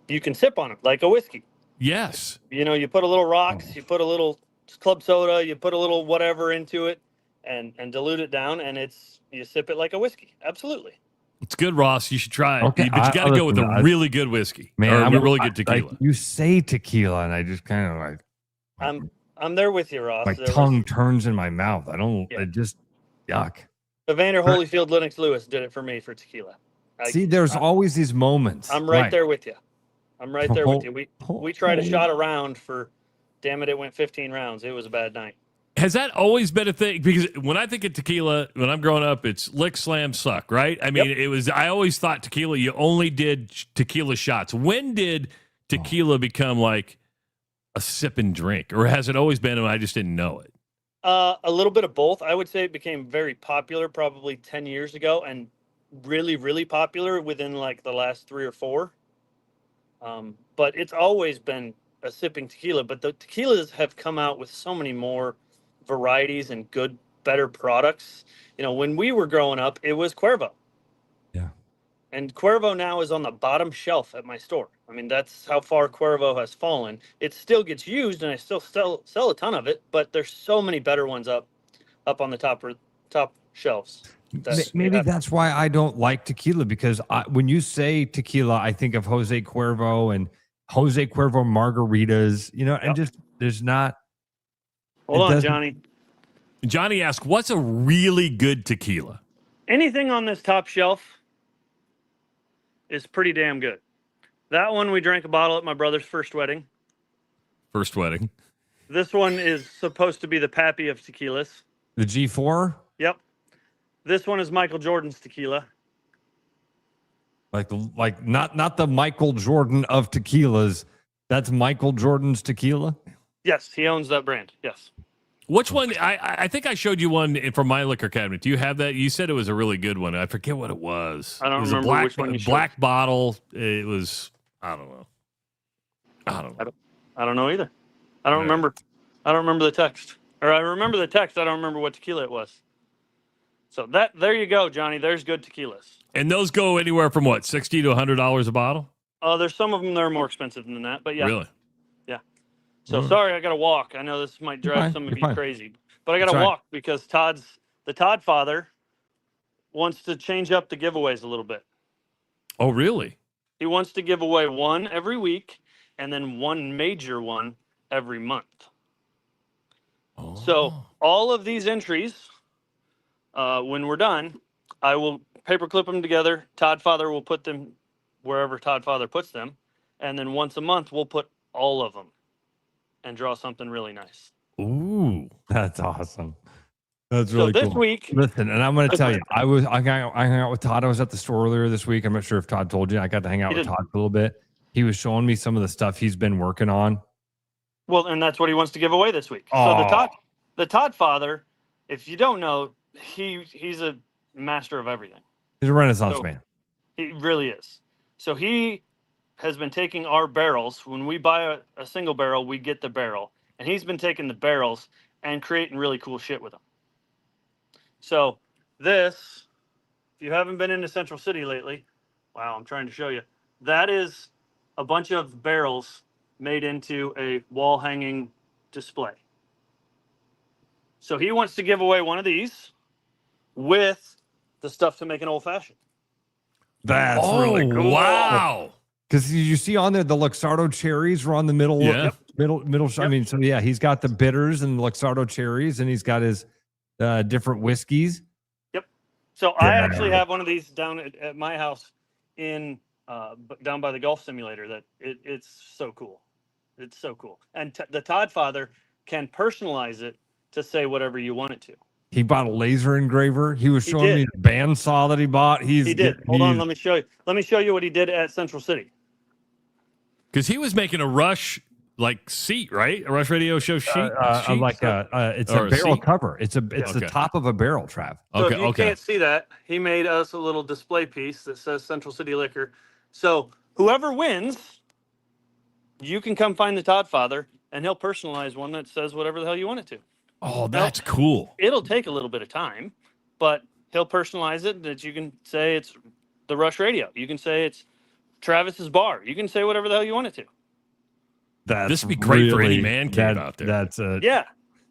S13: You can sip on it like a whiskey.
S5: Yes.
S13: You know, you put a little rocks, you put a little club soda, you put a little whatever into it, and dilute it down, and you sip it like a whiskey. Absolutely.
S5: It's good, Ross. You should try it.
S6: Okay,
S5: But you got to go with
S6: listen,
S5: a really good whiskey.
S6: Man,
S5: or
S6: I'm
S5: a really good tequila.
S6: Like, you say tequila, and I just kind of like
S13: I'm there with you, Ross.
S6: my tongue turns in my mouth. I don't.
S13: Yeah.
S6: It just yuck.
S13: Evander Holyfield, Lennox Lewis did it for me for tequila.
S6: See, there's always these moments.
S13: I'm right there with you. I'm right there with you. We tried a shot around for, damn it, it went 15 rounds. It was a bad night.
S5: Has that always been a thing? Because when I think of tequila, when I'm growing up, it's lick, slam, suck, right? I mean, I always thought tequila, you only did tequila shots. When did tequila become like a sip and drink? Or has it always been and I just didn't know it?
S13: A little bit of both. I would say it became very popular probably 10 years ago and really, really popular within like the last 3 or 4. But it's always been a sipping tequila. But the tequilas have come out with so many more varieties and better products. You know, when we were growing up, it was Cuervo.
S6: Yeah.
S13: And Cuervo now is on the bottom shelf at my store. I mean, that's how far Cuervo has fallen. It still gets used, and I still sell a ton of it, but there's so many better ones up on the top shelves.
S6: Maybe that's why I don't like tequila, because when you say tequila, I think of Jose Cuervo and Jose Cuervo margaritas, you know, and just there's not.
S13: Hold on, Johnny.
S5: Johnny asked, what's a really good tequila?
S13: Anything on this top shelf is pretty damn good. That one, we drank a bottle at my brother's first wedding.
S5: First wedding.
S13: This one is supposed to be the pappy of tequilas.
S6: The G4?
S13: Yep. This one is Michael Jordan's tequila.
S6: Like not the Michael Jordan of tequilas. That's Michael Jordan's tequila?
S13: Yes, he owns that brand. Yes.
S5: Which one? I think I showed you one from my liquor cabinet. Do you have that? You said it was a really good one. I forget what it was.
S13: I don't
S5: remember
S13: remember which one you showed.
S5: Black bottle. It was, I don't know.
S13: I don't know either. I don't remember. I don't remember the text. Or I remember the text. I don't remember what tequila it was. So there you go, Johnny. There's good tequilas.
S5: And those go anywhere from what, $60 to $100 a bottle?
S13: There's some of them that are more expensive than that, but yeah.
S5: Really?
S13: Yeah. So sorry, I got to walk. I know this might drive some of you crazy, but I got to walk because the Todd father wants to change up the giveaways a little bit.
S5: Oh, really?
S13: He wants to give away one every week and then one major one every month. So all of these entries, when we're done, I will paperclip them together. Todd Father will put them wherever Todd Father puts them. And then once a month, we'll put all of them and draw something really nice.
S6: Ooh, that's awesome. That's really
S13: this
S6: cool.
S13: week,
S6: Listen, and I'm going to tell you, I hung out with Todd. I was at the store earlier this week. I'm not sure if Todd told you. I got to hang out with Todd for a little bit. He was showing me some of the stuff he's been working on.
S13: Well, and that's what he wants to give away this week.
S6: Oh.
S13: So the Todd Father, if you don't know, he's a master of everything.
S6: He's a Renaissance man.
S13: He really is. So he has been taking our barrels. When we buy a single barrel, we get the barrel. And he's been taking the barrels and creating really cool shit with them. So this, if you haven't been into Central City lately, wow, I'm trying to show you. That is a bunch of barrels made into a wall hanging display. So he wants to give away one of these with the stuff to make an old fashioned.
S6: That's really cool.
S5: Wow.
S6: Because you see on there, the Luxardo cherries were on the middle.
S5: Yeah.
S6: Middle. I mean, so yeah, he's got the bitters and the Luxardo cherries, and he's got his different whiskeys.
S13: Yep. So I actually have one of these down at my house in down by the golf simulator. That it's so cool. It's so cool. And the Todd Father can personalize it to say whatever you want it to.
S6: He bought a laser engraver. He was showing me the bandsaw that he bought.
S13: He did. Hold on, let me show you. Let me show you what he did at Central City.
S5: Because he was making a Rush seat, right? A Rush Radio Show sheet.
S6: It's a barrel cover. It's the top of a barrel, Trav.
S13: So if you can't see that, he made us a little display piece that says Central City Liquor. So whoever wins, you can come find the Todd Father, and he'll personalize one that says whatever the hell you want it to.
S5: Oh, that's cool.
S13: It'll take a little bit of time, but he'll personalize it that you can say it's the Rush Radio. You can say it's Travis's Bar. You can say whatever the hell you want it to.
S5: This would be great for any man cave out there.
S13: Yeah.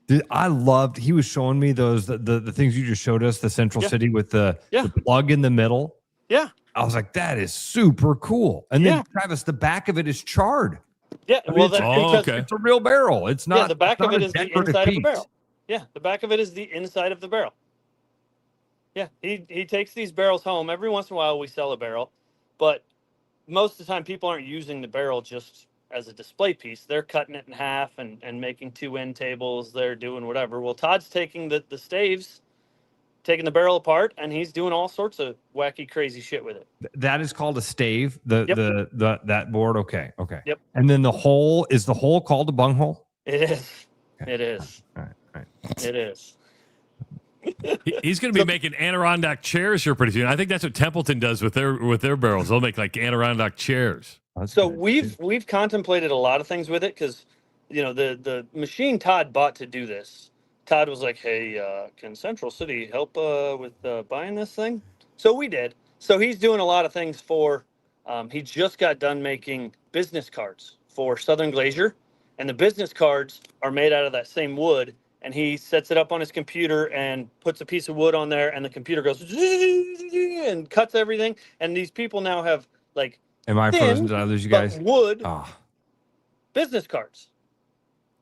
S6: Dude, I loved. He was showing me those the things you just showed us. The Central City with the plug in the middle.
S13: Yeah.
S6: I was like, that is super cool. And then Travis, the back of it is charred.
S13: Yeah.
S6: I mean, it's a real barrel. It's not.
S13: Yeah. The back of it is the inside of the
S6: piece.
S13: barrel. Yeah. The back of it is the inside of the barrel. Yeah. He takes these barrels home. Every once in a while we sell a barrel, but most of the time people aren't using the barrel just as a display piece. They're cutting it in half and making 2 end tables. They're doing whatever. Well, Todd's taking the staves, taking the barrel apart, and he's doing all sorts of wacky, crazy shit with it.
S6: That is called a stave. That board. Okay.
S13: Yep.
S6: And then the hole called a bunghole.
S13: It is.
S6: Okay.
S13: It is.
S6: All right.
S13: It is.
S5: He's going to be making Adirondack chairs here pretty soon. I think that's what Templeton does with their barrels. They'll make Adirondack chairs.
S13: So we've contemplated a lot of things with it because, the machine Todd bought to do this. Todd was like, "Hey, can Central City help with buying this thing?" So we did. So he's doing a lot of things for. He just got done making business cards for Southern Glacier, and the business cards are made out of that same wood. And he sets it up on his computer and puts a piece of wood on there, and the computer goes and cuts everything. And these people now have
S6: Am I frozen? Did I lose you guys?
S13: Wood business cards.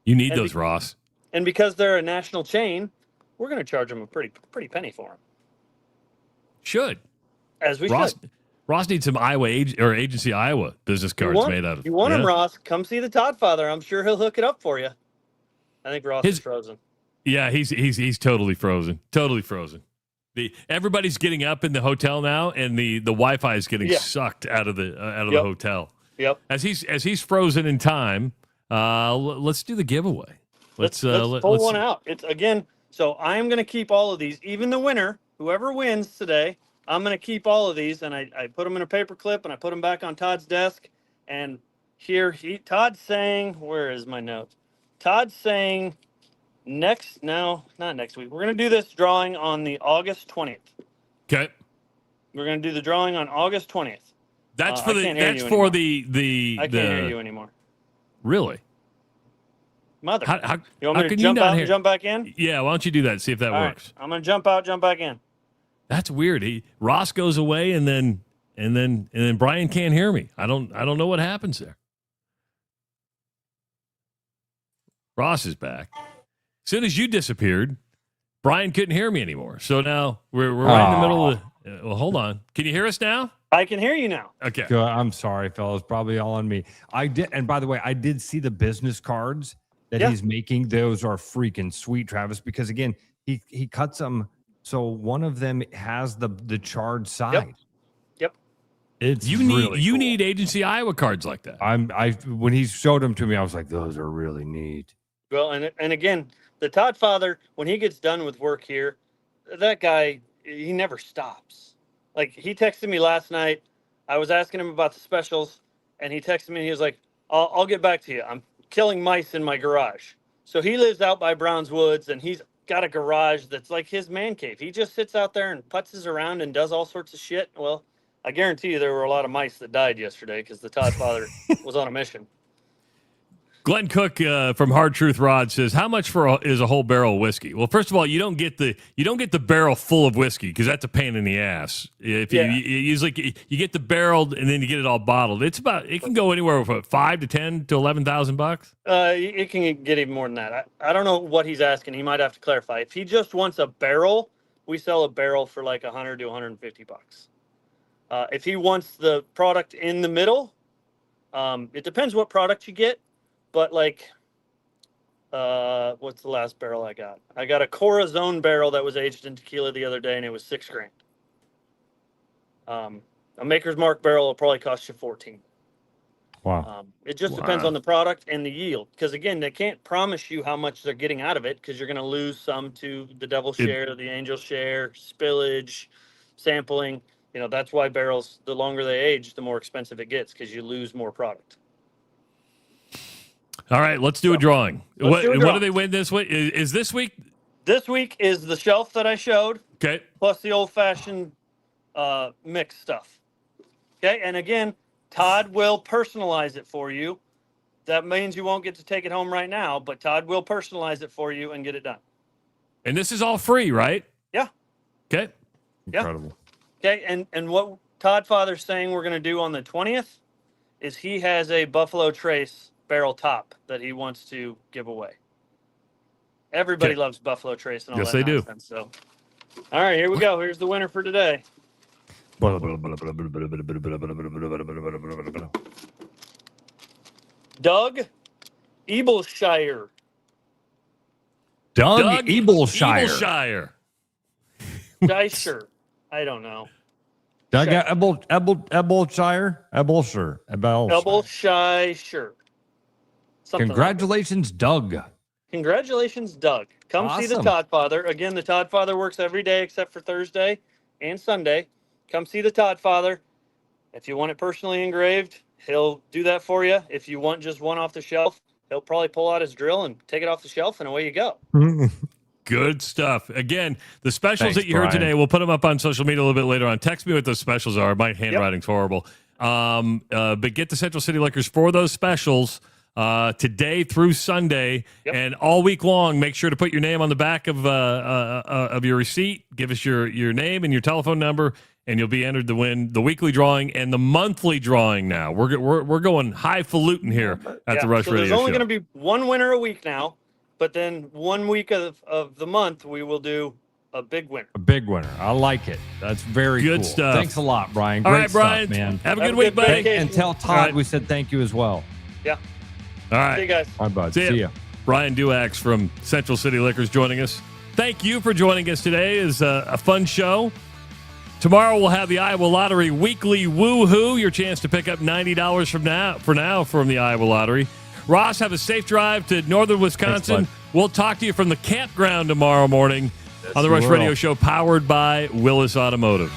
S5: You need those, Ross.
S13: And because they're a national chain, we're going to charge them a pretty penny for them.
S5: Should.
S13: As we
S5: should. Ross needs some Agency Iowa business cards made out of.
S13: You want them, Ross? Come see the Todd Father. I'm sure he'll hook it up for you. I think Ross is frozen.
S5: Yeah, he's totally frozen. Totally frozen. Everybody's getting up in the hotel now, and the Wi-Fi is getting sucked out of the the hotel.
S13: Yep.
S5: As he's frozen in time, let's do the giveaway. Let's
S13: pull one out. It's again. So I'm going to keep all of these. Even the winner, whoever wins today, I'm going to keep all of these, and I put them in a paper clip, and I put them back on Todd's desk. And here Todd's saying, where is my note? Todd's saying not next week. We're going to do this drawing on the August 20th.
S5: Okay.
S13: We're going to do the drawing on August 20th.
S5: That's for the
S13: I can't hear you anymore.
S5: Really?
S13: Mother.
S5: How,
S13: you want me to jump out and jump back in?
S5: Yeah, why don't you do that? See if that works.
S13: Right. I'm going to jump out, jump back in.
S5: That's weird. Ross goes away and then Brian can't hear me. I don't know what happens there. Ross is back. As soon as you disappeared, Brian couldn't hear me anymore. So now we're right in the middle of Well, hold on. Can you hear us now?
S13: I can hear you now.
S5: Okay.
S6: Good. I'm sorry, fellas. Probably all on me. I did. And by the way, I did see the business cards that he's making. Those are freaking sweet, Travis, because again, he cuts them. So one of them has the charred side.
S13: Yep.
S6: It's
S5: you need Agency Iowa cards like that.
S6: When he showed them to me, I was like, those are really neat.
S13: Well, and again, the Todd father, when he gets done with work here, that guy, he never stops. Like, he texted me last night. I was asking him about the specials, and he texted me, and he was like, I'll get back to you. I'm killing mice in my garage. So he lives out by Browns Woods, and he's got a garage that's like his man cave. He just sits out there and putzes around and does all sorts of shit. Well, I guarantee you there were a lot of mice that died yesterday because the Todd father was on a mission.
S5: Glenn Cook from Hard Truth Rod says, "How much is a whole barrel of whiskey?" Well, first of all, you don't get the barrel full of whiskey because that's a pain in the ass. If you usually you get the barrel and then you get it all bottled. It can go anywhere from $5,000 to $10,000 to $11,000.
S13: It can get even more than that. I don't know what he's asking. He might have to clarify. If he just wants a barrel, we sell a barrel for like $100 to $150. If he wants the product in the middle, it depends what product you get. But like, what's the last barrel I got? I got a Corazon barrel that was aged in tequila the other day, and it was $6,000. A Maker's Mark barrel will probably cost you $14,000.
S6: Wow.
S13: It just depends on the product and the yield. Because again, they can't promise you how much they're getting out of it because you're going to lose some to the devil share, the angel share, spillage, sampling. You know, that's why barrels, the longer they age, the more expensive it gets because you lose more product.
S5: All right, let's do a drawing. What do they win this week? Is this week?
S13: This week is the shelf that I showed.
S5: Okay.
S13: Plus the old-fashioned mix stuff. Okay, and again, Todd will personalize it for you. That means you won't get to take it home right now, but Todd will personalize it for you and get it done.
S5: And this is all free, right?
S13: Yeah.
S5: Okay.
S6: Incredible.
S13: Okay, and what Todd Father's saying we're going to do on the 20th is he has a Buffalo Trace barrel top that he wants to give away. Everybody loves Buffalo Trace and all
S5: yes,
S13: that
S5: they
S13: nonsense. So, all right, here we go. Here's the winner for today. Doug Ebelshire.
S5: Doug
S6: Ebelshire.
S13: Deisher. I don't know.
S6: Doug Ebelshire. Congratulations, Doug.
S13: Congratulations, Doug. Come see the Todd Father. Again, the Todd Father works every day except for Thursday and Sunday. Come see the Todd Father. If you want it personally engraved, he'll do that for you. If you want just one off the shelf, he'll probably pull out his drill and take it off the shelf, and away you go.
S5: Good stuff. Again, the specials
S6: Thanks,
S5: that you heard
S6: Brian.
S5: today, we'll put them up on social media a little bit later on. Text me what those specials are. My handwriting's horrible. But get to Central City Liquors for those specials today through Sunday, and all week long. Make sure to put your name on the back of your receipt. Give us your name and your telephone number, and you'll be entered to win the weekly drawing and the monthly drawing. Now we're going highfalutin here at the Rush Radio
S13: There's only
S5: Show.
S13: going to be one winner a week now, but then 1 week of the month we will do a big winner.
S6: A big winner. I like it. That's very
S5: Good
S6: cool.
S5: stuff.
S6: Thanks a lot, Brian.
S5: All
S6: Great
S5: right, Brian.
S6: stuff, man.
S5: Have a good week, buddy.
S6: And tell Todd we said thank you as well.
S13: Yeah.
S5: All right.
S13: See you guys.
S6: All right, bud.
S5: See
S6: See
S5: ya.
S6: ya.
S5: Brian Duax from Central City Liquors joining us. Thank you for joining us today. It's a fun show. Tomorrow we'll have the Iowa Lottery Weekly Woohoo, your chance to pick up $90 from the Iowa Lottery. Ross, have a safe drive to northern Wisconsin.
S6: Thanks,
S5: we'll talk to you from the campground tomorrow morning on the
S6: we
S5: Rush
S6: will.
S5: Radio Show, powered by Willis Automotive.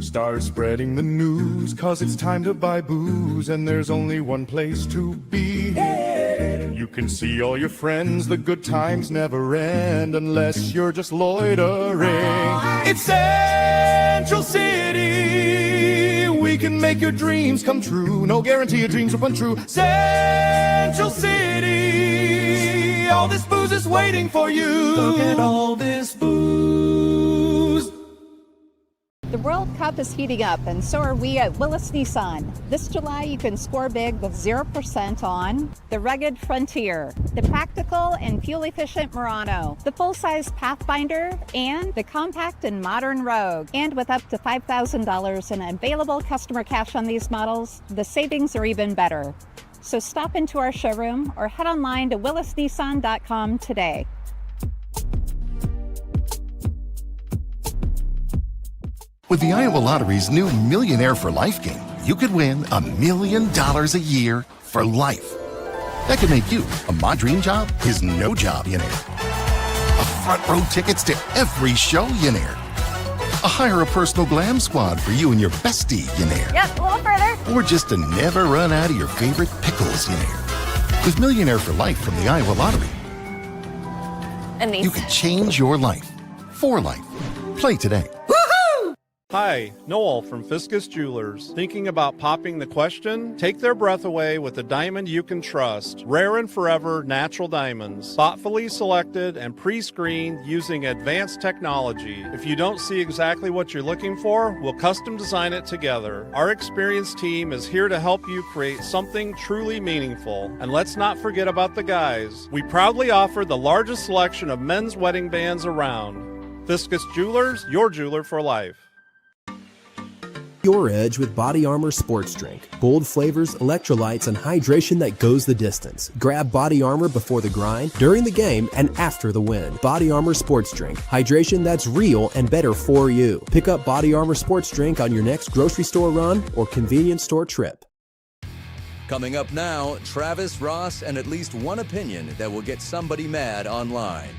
S16: Start spreading the news, 'cause it's time to buy booze, and there's only one place to be. You can see all your friends, the good times never end, unless you're just loitering. It's Central City, we can make your dreams come true. No guarantee your dreams will come true. Central City, all this booze is waiting for you. Look at all this booze.
S14: The
S18: World Cup is heating up, and so are we at Willis Nissan. This July, you can score big with 0% on the rugged Frontier, the practical and fuel-efficient Murano, the full-size Pathfinder, and the compact and modern Rogue. And with up to $5,000 in available customer cash on these models, the savings are even better. So stop into our showroom or head online to willisnissan.com today.
S7: With the Iowa Lottery's new Millionaire for Life game, you could win $1 million a year for life. That could make you a My Dream Job is No Job millionaire, a front row tickets to every show millionaire, a hire a personal glam squad for you and your bestie millionaire.
S8: Yep, a little further.
S7: Or just to never run out of your favorite pickles millionaire. With Millionaire for Life from the Iowa Lottery, you can change your life for life. Play today.
S26: Hi, Noel from Fiskus Jewelers. Thinking about popping the question? Take their breath away with a diamond you can trust. Rare and forever natural diamonds. Thoughtfully selected and pre-screened using advanced technology. If you don't see exactly what you're looking for, we'll custom design it together. Our experienced team is here to help you create something truly meaningful. And let's not forget about the guys. We proudly offer the largest selection of men's wedding bands around. Fiskus Jewelers, your jeweler for life.
S15: Your edge with Body Armor Sports Drink. Bold flavors, electrolytes, and hydration that goes the distance. Grab Body Armor before the grind, during the game, and after the win. Body Armor Sports Drink. Hydration that's real and better for you. Pick up Body Armor Sports Drink on your next grocery store run or convenience store trip.
S4: Coming up now, Travis, Ross, and at least one opinion that will get somebody mad online.